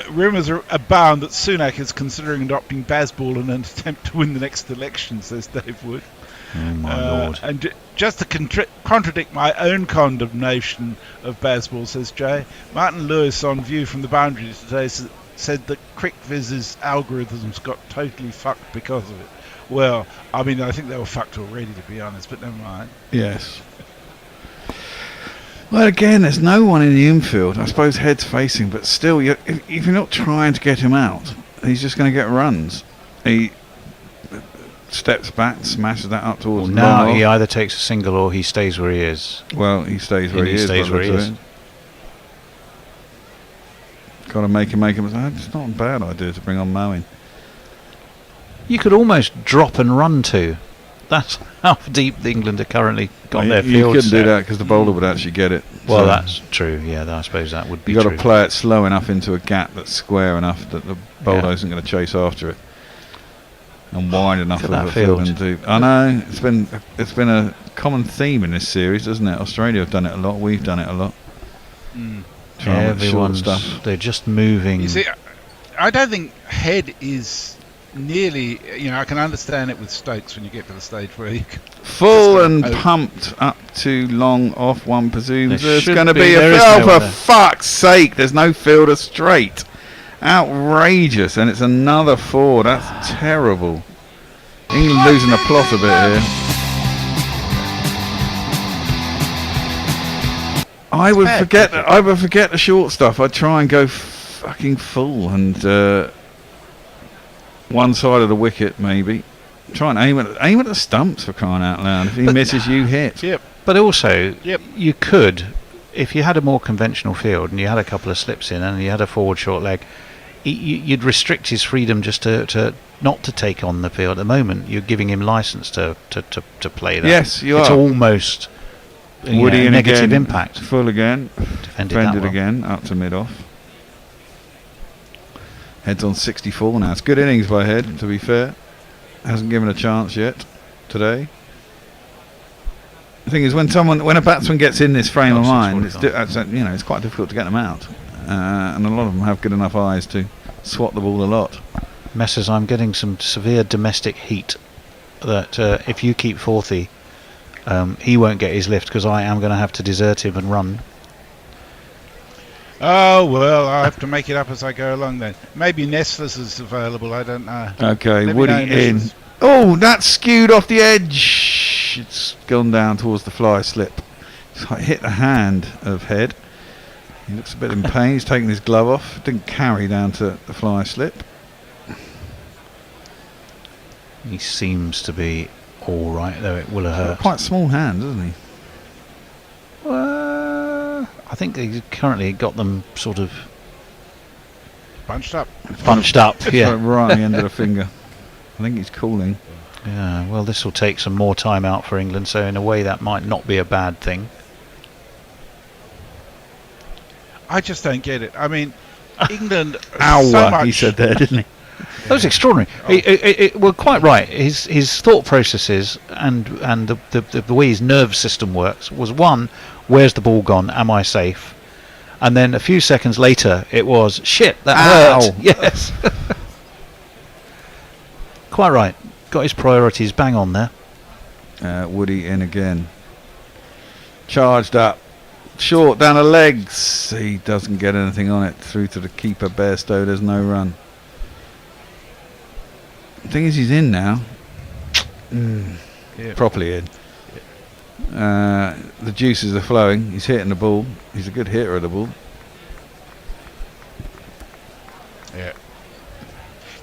Rumours abound that Sunak is considering adopting Bazball in an attempt to win the next election, says Dave Wood. Oh my lord. And just to contradict my own condemnation of Bazball, says Jay, Martin Lewis on View from the Boundary today said that CricViz's algorithms got totally fucked because of it. Well, I mean, I think they were fucked already, to be honest, but never mind. Yes. Well, again, there's no one in the infield. I suppose Head's facing, but still, if you're not trying to get him out, he's just going to get runs. He steps back, smashes that up towards the now he either takes a single or he stays where he is. Well, he stays where he is. Got to make him. It's not a bad idea to bring on Mowing. You could almost drop and run too. That's how deep England are currently got their field. You couldn't do that because the bowler would actually get it. Well, so that's true. Yeah, I suppose that would be true. You've got to play it slow enough into a gap that's square enough that the bowler isn't going to chase after it, and wide enough Look of at a that field. I know it's been a common theme in this series, hasn't it? Australia have done it a lot. We've done it a lot. They're just moving. You see, I don't think Head is nearly, I can understand it with Stokes when you get to the stage where you can full and pumped up too long off, one presumes there's going to be a for fuck's sake, there's no fielder straight. Outrageous. And it's another 4. That's terrible. England losing the plot a bit here. I would forget the short stuff. I'd try and go fucking full and one side of the wicket, maybe. Try and aim at the stumps, for crying out loud. If he misses, you hit. Yep. But also, you could, if you had a more conventional field and you had a couple of slips in and you had a forward short leg, you'd restrict his freedom just to not to take on the field. At the moment, you're giving him license to play that. Yes, you it's are. It's almost Woody negative again, impact. Full again. Defended again, up to mid-off. Head's on 64 now. It's good innings by Head, to be fair. Hasn't given a chance yet today. The thing is, when a batsman gets in this frame of mind, it's quite difficult to get them out. And a lot of them have good enough eyes to swat the ball a lot. Messers, I'm getting some severe domestic heat that if you keep 40, he won't get his lift because I am going to have to desert him and run. Oh, well, I'll have to make it up as I go along then. Maybe Nestlers is available, I don't know. Okay, Woody in. Oh, that's skewed off the edge. It's gone down towards the fly slip. It's hit the hand of Head. He looks a bit in pain. He's taken his glove off. Didn't carry down to the fly slip. He seems to be all right, though it will have hurt. Quite small hand, doesn't he? I think he's currently got them sort of Bunched up. Yeah. Right on the end of the finger. I think he's cooling. Yeah, well, this will take some more time out for England, so in a way that might not be a bad thing. I just don't get it. I mean, England. Hour, so much, he said there, didn't he? That was extraordinary. Well, quite right. His thought processes and the way his nerve system works was, one, where's the ball gone? Am I safe? And then a few seconds later, it was, shit, that hurt. Yes. Quite right. Got his priorities bang on there. Woody in again. Charged up. Short down the legs. He doesn't get anything on it. Through to the keeper, Bairstow. There's no run. The thing is, he's in now. Properly in. The juices are flowing. He's hitting the ball. He's a good hitter of the ball. Yeah.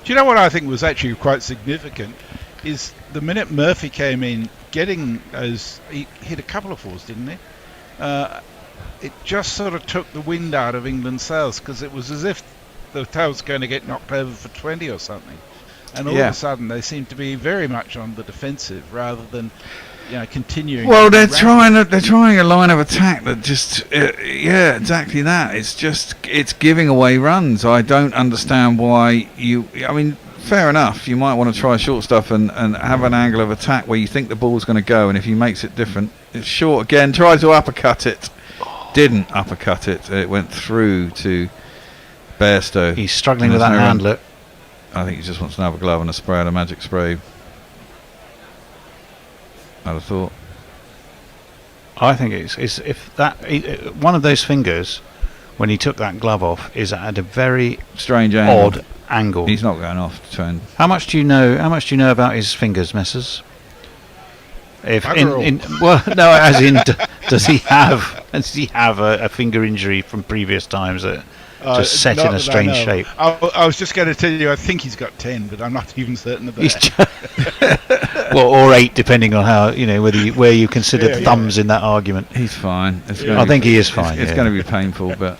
Do you know what I think was actually quite significant? Is the minute Murphy came in, getting those, he hit a couple of fours, didn't he? It just sort of took the wind out of England's sails, because it was as if the tail was going to get knocked over for 20 or something. And all of a sudden, they seem to be very much on the defensive rather than, continuing. Well, they're trying a line of attack that just, exactly that. It's giving away runs. I don't understand why I mean, fair enough. You might want to try short stuff and have an angle of attack where you think the ball's going to go, and if he makes it different, it's short again. Tried to uppercut it, didn't uppercut it. It went through to Bairstow. He's struggling with that handlet. I think he just wants to have a glove and a spray and a magic spray. I'd have thought. I think it's if that one of those fingers, when he took that glove off, is at a very strange odd angle. He's not going off to turn. How much do you know about his fingers, Messrs? If as in, does he have a finger injury from previous times that just set in a strange shape? I was just going to tell you, I think he's got 10, but I'm not even certain of that. Well, or 8, depending on how where you consider thumbs in that argument. He's fine. I think he is fine. It's going to be painful, but.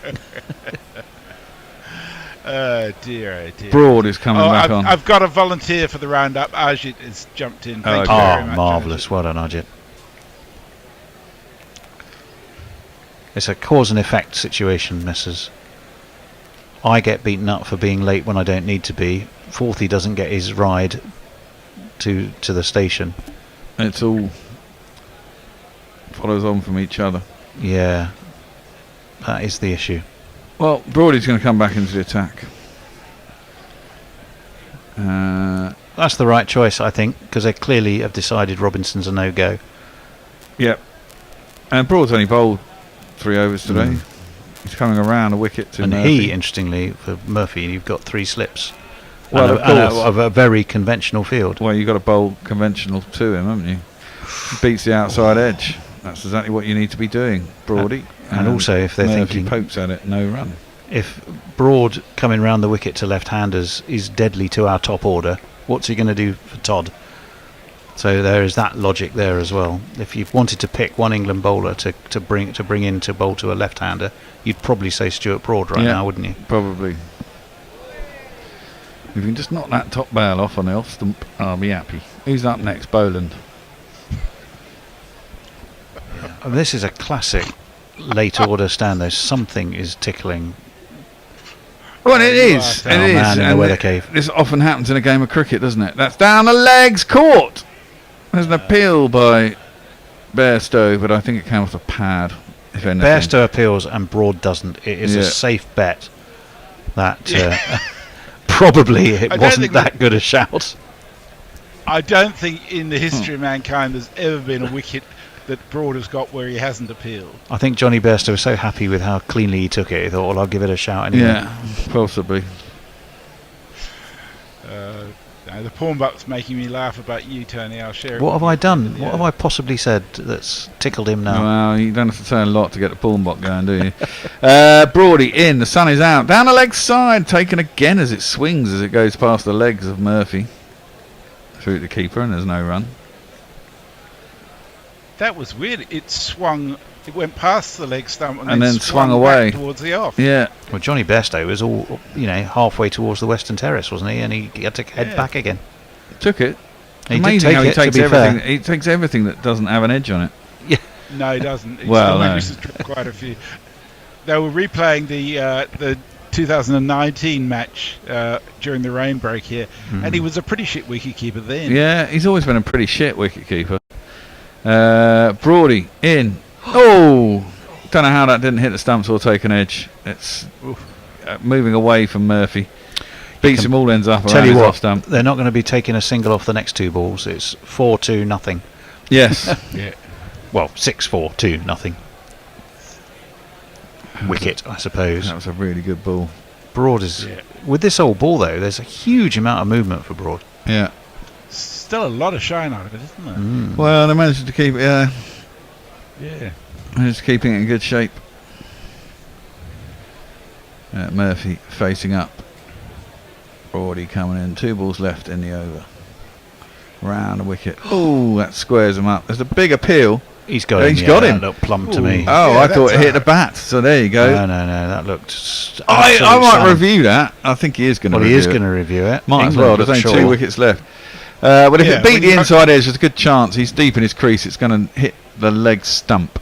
Oh dear. Broad is coming back on. I've got a volunteer for the roundup. Ajit has jumped in. Thank you very much. Marvellous. Well done, Ajit. It's a cause and effect situation, Messrs. I get beaten up for being late when I don't need to be. Fourthie doesn't get his ride to the station. It's all follows on from each other. Yeah, that is the issue. Well, Broady's going to come back into the attack. That's the right choice, I think, because they clearly have decided Robinson's a no-go. Yep. And Broad's only bowled 3 overs today. He's coming around a wicket to Murphy. Interestingly, for Murphy, you've got 3 slips. Well, of a very conventional field. Well, you've got to bowl conventional to him, haven't you? He beats the outside edge. That's exactly what you need to be doing, Broady. And also, if they're Murphy thinking, pokes at it, no run. If Broad coming round the wicket to left-handers is deadly to our top order, what's he going to do for Todd? So there is that logic there as well. If you wanted to pick one England bowler to bring in to bowl to a left-hander, you'd probably say Stuart Broad now, wouldn't you? Probably. If you can just knock that top bail off on the off stump, I'll be happy. Who's up next? Boland. This is a classic late order stand, though. Something is tickling. Well, it is. Man in the weather cave. This often happens in a game of cricket, doesn't it? That's down the legs, caught. There's an appeal by Bairstow, but I think it came off the pad. If anything, Bairstow appeals and Broad doesn't. It is a safe bet that probably it wasn't that good a shout. I don't think in the history of mankind there's ever been a wicket that Broad has got where he hasn't appealed. I think Johnny Bairstow was so happy with how cleanly he took it, he thought, well, I'll give it a shout anyway. Yeah, possibly. The pawn buck's making me laugh about you, Tony. I'll share it. What with have I you. done? What have I possibly said that's tickled him now? Well, you don't have to say a lot to get the pawn bot going, do you? Broady in. The sun is out. Down the leg side. Taken again as it swings as it goes past the legs of Murphy. Through the keeper, and there's no run. That was weird. It swung. It went past the leg stump and then swung away back towards the off. Yeah. Well, Johnny Bairstow was all, halfway towards the Western Terrace, wasn't he? And he had to head back again. Took it. He Amazing did how take he it, takes to be everything. fair. He takes everything that doesn't have an edge on it. Yeah. No, he doesn't. Well, no. Quite a few. They were replaying the 2019 match during the rain break here, and he was a pretty shit wicketkeeper then. Yeah, he's always been a pretty shit wicketkeeper. Broady in. Oh! Don't know how that didn't hit the stumps or take an edge. It's moving away from Murphy. Beats him all ends up. Tell you his what, off stump. they're not going to be taking a single off the next two balls. It's 4-2-0. Yes. Yeah. Well, 6-4-2-0. Wicket, I suppose. That was a really good ball. Broad is with this old ball though. There's a huge amount of movement for Broad. Yeah. Still a lot of shine on it, isn't there? Well, they managed to keep it. Yeah. Managed to keeping it in good shape. Murphy facing up. Broady coming in. 2 balls left in the over. Round the wicket. Oh, that squares him up. There's a big appeal. He's got him. He's got him. That looked plumb to me. Oh, I thought it hit the bat. So there you go. No, that looked. I might review that. I think he is going to. Well, he is going to review it. Might as well. There's only 2 wickets left. But if it beat the inside edge, there's a good chance he's deep in his crease. It's going to hit the leg stump.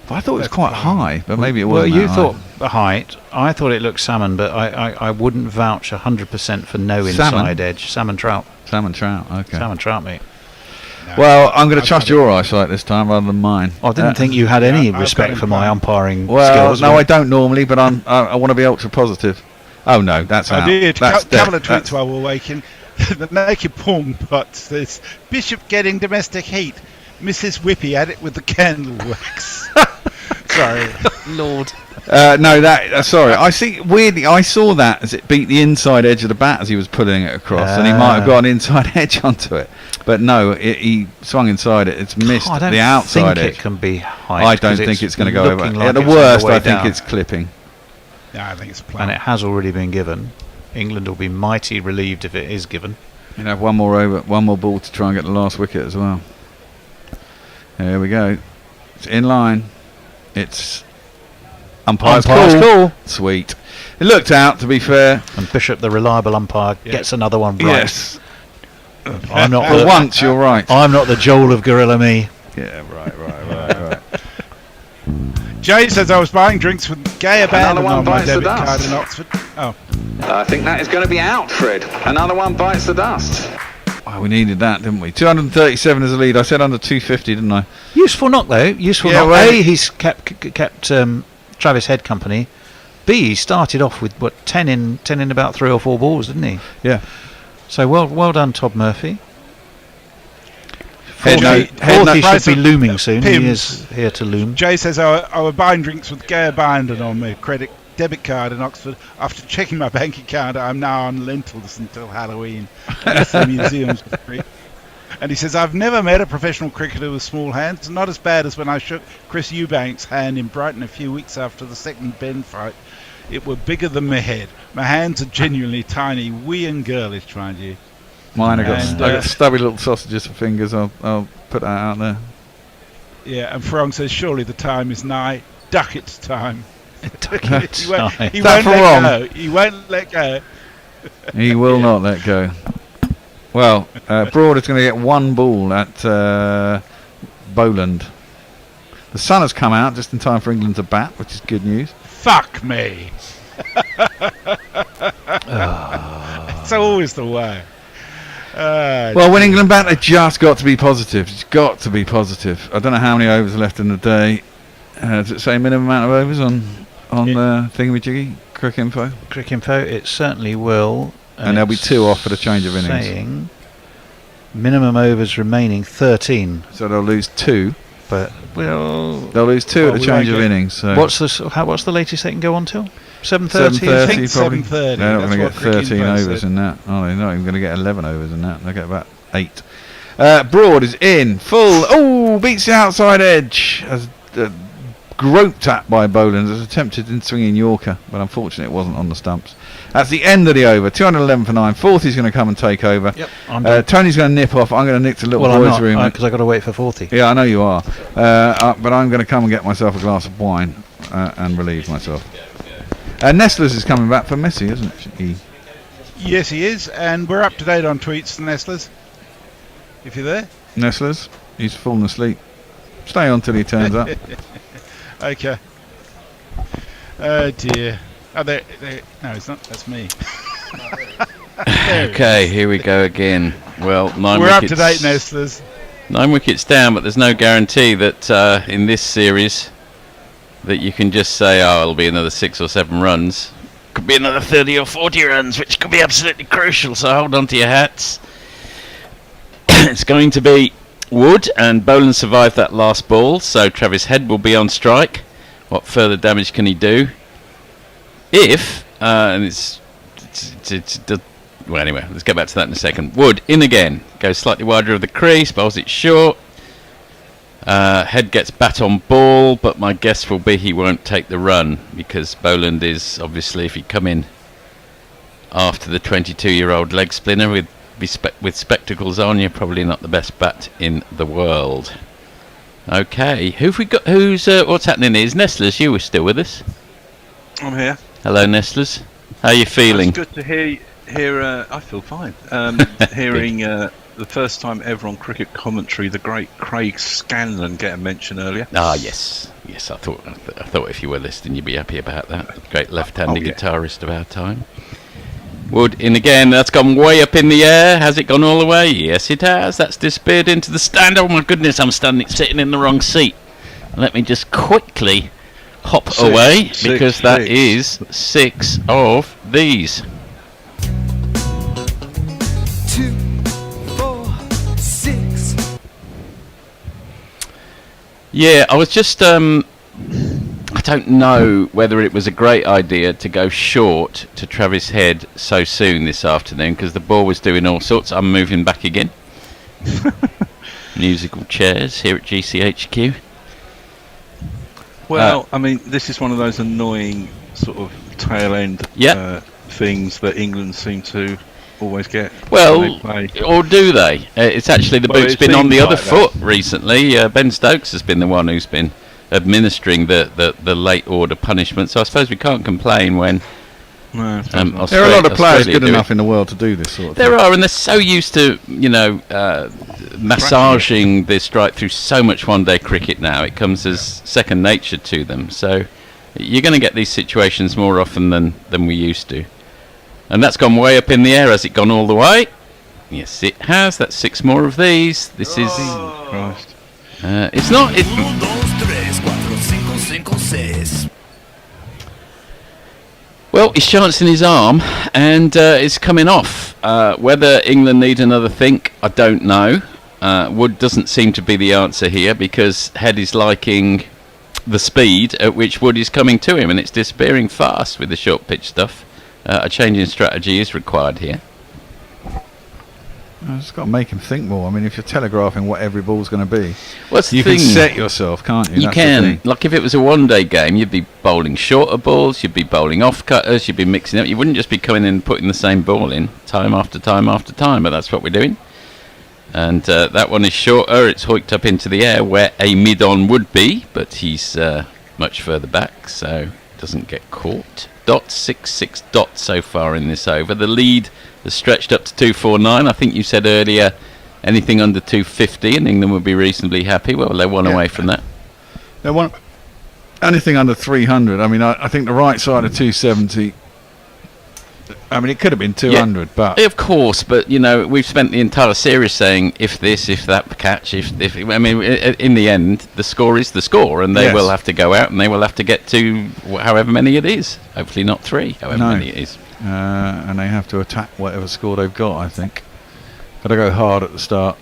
But I thought it was quite high, but maybe it wasn't. Well, you thought the height. I thought it looked salmon, but I wouldn't vouch 100% for no inside edge. Salmon trout. Salmon trout. Okay. Salmon trout, mate. No, well, I'm going to trust your eyesight this time rather than mine. I didn't think you had any respect for my umpiring skills. No, I don't normally, but I want to be ultra positive. Oh no, that's out. I did. That's A couple of tweets while we're waking. The naked pawn pot says, Bishop getting domestic heat. Mrs. Whippy had it with the candle wax. Sorry. Lord. No, sorry. I see. Weirdly, I saw that as it beat the inside edge of the bat as he was pulling it across, and he might have got an inside edge onto it. But no, he swung inside it. It's missed the outside edge. It can be high. I don't think it's going to go over. Like At the worst, I think it's clipping. Yeah, I think it's plumb. And it has already been given. England will be mighty relieved if it is given. You have one more ball to try and get the last wicket as well. There we go. It's in line. It's umpire's call. Sweet. It looked out, to be fair. And Bishop, the reliable umpire, gets another one right. Yes. I'm not. For once, you're right. I'm not the Joel of Gorilla Me. Yeah, right. Jay says I was buying drinks with gay abandon on my debit card in Oxford. Oh. I think that is going to be out, Fred. Another one bites the dust. Well, we needed that, didn't we? 237 as a lead. I said under 250, didn't I? Useful knock, though. Useful knock. Well, A, he's kept Travis Head company. B, he started off with 10 in about 3 or 4 balls, didn't he? Yeah. So well done, Todd Murphy. 40 should be looming soon. He is here to loom. Jay says I was buying drinks with gay abandon on my debit card in Oxford. After checking my bank account, I'm now on lentils until Halloween. Unless the museum's free. And he says, I've never met a professional cricketer with small hands. Not as bad as when I shook Chris Eubanks' hand in Brighton a few weeks after the second Ben fight. It were bigger than my head. My hands are genuinely tiny, wee and girlish, mind you. Mine, I got stubby little sausages for fingers. I'll put that out there. Yeah, and Frong says, surely the time is nigh. Duckett's time. Duckett's time. He won't let go. He won't let go. He will not let go. Well, Broad is going to get 1 ball at Boland. The sun has come out just in time for England to bat, which is good news. Fuck me. It's always the way. Well, when England bat, they've just got to be positive. It's got to be positive. I don't know how many overs are left in the day. Does it say minimum amount of overs on thingamajiggy? Crick Info? Crick Info, it certainly will. And there'll be 2 off for the change of innings. Saying minimum overs remaining 13. So they'll lose 2. But they'll lose 2 at the change of innings. So what's the latest they can go on till? 7:30. probably. 7:30. They're not going to get That's what 13 Cricket overs said. in that. Oh, they're not even going to get 11 overs in that. They'll get about 8. Broad is in full. Oh, beats the outside edge. As groped at by Boland, as attempted in swinging Yorker, but unfortunately it wasn't on the stumps. That's the end of the over. 211 for 9. 40's going to come and take over. Yep, I'm done. Tony's going to nip off. I'm going to nick to little Well, I'm boys' not, room. because I've got to wait for 40. Yeah, I know you are. But I'm going to come and get myself a glass of wine and relieve myself. Nestlers is coming back for Messi, isn't he? Yes, he is, and we're up to date on tweets, Nestlers. If you're there. Nestlers, he's fallen asleep. Stay on till he turns up. Okay. Oh dear. Oh, there. No, it's not. That's me. Okay, here we go again. Well, 9 We're wickets. up to date, Nestlers. 9 wickets down, but there's no guarantee that in this series that you can just say, oh, it'll be another 6 or 7 runs. Could be another 30 or 40 runs, which could be absolutely crucial, so hold on to your hats. It's going to be Wood, and Boland survived that last ball, so Travis Head will be on strike. What further damage can he do? If, and well, anyway, let's get back to that in a second. Wood in again, goes slightly wider of the crease, bowls it short. Head gets bat on ball, but my guess will be he won't take the run, because Boland is obviously, if he come in after the 22-year-old leg spinner with spectacles on, you're probably not the best bat in the world. Okay, who've we got? What's happening is Nestlers. You were still with us. I'm here. Hello, Nestlers. How are you feeling? It's good to hear. I feel fine. Hearing the first time ever on cricket commentary, the great Craig Scanlon get a mention earlier. Ah, yes. I thought if you were listening, you'd be happy about that. Great left-handed guitarist of our time. Wood in again. That's gone way up in the air. Has it gone all the way? Yes, it has. That's disappeared into the stand. Oh my goodness, I'm sitting in the wrong seat. Let me just quickly hop away, because that is 6 of these. 2, 4, 6. Yeah, I was just I don't know whether it was a great idea to go short to Travis Head so soon this afternoon, because the ball was doing all sorts. I'm moving back again. Musical chairs here at GCHQ. Well, I mean, this is one of those annoying sort of tail end things that England seem to always get. Well, or do they? It's actually the boot's been on the other foot recently. Ben Stokes has been the one who's been administering the late order punishment, so I suppose we can't complain when there are a lot of players good enough in the world to do this sort of thing. There are, and they're so used to massaging this strike through so much one-day cricket now. It comes as second nature to them, so you're going to get these situations more often than we used to. And that's gone way up in the air. Has it gone all the way? Yes, it has. That's 6 more of these. This is Christ. It's not. Well, he's chancing his arm, and it's coming off. Whether England need another think, I don't know. Wood doesn't seem to be the answer here, because Head is liking the speed at which Wood is coming to him, and it's disappearing fast with the short pitch stuff. A change in strategy is required here. It's got to make him think more. I mean, if you're telegraphing what every ball's going to be, you can set yourself, can't you? You can. Like if it was a one-day game, you'd be bowling shorter balls, you'd be bowling off-cutters, you'd be mixing up. You wouldn't just be coming in and putting the same ball in time after time after time, but that's what we're doing. And that one is shorter. It's hoiked up into the air where a mid-on would be, but he's much further back, so doesn't get caught. 6 dots so far in this over. The lead has stretched up to 249. I think you said earlier anything under 250 and England would be reasonably happy. Well, they're one away from that. They want anything under 300. I mean, I think the right side of 270. I mean, it could have been 200, but of course. But you know, we've spent the entire series saying if this, if that catch, if I mean, in the end, the score is the score, and they will have to go out and they will have to get to however many it is. Hopefully, not 3. However many it is. And they have to attack whatever score they've got. I think. Got to go hard at the start.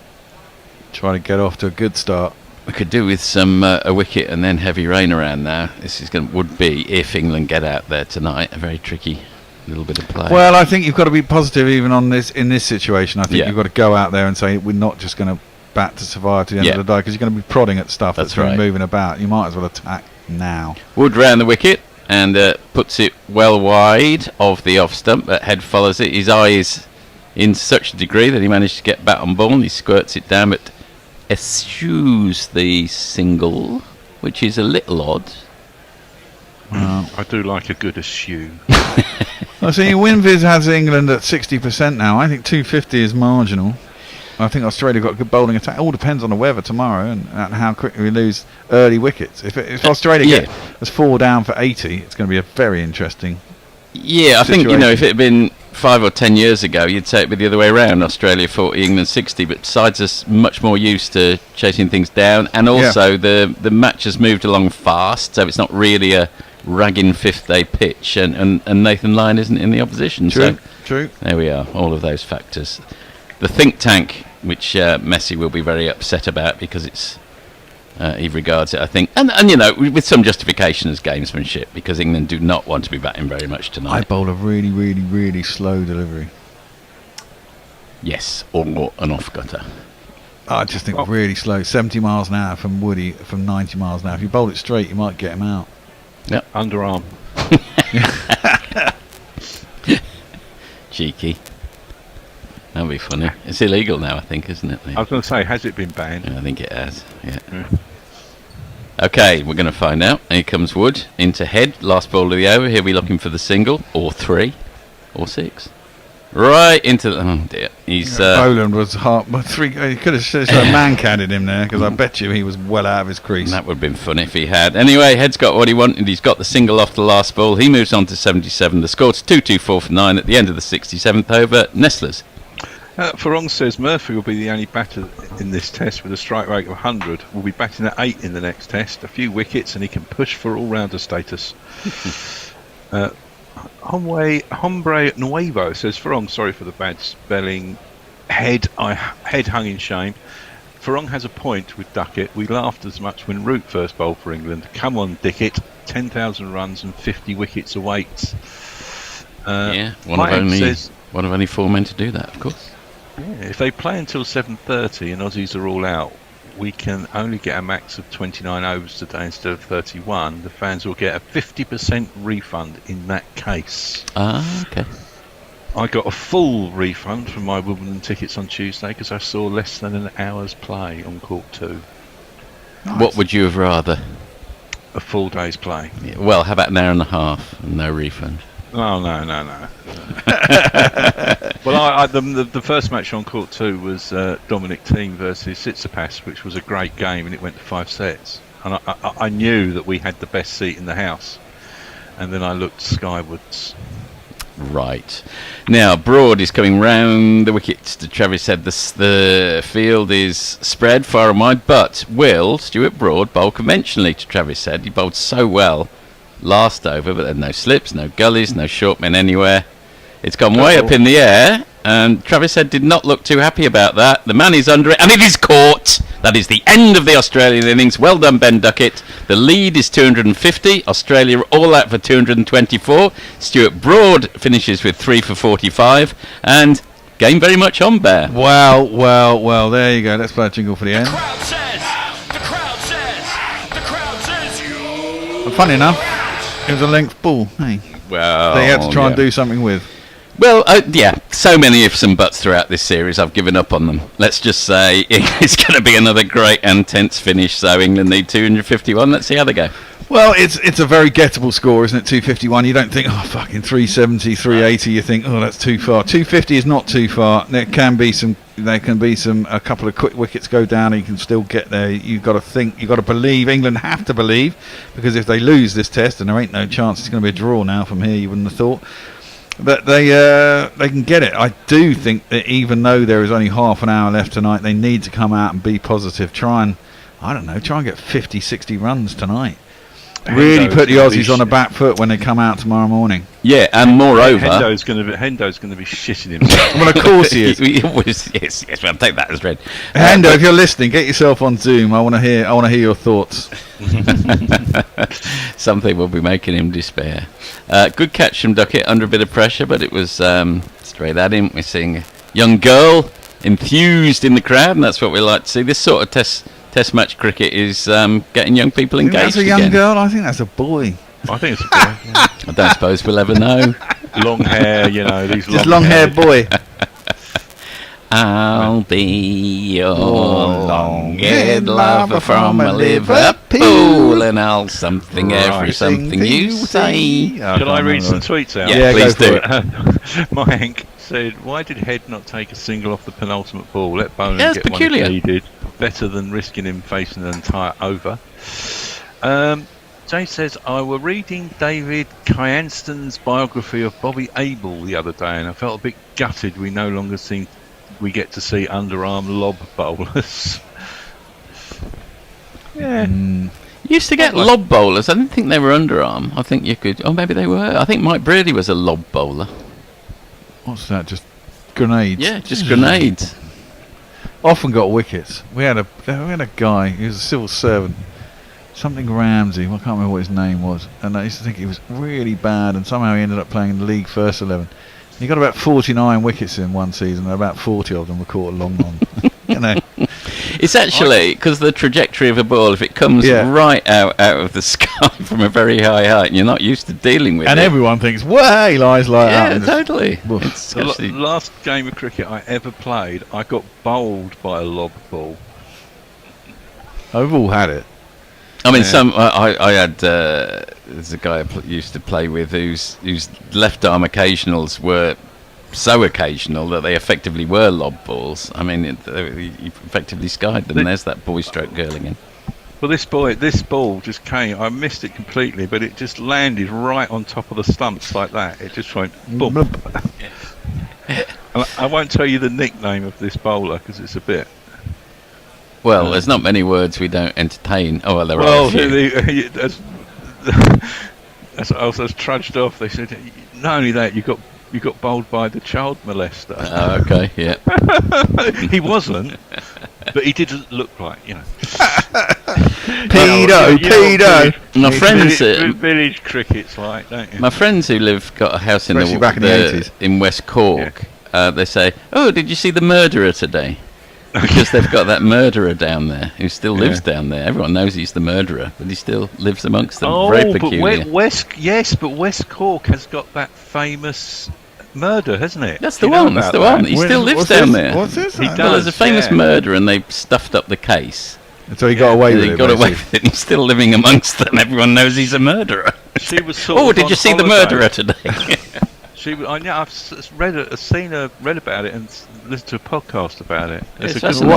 Try to get off to a good start. we could do with some a wicket and then heavy rain around now. This would be, if England get out there tonight, a very tricky little bit of play. Well, I think you've got to be positive even in this situation. I think you've got to go out there and say we're not just going to bat to survive to the end of the day, because you're going to be prodding at stuff that's really moving about. You might as well attack now. Wood round the wicket and puts it well wide of the off stump, but Head follows it. His eye is in such a degree that he managed to get bat on ball and he squirts it down, but eschews the single, which is a little odd. I do like a good eschew. I see WinViz has England at 60% now. I think 250 is marginal. I think Australia got a good bowling attack. It all depends on the weather tomorrow and how quickly we lose early wickets. If Australia gets 4 down for 80, it's going to be a very interesting I think, if it had been 5 or 10 years ago, you'd say it'd be the other way around. Australia 40, England 60, but sides are much more used to chasing things down, and also the match has moved along fast, so it's not really a ragging fifth-day pitch, and Nathan Lyon isn't in the opposition. True. There we are, all of those factors. The think tank, which Messi will be very upset about because it's he regards it, I think, and with some justification as gamesmanship, because England do not want to be batting very much tonight. I bowl a really, really, really slow delivery. Yes, or an off-gutter. I just think really slow, 70 miles an hour from Woody, from 90 miles an hour. If you bowl it straight, you might get him out. Yep. Underarm. Cheeky. That'll be funny. It's illegal now, I think, isn't it? I was going to say, has it been banned? Yeah, I think it has. Yeah. Okay, we're going to find out. Here comes Wood into Head. Last ball of the over. He'll be looking for the single, or 3, or 6. Right into the... Oh, dear. He's... Boland was hard. He could have man-cadded him there, because I bet you he was well out of his crease. That would have been fun if he had. Anyway, Head's got what he wanted. He's got the single off the last ball. He moves on to 77. The score's 2-2-4 for 9 at the end of the 67th over. Nestlers. Farong says Murphy will be the only batter in this test with a strike rate of 100. Will be batting at 8 in the next test. A few wickets and he can push for all-rounder status. Hombre Nuevo says Farong, sorry for the bad spelling. Head hung in shame. Farong has a point with Duckett. We laughed as much when Root first bowled for England. Come on, Dickett. 10,000 runs and 50 wickets awaits. One of only 4 men to do that, of course. Yeah, if they play until 7:30 and Aussies are all out, we can only get a max of 29 overs today instead of 31. The fans will get a 50% refund in that case. Okay. I got a full refund from my Wimbledon tickets on Tuesday because I saw less than an hour's play on Court 2. Nice. What would you have rather? A full day's play. Yeah, well, how about an hour and a half and no refund? Oh, no. Well, the first match on Court 2 was Dominic Thiem versus Tsitsipas, which was a great game, and it went to 5 sets. And I knew that we had the best seat in the house. And then I looked skywards. Right. Now, Broad is coming round the wickets to Travis Head. The field is spread far and wide, but will Stuart Broad bowl conventionally to Travis Head? He bowled so well last over, but there are no slips, no gullies, no short men anywhere. It's gone way up in the air, and Travis Head did not look too happy about that. The man is under it, and it is caught. That is the end of the Australian innings. Well done, Ben Duckett. The lead is 250. Australia all out for 224. Stuart Broad finishes with 3 for 45, and game very much on, Bear. Well, there you go. Let's play a jingle for the end. The crowd says, Well, funny enough, it was a length ball. Hey. Well, they had to try and do something with. Well, so many ifs and buts throughout this series, I've given up on them. Let's just say it's going to be another great and tense finish, so England need 251. Let's see how they go. Well, it's a very gettable score, isn't it? 251. You don't think, fucking 370, 380. You think, that's too far. 250 is not too far. There can be a couple of quick wickets go down, and you can still get there. You've got to think, you've got to believe. England have to believe, because if they lose this test, and there ain't no chance, it's going to be a draw now from here. You wouldn't have thought. But they can get it. I do think that even though there is only half an hour left tonight, they need to come out and be positive. Try and get 50, 60 runs tonight. Really put the Aussies on the back foot when they come out tomorrow morning. Yeah, and moreover, Hendo's going to be shitting himself. Well, of course he is. yes, I'll take that as read. Hendo, if you're listening, get yourself on Zoom. I want to hear your thoughts. Something will be making him despair. Good catch from Duckett under a bit of pressure, but it was straight at him. We're seeing a young girl enthused in the crowd, and that's what we like to see. This sort of test match cricket is getting young people engaged. That's a young girl. I think that's a boy. I think it's a boy. Yeah. I don't suppose we'll ever know. Long hair, these just long hair boy. I'll be your long-haired lover from a Liverpool, and I'll something every something you say. Shall I read some tweets out? Yeah, please do. Mike said, "Why did Head not take a single off the penultimate ball? Let Boland get peculiar. one if needed. Better than risking him facing an entire over." Jay says, "I were reading David Kyanston's biography of Bobby Abel the other day, and I felt a bit gutted we no longer we get to see underarm lob bowlers." Yeah. You used to get lob bowlers. I didn't think they were underarm. I think you could... Oh, maybe they were. I think Mike Brady was a lob bowler. What's that? Just grenades? Yeah, just grenades. Often got wickets. We had a guy, he was a civil servant, something Ramsey, I can't remember what his name was, and I used to think he was really bad, and somehow he ended up playing in the league first 11. He got about 49 wickets in one season, and about 40 of them were caught long on. It's actually because the trajectory of a ball, if it comes right out of the sky from a very high height, and you're not used to dealing with it. And everyone thinks, "Well, he lies like that." Yeah, totally. The last game of cricket I ever played, I got bowled by a lob ball. I've all had it. I mean, I had. There's a guy I used to play with whose left arm occasionals were so occasional that they effectively were lob balls. I mean, he effectively skied them. There's that boy stroke girl again. Well, this ball just came. I missed it completely, but it just landed right on top of the stumps like that. It just went boom. I won't tell you the nickname of this bowler because it's a bit. Well, there's not many words we don't entertain. Oh, well, there are a few. As I was trudged off, they said, "Not only that, you got bowled by the child molester." Okay, yeah. He wasn't, but he did look like, pedo. My friends, village cricket's like, don't you? My friends who got a house in back in the 80s in West Cork, they say, "Oh, did you see the murderer today?" Because they've got that murderer down there who still lives down there. Everyone knows he's the murderer, but he still lives amongst them. Oh, very peculiar. But West Cork has got that famous murder, hasn't it? That's the one. That's the one. He still lives down there. What's this? He does. Well, there's a famous murder, and they stuffed up the case. So he got away with it. He got away with it. He's still living amongst them. Everyone knows he's a murderer. She was sort of did you see the murderer today? Read about it and listened to a podcast about it.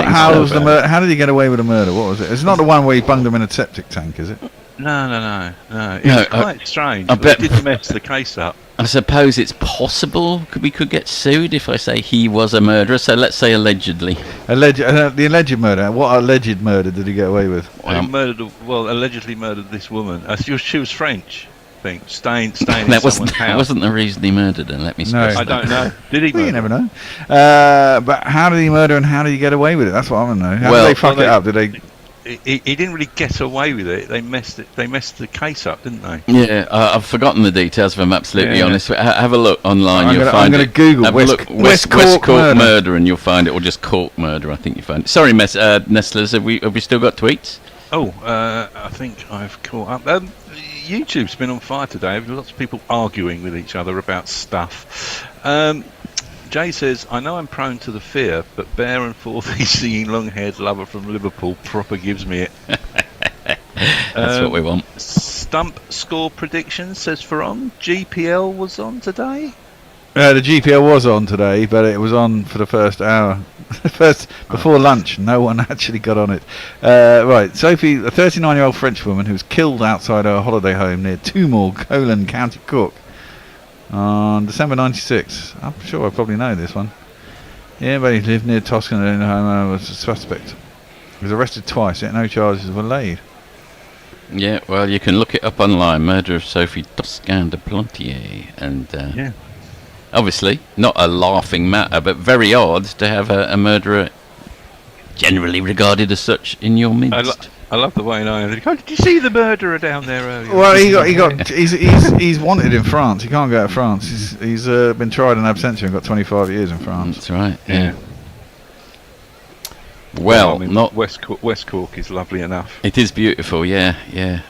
How did he get away with the murder? What was it? It's not the one where he bunged him in a septic tank, is it? No. It was quite strange. I bet it didn't mess the case up. I suppose it's possible we could get sued if I say he was a murderer. So let's say allegedly. The alleged murder. What alleged murder did he get away with? Allegedly murdered this woman. She was French. Think staying that wasn't the reason he murdered her. Let me stress I don't know. Did he? You never know. But how did he murder and how did he get away with it? That's what I want to know. How did they fuck it up? Did they? He didn't really get away with it. They messed the case up, didn't they? Yeah, I've forgotten the details. If I'm absolutely honest, have a look online. I'm going to Google West Cork murder, and you'll find it, or just Cork murder. I think you find it. Sorry, Nestlers, have we still got tweets? I think I've caught up. YouTube's been on fire today. Lots of people arguing with each other about stuff. Jay says, "I know I'm prone to the fear, but Bear and Forthy singing long-haired lover from Liverpool proper gives me it." That's what we want. Stump score predictions, says Ferron. GPL was on today? The GPL was on today, but it was on for the first hour. Before lunch. No one actually got on it. Right, Sophie, a 39-year-old French woman who was killed outside her holiday home near Tumor, Colon, County Cork, on December 96. I'm sure I probably know this one. Yeah, but he lived near Toscan and was a suspect. He was arrested twice, yet no charges were laid. Yeah, well, you can look it up online. Murder of Sophie Toscan de Plantier, and obviously not a laughing matter, but very odd to have a murderer generally regarded as such in your midst. I love the way did you see the murderer down there earlier? Well, he's wanted in France. He can't go to France. He's been tried in absentia and got 25 years in France. That's right. Yeah. Well, I mean, not West Cork is lovely enough. It is beautiful. Yeah.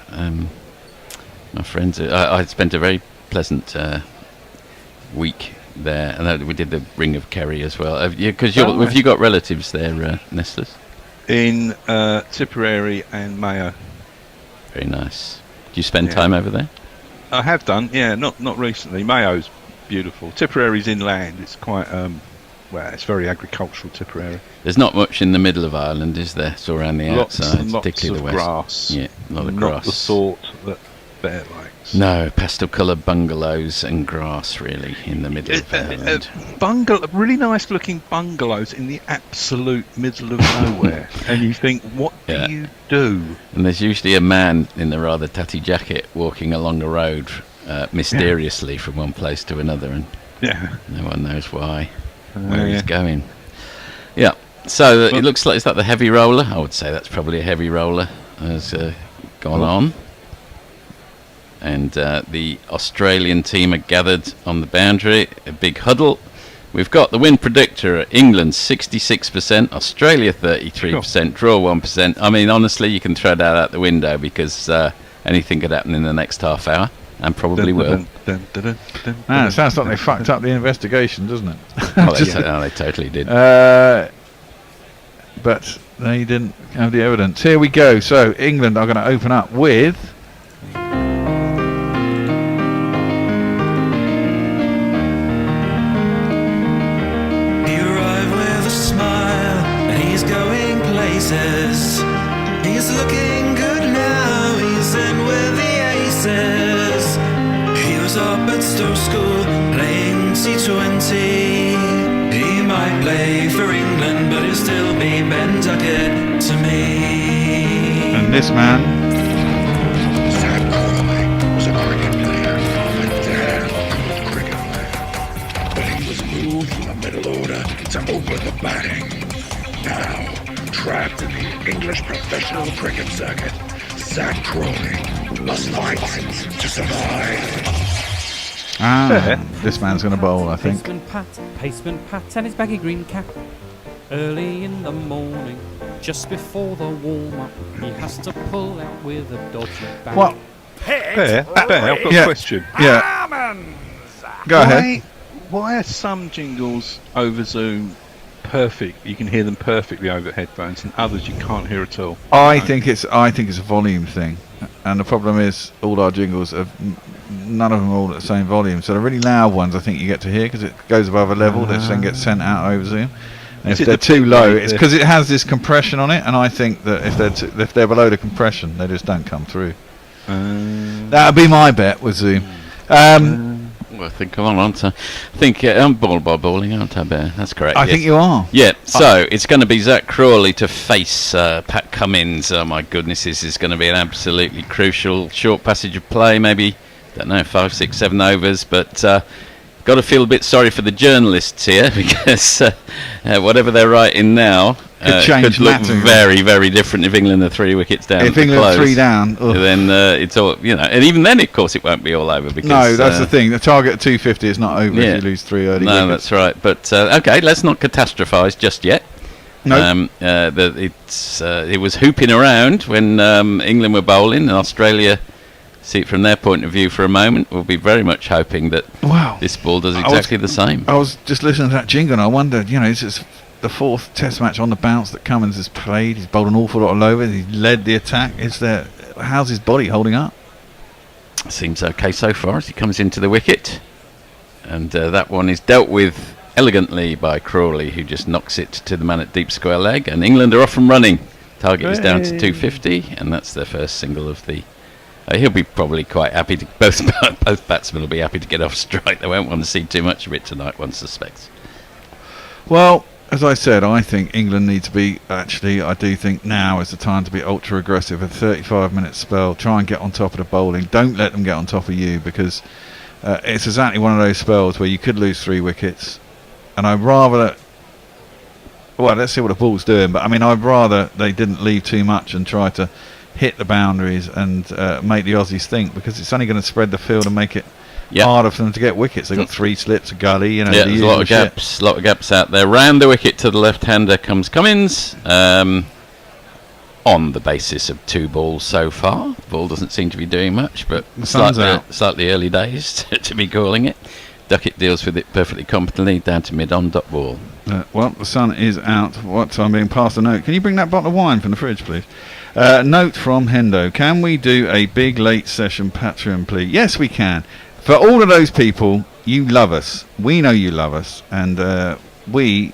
My friends, I spent a very pleasant week there, and we did the Ring of Kerry as well. Have you got relatives there, Nestlers? In Tipperary and Mayo. Very nice. Do you spend time over there? I have done, not recently. Mayo's beautiful. Tipperary's inland. It's quite, it's very agricultural, Tipperary. There's not much in the middle of Ireland, is there? It's all around the outside, particularly the west. Grass. Yeah, a lot of not grass. The sort that Bear likes. No, pastel-coloured bungalows and grass, really, in the middle of Ireland. Really nice-looking bungalows in the absolute middle of nowhere. And you think, what do you do? And there's usually a man in a rather tatty jacket walking along the road mysteriously from one place to another, and no one knows why, where he's going. Yeah, so it looks like, is that the heavy roller? I would say that's probably a heavy roller has gone on. And the Australian team are gathered on the boundary, a big huddle. We've got the win predictor at England 66%, Australia 33%, draw 1%. I mean, honestly, you can throw that out the window because anything could happen in the next half hour, and probably will. It sounds like they fucked up the investigation, doesn't it? They totally did. But they didn't have the evidence. Here we go. So England are going to open up with... He's looking good now, he's in with the aces. He was up at Stoke School playing T20. He might play for England, but he'll still be Ben Duckett to me. And this man Sam Crawley was a cricket player, a damn good cricket player. But he was moved from the middle order to open the batting. Now, trapped in the English professional cricket circuit, Zach Crawley must fight to survive. This man's going to bowl, I think. Paceman Pat and his baggy green cap. Early in the morning, just before the warm-up, he has to pull out with a dodgy bat. What? Bear, I've got a question. Yeah. Go ahead. Why are some jingles over Zoom perfect? You can hear them perfectly over headphones, and others you can't hear at all. I think it's a volume thing, and the problem is all our jingles have none of them are all at the same volume. So the really loud ones, I think you get to hear because it goes above a level that then gets sent out over Zoom. And if they're too low, it's because it has this compression on it, and I think that if they're below the compression, they just don't come through. That would be my bet with Zoom. Well, I think I'm on. I think I'm ball by balling, aren't I, Bear? That's correct. I think you are. Yeah. So it's going to be Zach Crawley to face Pat Cummins. Oh my goodness, this is going to be an absolutely crucial short passage of play. Maybe, don't know, 5, 6, 7 overs, but got to feel a bit sorry for the journalists here because whatever they're writing now could look very, very different if England are 3 wickets down. If England are 3 down, then it's all, and even then, of course, it won't be all over. Because, no, that's the thing. The target at 250 is not over if you lose 3 early wickets. No, that's right. But okay, let's not catastrophise just yet. No. It was hooping around when England were bowling, and Australia. See it from their point of view for a moment. We'll be very much hoping that this ball does exactly the same. I was just listening to that jingle and I wondered, this is the 4th Test match on the bounce that Cummins has played. He's bowled an awful lot of overs. He's led the attack. How's his body holding up? Seems okay so far as he comes into the wicket. And that one is dealt with elegantly by Crawley, who just knocks it to the man at deep square leg. And England are off and running. Target is down to 250, and that's their first single of the... he'll be probably quite happy to... Both batsmen will be happy to get off strike. They won't want to see too much of it tonight, one suspects. Well, As I said, I think England need to be, actually, I do think now is the time to be ultra aggressive. A 35-minute spell, try and get on top of the bowling. Don't let them get on top of you, because it's exactly one of those spells where you could lose 3 wickets. And I'd rather, well, let's see what the ball's doing, but I mean, I'd rather they didn't leave too much and try to hit the boundaries and make the Aussies think, because it's only going to spread the field and make it harder for them to get wickets. They've got 3 slips, a gully, you know. Yeah, there's a lot of gaps out there. Round the wicket to the left-hander comes Cummins, on the basis of 2 balls so far. The ball doesn't seem to be doing much, but slightly early days to be calling it. Duckett deals with it perfectly competently, down to mid-on dot ball. Well, the sun is out. What I'm being passed a note. Can you bring that bottle of wine from the fridge, please? Note from Hendo. Can we do a big late session Patreon, please? Yes, we can. For all of those people, you love us. We know you love us, and we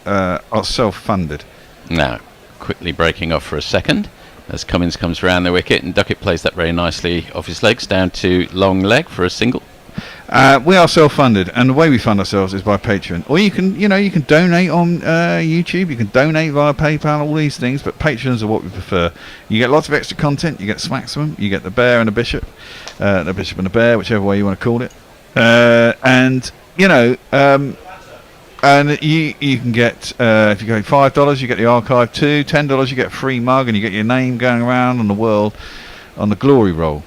are self-funded. Now, quickly breaking off for a second as Cummins comes round the wicket, and Duckett plays that very nicely off his legs down to long leg for a single. We are self-funded, and the way we fund ourselves is by Patreon. Or you can donate on YouTube. You can donate via PayPal. All these things, but Patreons are what we prefer. You get lots of extra content. You get Smacksman. You get the bear and the bishop and the bear, whichever way you want to call it. And you can get if you go $5, you get the archive. $10, you get a free mug, and you get your name going around on the world on the glory roll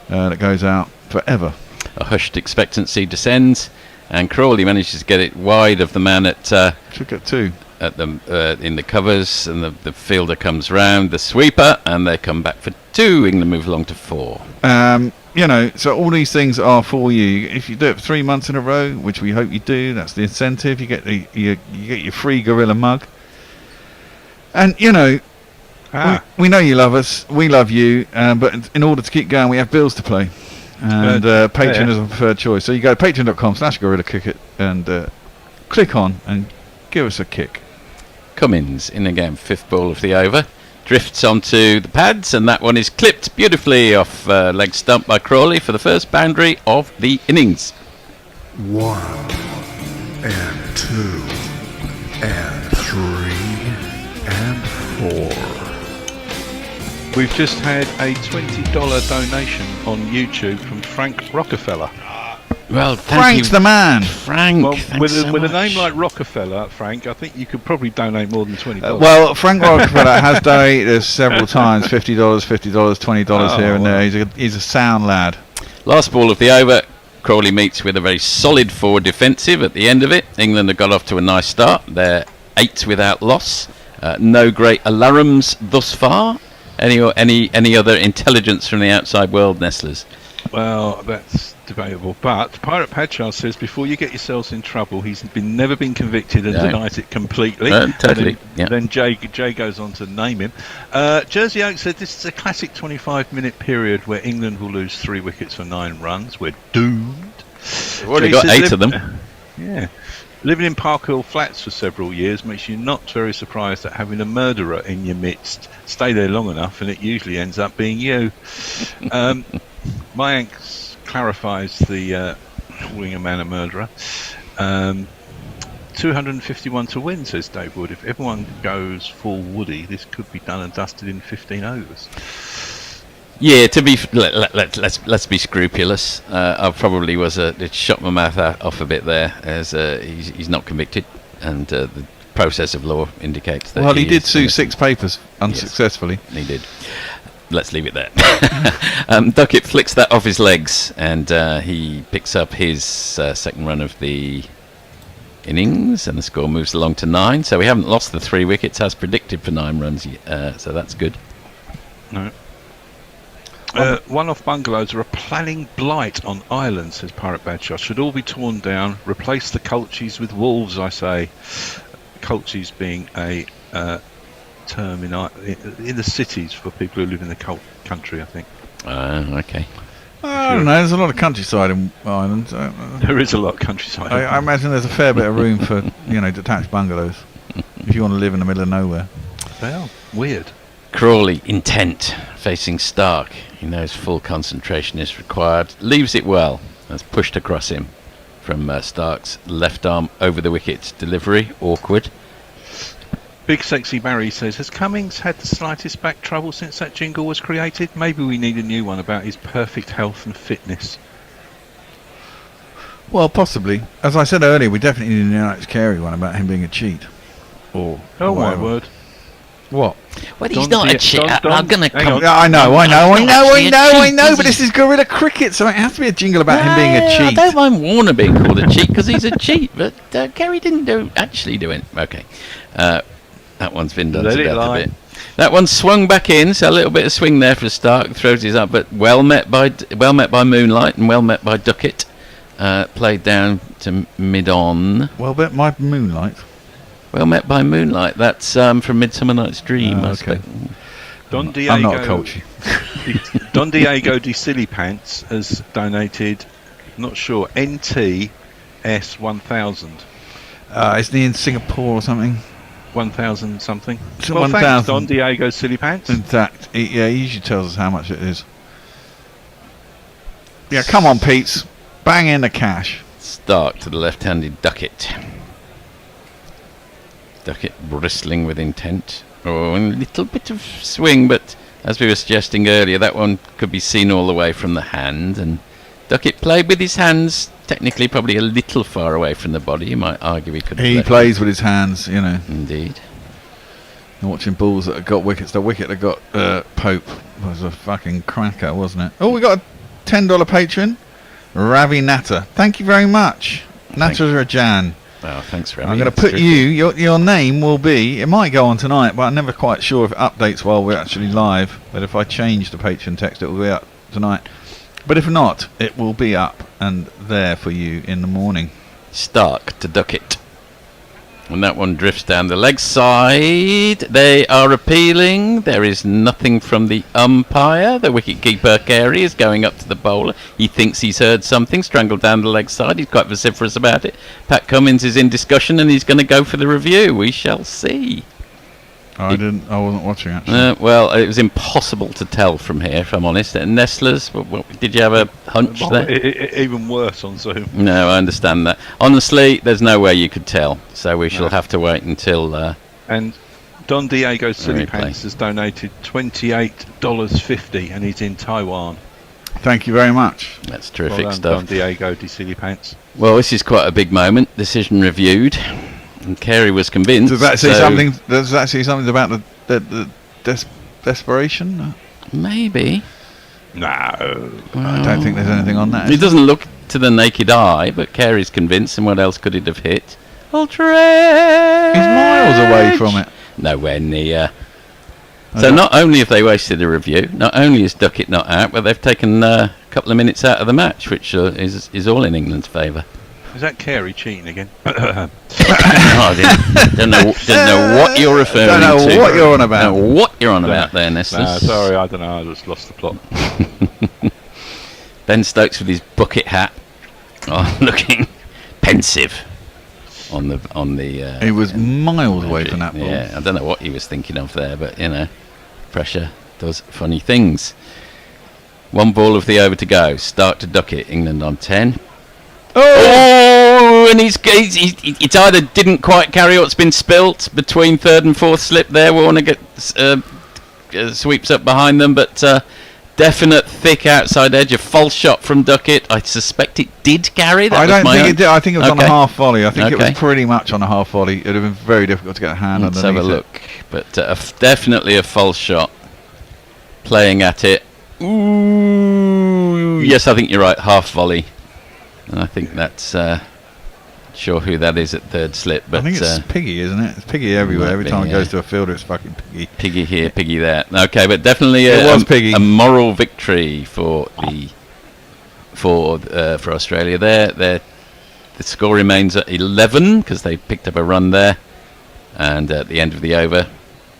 that goes out forever. A hushed expectancy descends, and Crawley manages to get it wide of the man at should get 2 at the in the covers, and the fielder comes round the sweeper, and they come back for 2. England move along to 4. So all these things are for you. If you do it for 3 months in a row, which we hope you do, that's the incentive. You get you get your free gorilla mug, and we know you love us, we love you, but in order to keep going, we have bills to pay. And Patreon is a preferred choice. So you go to patreon.com/GorillaCricket and click on and give us a kick. Cummins in again, 5th ball of the over. Drifts onto the pads, and that one is clipped beautifully off leg stump by Crawley for the first boundary of the innings. 1 and 2 and 3 and 4. We've just had a $20 donation on YouTube from Frank Rockefeller. Well, Frank's the man. Frank, well, with a name like Rockefeller, Frank, I think you could probably donate more than $20. Well, Frank Rockefeller has donated us several times, $50, $20 here and there. He's a sound lad. Last ball of the over. Crawley meets with a very solid forward defensive at the end of it. England have got off to a nice start. They're 8 without loss. No great alarms thus far. Any other intelligence from the outside world, Nestlers? Well, that's debatable. But Pirate Padshar says before you get yourselves in trouble, he's never been convicted and denies it completely. Totally. Then Jay goes on to name him. Jersey Oak said this is a classic 25-minute period where England will lose 3 wickets for 9 runs. We're doomed. We've already got 8 of them. Yeah. Living in Park Hill Flats for several years makes you not very surprised at having a murderer in your midst. Stay there long enough and it usually ends up being you. Mayank clarifies the calling a man a murderer. 251 to win, says Dave Wood. If everyone goes full Woody, this could be done and dusted in 15 overs. Yeah, let's be scrupulous. I probably shot my mouth off a bit there, as he's not convicted, and the process of law indicates that. Well, he did sue 6 papers unsuccessfully. Yes, he did. Let's leave it there. Duckett flicks that off his legs, and he picks up his second run of the innings, and the score moves along to 9. So we haven't lost the 3 wickets as predicted for 9 runs, so that's good. No. One-off bungalows are a planning blight on Ireland, says Pirate Badshot. Should all be torn down. Replace the culchies with wolves, I say. Culchies being a term in the cities for people who live in the country, I think. Okay. I don't know. There's a lot of countryside in Ireland. There is a lot of countryside. I imagine there's a fair bit of room for detached bungalows if you want to live in the middle of nowhere. They are weird. Crawley, intent, facing Stark. He knows full concentration is required. Leaves it well. That's pushed across him from Stark's left arm over the wicket. Delivery, awkward. Big Sexy Barry says, has Cummings had the slightest back trouble since that jingle was created? Maybe we need a new one about his perfect health and fitness. Well, possibly. As I said earlier, we definitely need an Alex Carey one about him being a cheat. Or oh whatever. my word. What? Well, he's not a cheat. I'm going to come... Yeah, I know, but this is Guerrilla Cricket, so it has to be a jingle about him being a cheat. I don't mind Warner being called a cheat because he's a cheat, but Kerry didn't actually do it. Okay. That one's been done to death a bit. That one swung back in, so a little bit of swing there for Stark. Throws his up, but well met by Moonlight and well met by Duckett. Played down to mid-on. Well met by Moonlight. Well met by Moonlight. That's from Midsummer Night's Dream. Okay. Don Diego, I'm not a coach. Don Diego de Silly Pants has donated, not sure, NTS 1000. Isn't he in Singapore or something? 1000 something. So well, 1000. thanks, Don Diego Silly Pants. Exact. He usually tells us how much it is. Yeah, come on, Pete's. Bang in the cash. Stark to the left-handed Duckett. Duckett bristling with intent. Oh, and a little bit of swing, but as we were suggesting earlier, that one could be seen all the way from the hand. And Duckett played with his hands, technically probably a little far away from the body. You might argue he could. He plays with his hands, you know. Indeed. You're watching balls that have got wickets. The wicket that got Pope was a fucking cracker, wasn't it? Oh, we got a $10 patron, Ravi Natter. Thank you very much. Natter Rajan. Oh, thanks, Ravi. I'm going to put your name will be, it might go on tonight, but I'm never quite sure if it updates while we're actually live. But if I change the patron text, it will be up tonight. But if not, it will be up and there for you in the morning. Stark to Duckett. And that one drifts down the leg side. They are appealing. There is nothing from the umpire. The wicketkeeper, Carey, is going up to the bowler. He thinks he's heard something. Strangled down the leg side. He's quite vociferous about it. Pat Cummins is in discussion and he's going to go for the review. We shall see. I wasn't watching, actually. Well, it was impossible to tell from here, if I'm honest. Nestlers, did you have a hunch there? Even worse on Zoom. No, I understand that. Honestly, there's no way you could tell. So we shall have to wait until... and Don Diego Silly Pants has donated $28.50 and he's in Taiwan. Thank you very much. That's terrific well done, stuff. Don Diego de Silly Pants. Well, this is quite a big moment. Decision reviewed. And Carey was convinced. Does that say something? Does that say something about the desperation? Maybe. No. I don't think there's anything on that. It doesn't look to the naked eye, but Carey's convinced. And what else could it have hit? Ultra. He's miles away from it. Nowhere near. So not only have they wasted a review, not only is Duckett not out, but they've taken a couple of minutes out of the match, which is all in England's favour. Is that Carey cheating again? Don't know what you're referring to. Don't know what you're on about. Don't know what you're on about there, Nestlers. No, sorry, I don't know. I just lost the plot. Ben Stokes with his bucket hat, looking pensive on the. He was miles away from that ball. Yeah, I don't know what he was thinking of there, but pressure does funny things. One ball of the over to go. Stark to Duckett. England on 10. Oh, and he's either didn't quite carry what's been spilt between third and fourth slip there. Warner sweeps up behind them, but definite thick outside edge. A false shot from Duckett. I suspect it did carry. I don't think it did. I think it was on a half volley. I think it was pretty much on a half volley. It would have been very difficult to get a hand underneath. Let's have a look. But definitely a false shot. Playing at it. Ooh, yes, I think you're right. Half volley. And I think that's sure who that is at third slip, but I think it's Piggy, isn't it? It's Piggy everywhere. Every time it goes to a fielder, it's fucking Piggy. Piggy here, Piggy there. Okay, but definitely a moral victory for Australia. The score remains at 11 because they picked up a run there, and at the end of the over,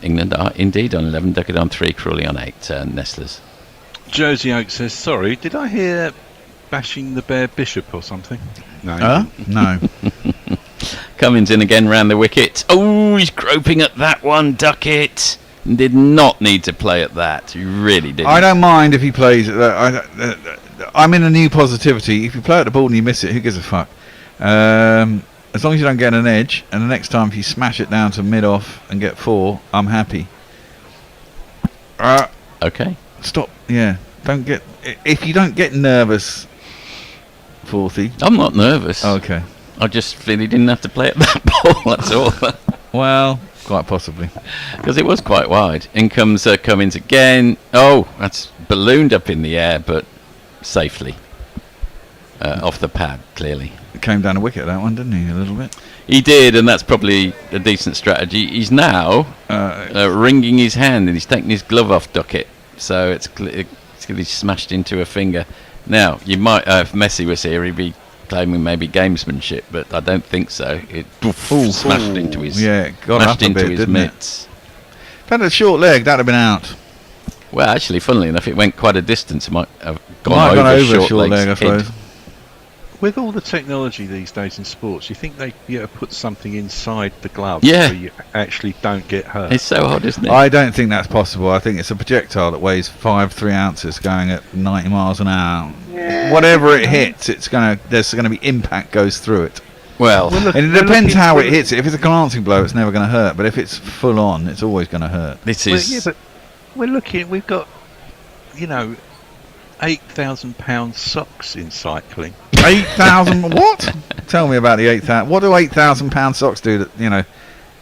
England are indeed on 11. Duckett on 3, Crawley on 8. Nestlers. Josie Oak says, "Sorry, did I hear bashing the Bear Bishop or something?" No. No. Cummins in again round the wicket. Oh, he's groping at that one, Duckett. Did not need to play at that. He really didn't. I don't mind if he plays at that. I'm in a new positivity. If you play at the ball and you miss it, who gives a fuck? As long as you don't get an edge, and the next time if you smash it down to mid-off and get 4, I'm happy. Okay. Stop. Yeah. Don't get... If you don't get nervous, Forthy... I'm not nervous. Okay. I just feel he didn't have to play at that ball, that's all. Well, quite possibly. Because it was quite wide. In comes Cummins again. Oh, that's ballooned up in the air, but safely. Off the pad, clearly. It came down a wicket, that one, didn't he, a little bit? He did, and that's probably a decent strategy. He's now wringing his hand, and he's taking his glove off Duckett. So it's clearly smashed into a finger. Now, you might, if Messi was here, he'd be claiming maybe gamesmanship, but I don't think so. It smashed into his, got into his mitts. If had a short leg, that'd have been out. Well, actually, funnily enough, it went quite a distance. It might have gone over short leg, I suppose. With all the technology these days in sports, you think they put something inside the glove so you actually don't get hurt? It's so odd, isn't it? I don't think that's possible. I think it's a projectile that weighs 3 ounces going at 90 miles an hour. Yeah. Whatever it hits, there's going to be impact goes through it. Well, and it depends how it hits it. If it's a glancing blow, it's never going to hurt. But if it's full on, it's always going to hurt. But we've got, £8,000 socks in cycling. 8,000 what? Tell me about the 8,000. What do £8,000 socks do? That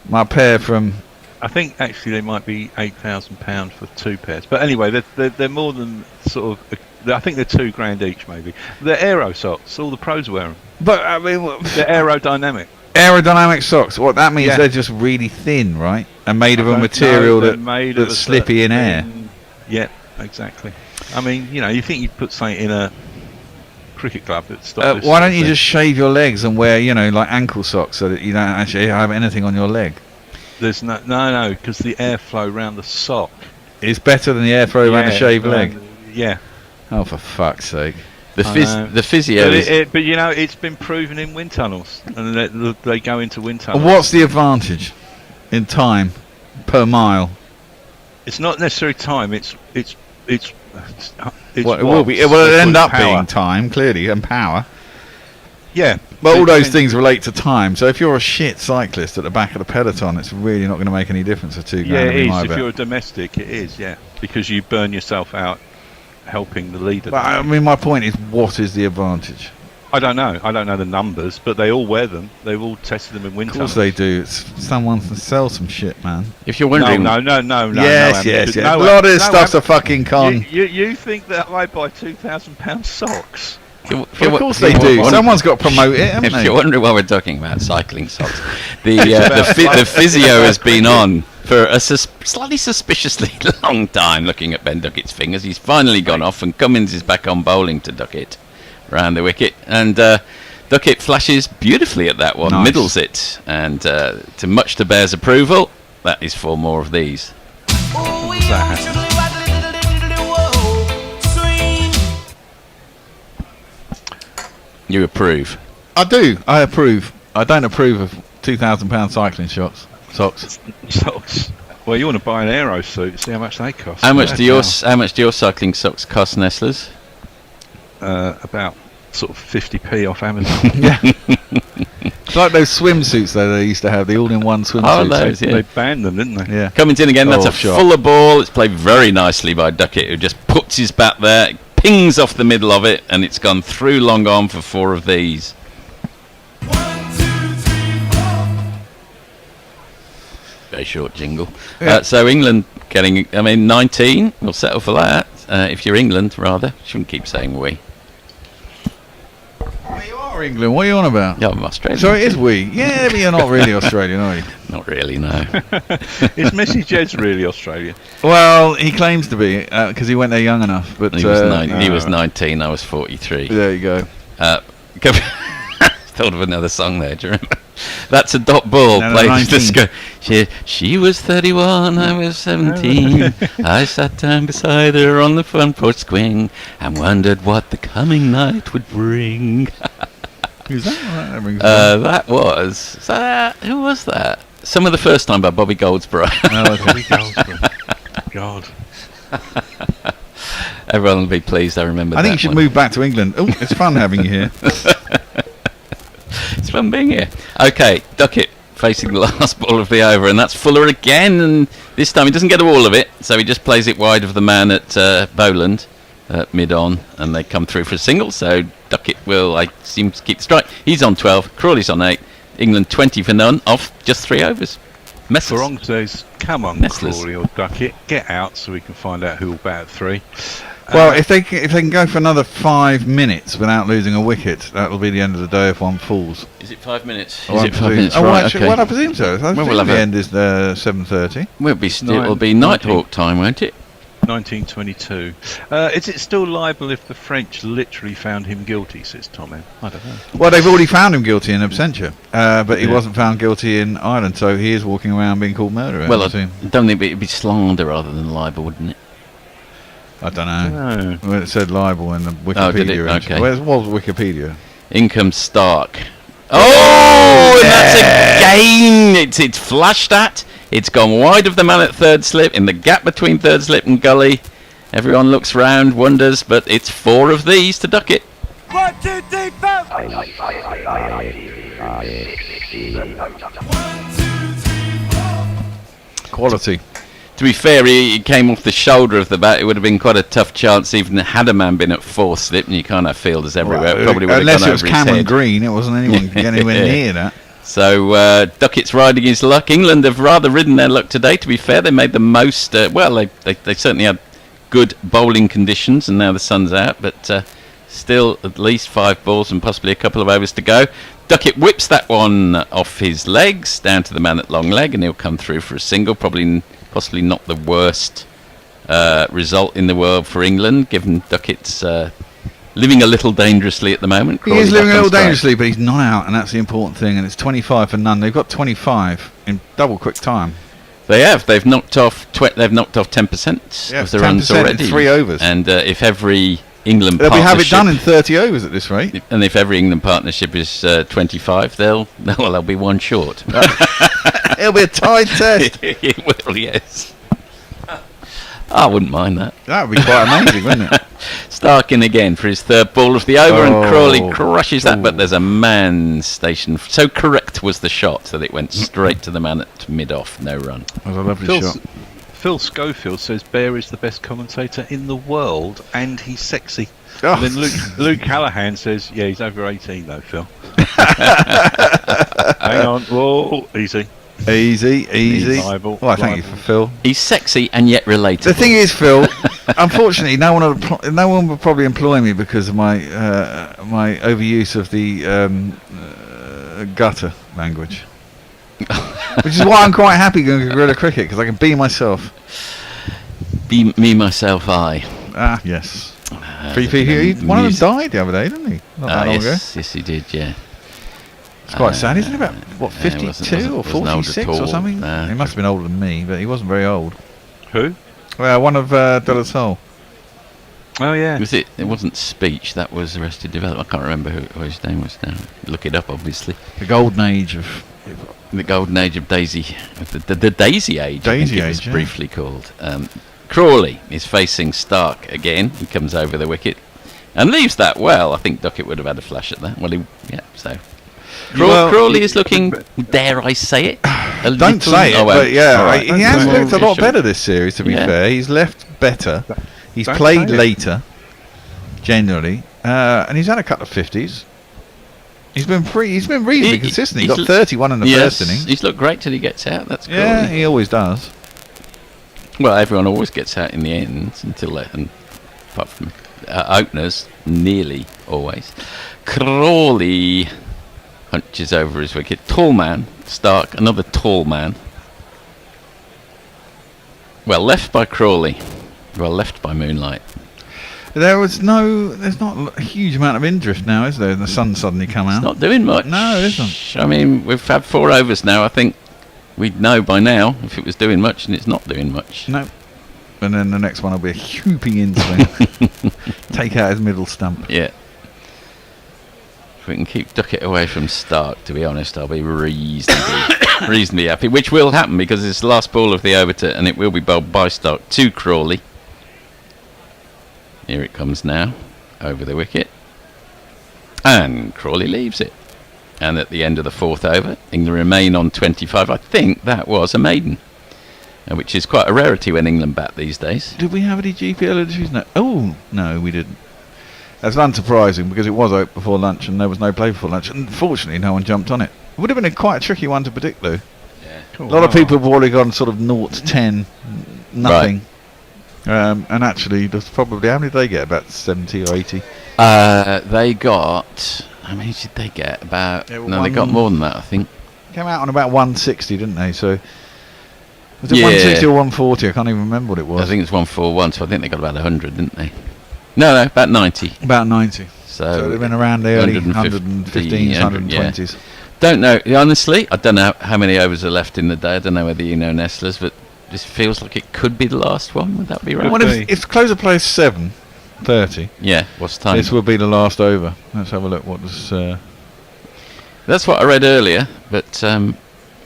my pair from. I think actually they might be £8,000 for 2 pairs. But anyway, they're more than sort of. I think they're £2,000 each, maybe. They're aero socks. All the pros wear them. But I mean, they're aerodynamic. Aerodynamic socks. What that means? They're just really thin, right? And made of a material that's slippy in air. Yeah, exactly. I mean, you think you'd put something in a cricket club that stops. Why don't you just shave your legs and wear, like ankle socks so that you don't actually have anything on your leg? There's no, because the airflow around the sock is better than the airflow around a shaved leg. Yeah. Oh, for fuck's sake! The physio. But it's been proven in wind tunnels, and they go into wind tunnels. What's the advantage in time per mile? It's not necessarily time. It's well, it will be. It will end up being time, clearly, and power. Yeah. But all those things relate to time. So if you're a shit cyclist at the back of the peloton, it's really not going to make any difference for £2,000. Yeah, it is. If you're a domestic, it is. Yeah, because you burn yourself out helping the leader. But I mean, my point is, what is the advantage? I don't know. I don't know the numbers, but they all wear them. They've all tested them in wind tunnels. Of course they do. Someone can sell some shit, man. If you're wondering... No. Yes. A lot of this stuff's a fucking con. You think that I buy £2,000 socks? Well, of course they do. Someone's got to promote it, haven't they? If you're wondering why we're talking about cycling socks, the physio has been on for a slightly suspiciously long time looking at Ben Duckett's fingers. He's finally gone off, and Cummins is back on bowling to Duckett around the wicket, and Duckett flashes beautifully at that one, middles it, and to much to Bear's approval, that is 4 more of these. You approve? I do. I approve. I don't approve of £2,000 cycling socks. Socks. Well, you want to buy an aero suit? See how much they cost. How much do your cycling socks cost, Nestlers? About sort of 50p off Amazon. Yeah. It's like those swimsuits they used to have, the all-in-one swimsuits. Oh, those, yeah. They banned them, didn't they? Yeah. Coming in again, that's a fuller ball. It's played very nicely by Duckett, who just puts his bat there, pings off the middle of it, and it's gone through long on for 4 of these. 1, 2, 3, 4. Very short jingle. Yeah. So England getting, 19. We'll settle for that. If you're England, rather. Shouldn't keep saying we. Well, you are England. What are you on about? Yeah, I'm Australian. So it is we. Yeah, but you're not really Australian, are you? Not really, no. Is Messi Jeds really Australian? Well, he claims to be, because he went there young enough. But he was 19, I was 43. There you go. Thought of another song there, do you remember? That's a dot ball. She was 31, I was 17. I sat down beside her on the front porch swing and wondered what the coming night would bring. Who's that? Who was that? Some of the First Time by Bobby Goldsboro. Bobby Goldsboro. God. Everyone will be pleased I remember that. I think you should move back to England. Oh, it's fun having you here. It's fun being here. Okay, Duckett facing the last ball of the over, and that's Fuller again, and this time he doesn't get all of it, so he just plays it wide of the man at Boland, mid-on, and they come through for a single, so Duckett will, I seem to keep the strike. He's on 12, Crawley's on 8, England 20 for none, off just 3 overs. Ferrong says, come on, Crawley or Duckett, get out so we can find out who will bat at 3. Well, if they can go for another 5 minutes without losing a wicket, that'll be the end of the day if one falls. Is it 5 minutes? Oh, Is it 5 minutes? Oh, Right, actually, okay. well, I presume so. I Well, think the end is 7:30. It'll be Nighthawk time, won't it? 1922. Is it still liable if the French literally found him guilty, says Tom M? I don't know. Well, they've already found him guilty in absentia, but he wasn't found guilty in Ireland, so he is walking around being called murderer. Well, I don't think it'd be slander rather than libel, wouldn't it? I don't know. Well, it said libel in the Wikipedia. Oh, did it? Okay. Where was Wikipedia? In comes Stark. Oh, and that's again. It's flashed at. It's gone wide of the man at third slip, in the gap between third slip and gully. Everyone looks round, wonders, but it's 4 of these to Duckett. 1, 2, 3, 4. Quality. To be fair, he came off the shoulder of the bat. It would have been quite a tough chance, even had a man been at 4th slip, and you can't have fielders everywhere. It probably would Unless have gone it was over his Cameron head. Green, it wasn't anyone anywhere near that. So Duckett's riding his luck. England have rather ridden their luck today, to be fair. They made the most. They certainly had good bowling conditions, and now the sun's out, but still at least 5 balls and possibly a couple of overs to go. Duckett whips that one off his legs down to the man at long leg, and he'll come through for a single. Possibly not the worst result in the world for England, given Duckett's living a little dangerously at the moment. He is living a little dangerously, but he's not out, and that's the important thing. And it's 25 for none. They've got 25 in double quick time. They have. They've knocked off 10% of the runs already. In 3 overs. And if every England they'll partnership, have it done in 30 overs at this rate. And if every England partnership is 25, they'll be 1 short. It'll be a tied test. It will, yes. I wouldn't mind that. That would be quite amazing, wouldn't it? Stark in again for his 3rd ball of the over, and Crawley crushes that, but there's a man stationed. So correct was the shot that it went straight to the man at mid-off, no run. That was a lovely shot. Phil Schofield says Bear is the best commentator in the world, and he's sexy. Oh. And then Luke Callahan says, yeah, he's over 18 though, Phil. Hang on, whoa, easy. Easy. Liable. Well, thank you for Phil. He's sexy and yet relatable. The thing is, Phil, unfortunately, no one will probably employ me because of my my overuse of the gutter language. Which is why I'm quite happy going to guerrilla cricket, because I can be myself. Be me, myself, I. Ah, yes. One of them died the other day, didn't he? Not that long ago. Yes, he did, yeah. It's quite sad, isn't it? About, 52 or 46 or something? He must have been older than me, but he wasn't very old. Who? Well, one of De La Salle. Oh, yeah. It wasn't Speech, that was Arrested Development. I can't remember who his name was now. Look it up, obviously. The golden age of... The golden age of Daisy. The Daisy Age, I think it was briefly called. Crawley is facing Stark again. He comes over the wicket and leaves that well. I think Duckett would have had a flash at that. So... Crawley is looking, dare I say it? Don't say it, but yeah, he has looked a lot better this series, to be fair. He's left better. He's played later, generally, and he's had a couple of 50s. He's been reasonably consistent. He got 31 in the first innings. He's looked great till he gets out. That's cool. Yeah, he always does. Well, everyone always gets out in the end apart from openers, nearly always. Crawley punches over his wicket. Tall man, Stark, another tall man. Well left by Crawley. Well left by Moonlight. There's not a huge amount of interest now, is there? And the sun suddenly come out. It's not doing much. No, it isn't. I mean, we've had 4 overs now. I think we'd know by now if it was doing much, and it's not doing much. No. And then the next one will be a whooping in swing. Take out his middle stump. Yeah. If we can keep Duckett away from Stark, to be honest, I'll be reasonably happy, which will happen because it's the last ball of the over and it will be bowled by Stark to Crawley. Here it comes now, over the wicket, and Crawley leaves it. And at the end of the 4th over, England remain on 25. I think that was a maiden, which is quite a rarity when England bat these days. Did we have any GPL issues? No. Oh, no, we didn't. That's unsurprising because it was out before lunch and there was no play before lunch. Unfortunately, no one jumped on it. It would have been quite a tricky one to predict, though. Yeah. A lot of people have already gone sort of 0 to 10, nothing. Right. And actually, there's probably, how many did they get? About 70 or 80? They got, how many did they get? About, no, they got more than that, I think. Came out on about 160, didn't they? So, was it 160 or 140? I can't even remember what it was. I think it's 141, so I think they got about 100, didn't they? No, about 90. About 90. So they've been around the early 115s, 120s. Yeah. Don't know, honestly, I don't know how many overs are left in the day. I don't know whether you know, Nestlers, but this feels like it could be the last one. Would that be right? Well, if close of play is 7:30. Yeah, what's the time? This will be the last over. Let's have a look. What was? That's what I read earlier, but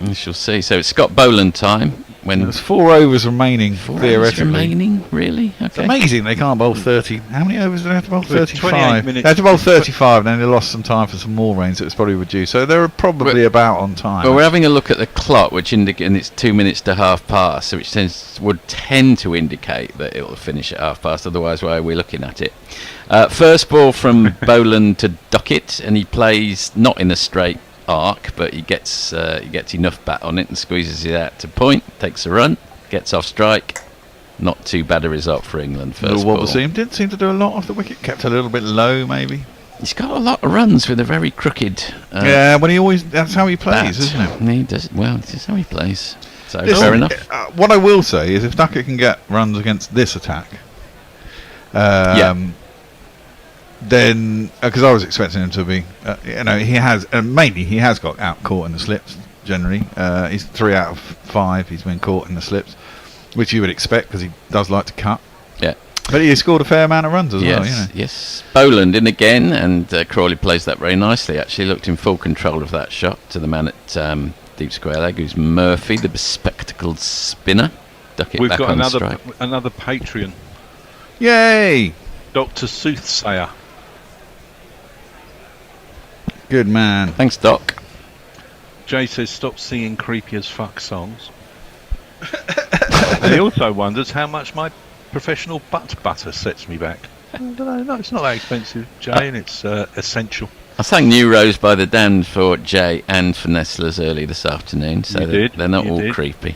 we shall see. So it's Scott Boland time. When there's 4 overs remaining, theoretically. Remaining, really? Okay. It's amazing they can't bowl 30. How many overs do they have to bowl? 35. 28 minutes. They have to bowl 35, and then they lost some time for some more rains. It was probably reduced, so they're probably about on time. Well, we're having a look at the clock, which indicates, and it's 2 minutes to half past, so which would tend to indicate that it will finish at half past. Otherwise, why are we looking at it? First ball from Boland to Duckett, and he plays not in a straight arc, but he gets enough bat on it and squeezes it out to point, takes a run, gets off strike. Not too bad a result for England. First ball. Didn't seem to do a lot off the wicket, kept a little bit low maybe. He's got a lot of runs with a very crooked yeah, when he always, that's how he plays, bat. Isn't it? He does, well, that's how he plays. So Listen, fair enough. What I will say is if Duckett can get runs against this attack, then because I was expecting him to be, he has mainly he has got out caught in the slips generally. He's 3 out of 5. He's been caught in the slips, which you would expect because he does like to cut. Yeah, but he scored a fair amount of runs as well. Yes. Boland in again, and Crawley plays that very nicely. Actually, looked in full control of that shot to the man at deep square leg, who's Murphy, the bespectacled spinner. Duckett We've back got on another Patreon. Yay! Dr. Soothsayer. Good man. Thanks, Doc. Jay says stop singing creepy as fuck songs. And he also wonders how much my professional butt butter sets me back. I don't know, no, it's not that expensive, Jay, and it's essential. I sang New Rose by the Damned for Jay and for Nestlers early this afternoon, so they're not all creepy.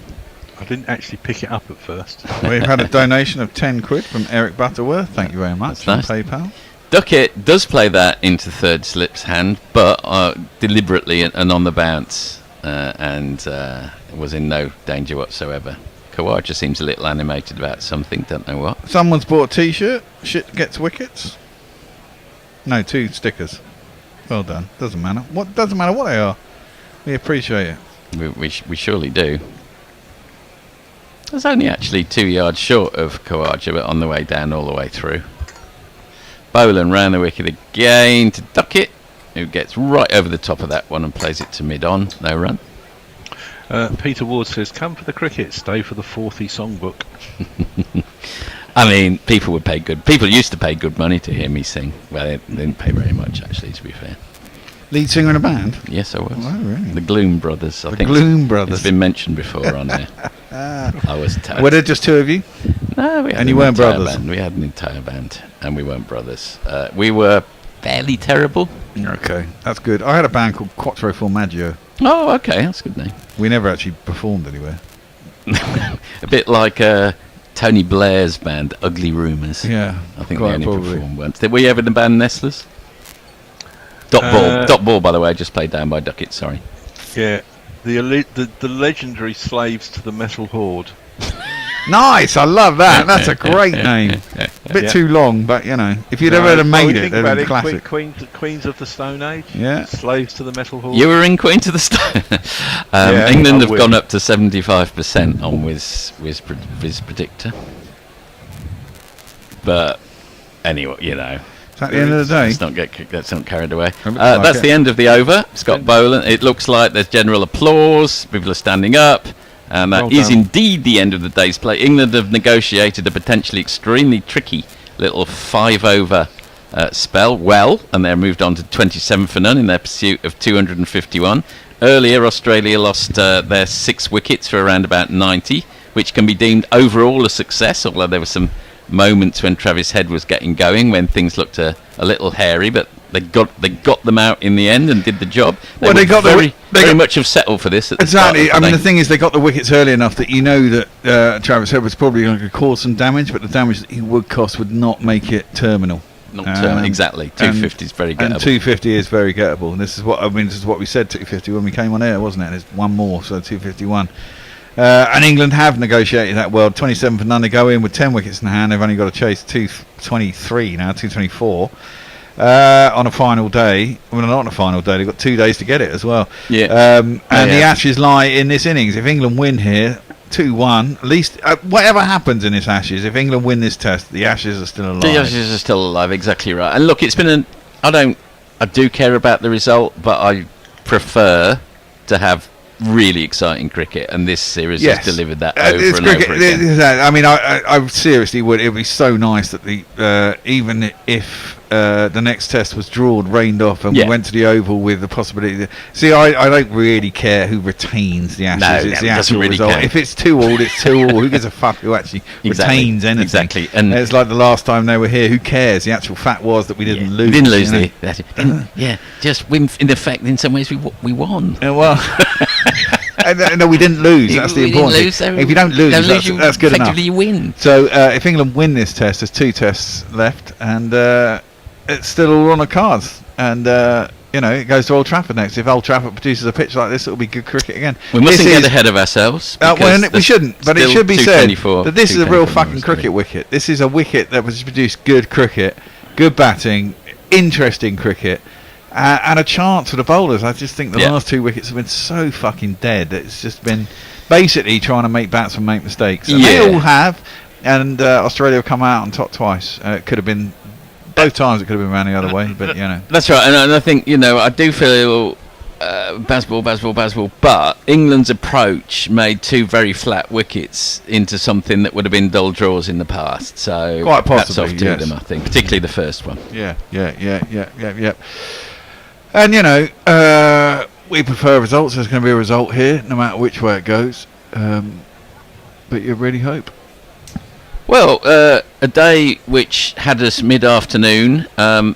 I didn't actually pick it up at first. We've had a donation of £10 from Eric Butterworth. Thank you very much. That's from nice. PayPal. Duckett does play that into third slip's hand, but deliberately and on the bounce, and was in no danger whatsoever. Kawaja seems a little animated about something, don't know what. Someone's bought a t-shirt. Shit gets wickets. No, 2 stickers. Well done. Doesn't matter. Doesn't matter what they are. We appreciate it. We surely do. I was only actually 2 yards short of Kawaja, but on the way down all the way through. Boland round the wicket again to Duckett, who gets right over the top of that one and plays it to mid-on. No run. Peter Ward says, come for the cricket, stay for the 4th songbook. I mean, people used to pay good money to hear me sing. Well, they didn't pay very much, actually, to be fair. Lead singer in a band? Yes, I was. Oh, really? The Gloom Brothers, I think. Gloom Brothers. It's been mentioned before on there. I was Were there just 2 of you? No, we had and you weren't brothers? Band. We had an entire band, and we weren't brothers. We were fairly terrible. Okay, that's good. I had a band called Quattro Formaggio. Oh, okay, that's a good name. We never actually performed anywhere. A bit like Tony Blair's band, Ugly Rumours. Yeah, I think they only performed once. Were you ever in the band Nestlers? Dot Ball, by the way, just played down by Duckett, sorry. Yeah, the legendary Slaves to the Metal Horde. Nice, I love that. That's a great name. A bit too long, but if you'd ever made it, they'd be classic. Queens of the Stone Age. Yeah. Slaves to the Metal Horde. You were in Queens of the Stone. England have gone up to 75% on Viz Predictor. But anyway, At the end of the day, let's not carried away. That's the end of the over. Scott Boland. It looks like there's general applause. People are standing up. And that is indeed the end of the day's play. England have negotiated a potentially extremely tricky little 5-over spell well, and they're moved on to 27 for none in their pursuit of 251. Earlier, Australia lost their 6 wickets for around about 90, which can be deemed overall a success, although there were some moments when Travis Head was getting going, when things looked a little hairy, but they got them out in the end and did the job. They got very much have settled for this. At the exactly. start, I mean, the thing is, they got the wickets early enough that you know that Travis Head was probably going to cause some damage, but the damage that he would cost would not make it terminal. Not terminal, exactly. 250 is very gettable. And 250 is very gettable. And this is what we said 250 when we came on air, wasn't it? There's one more, so 251. And England have negotiated that well. 27 for none. They go in with 10 wickets in hand. They've only got to chase 223 now, 224 on a final day. Well, not on a final day. They've got 2 days to get it as well. Yeah. The Ashes lie in this innings. If England win here, 2-1. At least, whatever happens in this Ashes, if England win this test, the Ashes are still alive. The Ashes are still alive, exactly right. And look, it's been I do care about the result, but I prefer to have really exciting cricket, and this series has delivered that over and over again. I mean, I seriously would. It would be so nice that even if the next test was drawn, rained off, and we went to the Oval with the possibility. I don't really care who retains the Ashes. It's the actual really result. Care. If it's 2-2, it's 2-2. Who gives a fuck who actually retains anything? Exactly. And it's like the last time they were here. Who cares? The actual fact was that we didn't lose. We didn't lose. Just in effect, in some ways, we won. Well. No, we didn't lose. That's the important thing. If you don't lose, that's good enough. You win. So if England win this test, there's 2 tests left, and it's still all on the cards. And it goes to Old Trafford next. If Old Trafford produces a pitch like this, it'll be good cricket again. We mustn't get ahead of ourselves. We shouldn't. But it should be said that this is a real fucking cricket wicket. This is a wicket that was produced good cricket, good batting, interesting cricket. And a chance for the bowlers. I just think the last 2 wickets have been so fucking dead. It's just been basically trying to make batsmen make mistakes. And they all have. And Australia have come out on top twice. It could have been both times. It could have been around the other way. But that's right. And I think I do feel Bazball. But England's approach made 2 very flat wickets into something that would have been dull draws in the past. So quite possibly, hats off to them, I think, particularly the first one. Yeah. And we prefer results. There's going to be a result here, no matter which way it goes. But you really hope. Well, a day which had us mid-afternoon,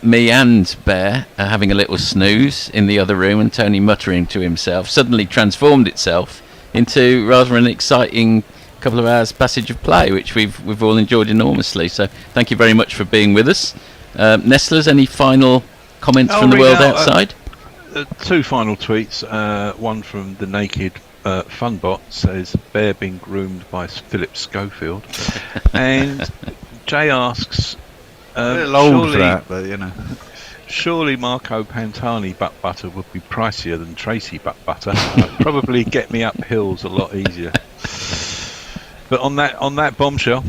me and Bear having a little snooze in the other room, and Tony muttering to himself, suddenly transformed itself into rather an exciting couple of hours passage of play, which we've all enjoyed enormously. So thank you very much for being with us. Nestlers, any final comments from the world outside? 2 final tweets. One from the Naked Funbot says Bear being groomed by Philip Schofield, and Jay asks, a little old for that, but surely Marco Pantani butt butter would be pricier than Tracy butt butter. Probably get me up hills a lot easier. But on that bombshell.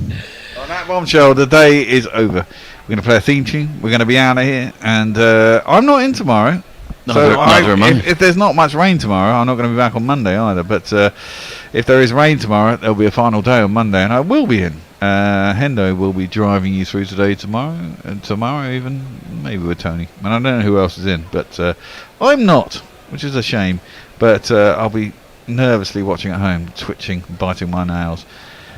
On that bombshell, the day is over. We're going to play a theme tune. We're going to be out of here, and I'm not in tomorrow. If there's not much rain tomorrow, I'm not going to be back on Monday either. But if there is rain tomorrow, there'll be a final day on Monday, and I will be in. Hendo will be driving you through today, tomorrow, and tomorrow even, maybe with Tony. And I don't know who else is in, but I'm not, which is a shame. But I'll be nervously watching at home, twitching, biting my nails.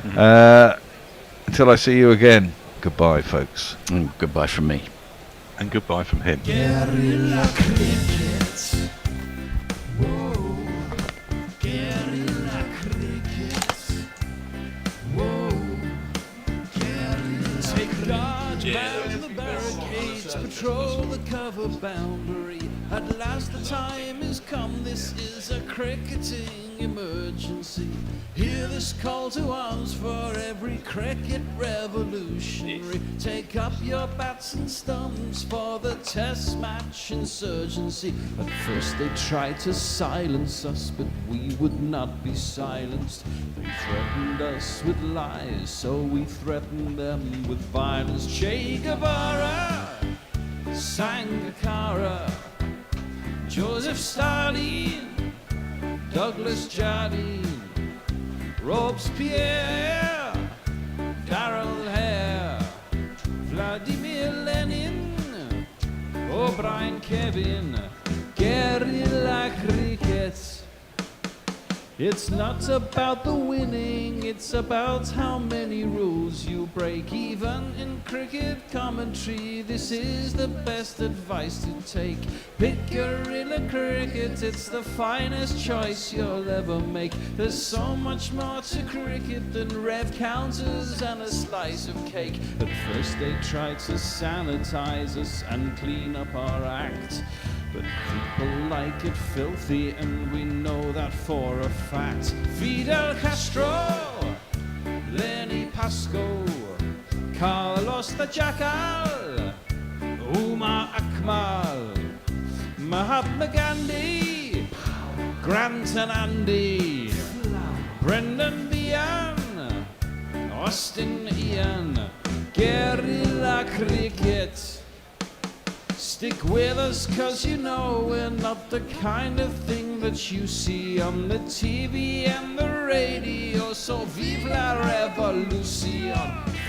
Until I see you again, goodbye, folks. And goodbye from me. And goodbye from him. Guerrilla crickets. Whoa. Guerrilla crickets. Whoa. Guerrilla. Take guard, man the barricades, patrol the cover boundary. At last the time is come, this is a cricketing emergency. Hear this call to arms for every cricket revolutionary. Take up your bats and stumps for the test match insurgency. At first they tried to silence us, but we would not be silenced. They threatened us with lies, so we threatened them with violence. Che Guevara, Sangakkara, Joseph Stalin, Douglas Jardine, Robespierre, Darrell Hare, Vladimir Lenin, O'Brien, Kevin, guerrilla cricket. It's not about the winning, it's about how many rules you break. Even in cricket commentary, this is the best advice to take. Pick guerrilla cricket, it's the finest choice you'll ever make. There's so much more to cricket than rev counters and a slice of cake. At first they tried to sanitize us and clean up our act, but people like it filthy, and we know that for a fact. Fidel Castro, Lenny Pascoe, Carlos the Jackal, Umar Akmal, Mahatma Gandhi, Grant and Andy, Brendan Behan, Austin Ian, guerrilla cricket. Stick with us, cause you know we're not the kind of thing that you see on the TV and the radio. So vive la revolution.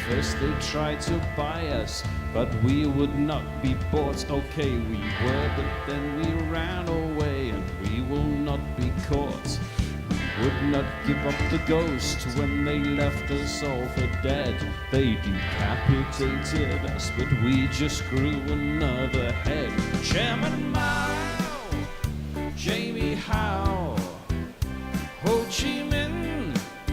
First they tried to buy us, but we would not be bought. Okay, we were, but then we ran away, and we will not be caught. Would not give up the ghost when they left us all for dead. They decapitated us, but we just grew another head. Chairman Mao, Jamie Howe, Ho Chi Minh.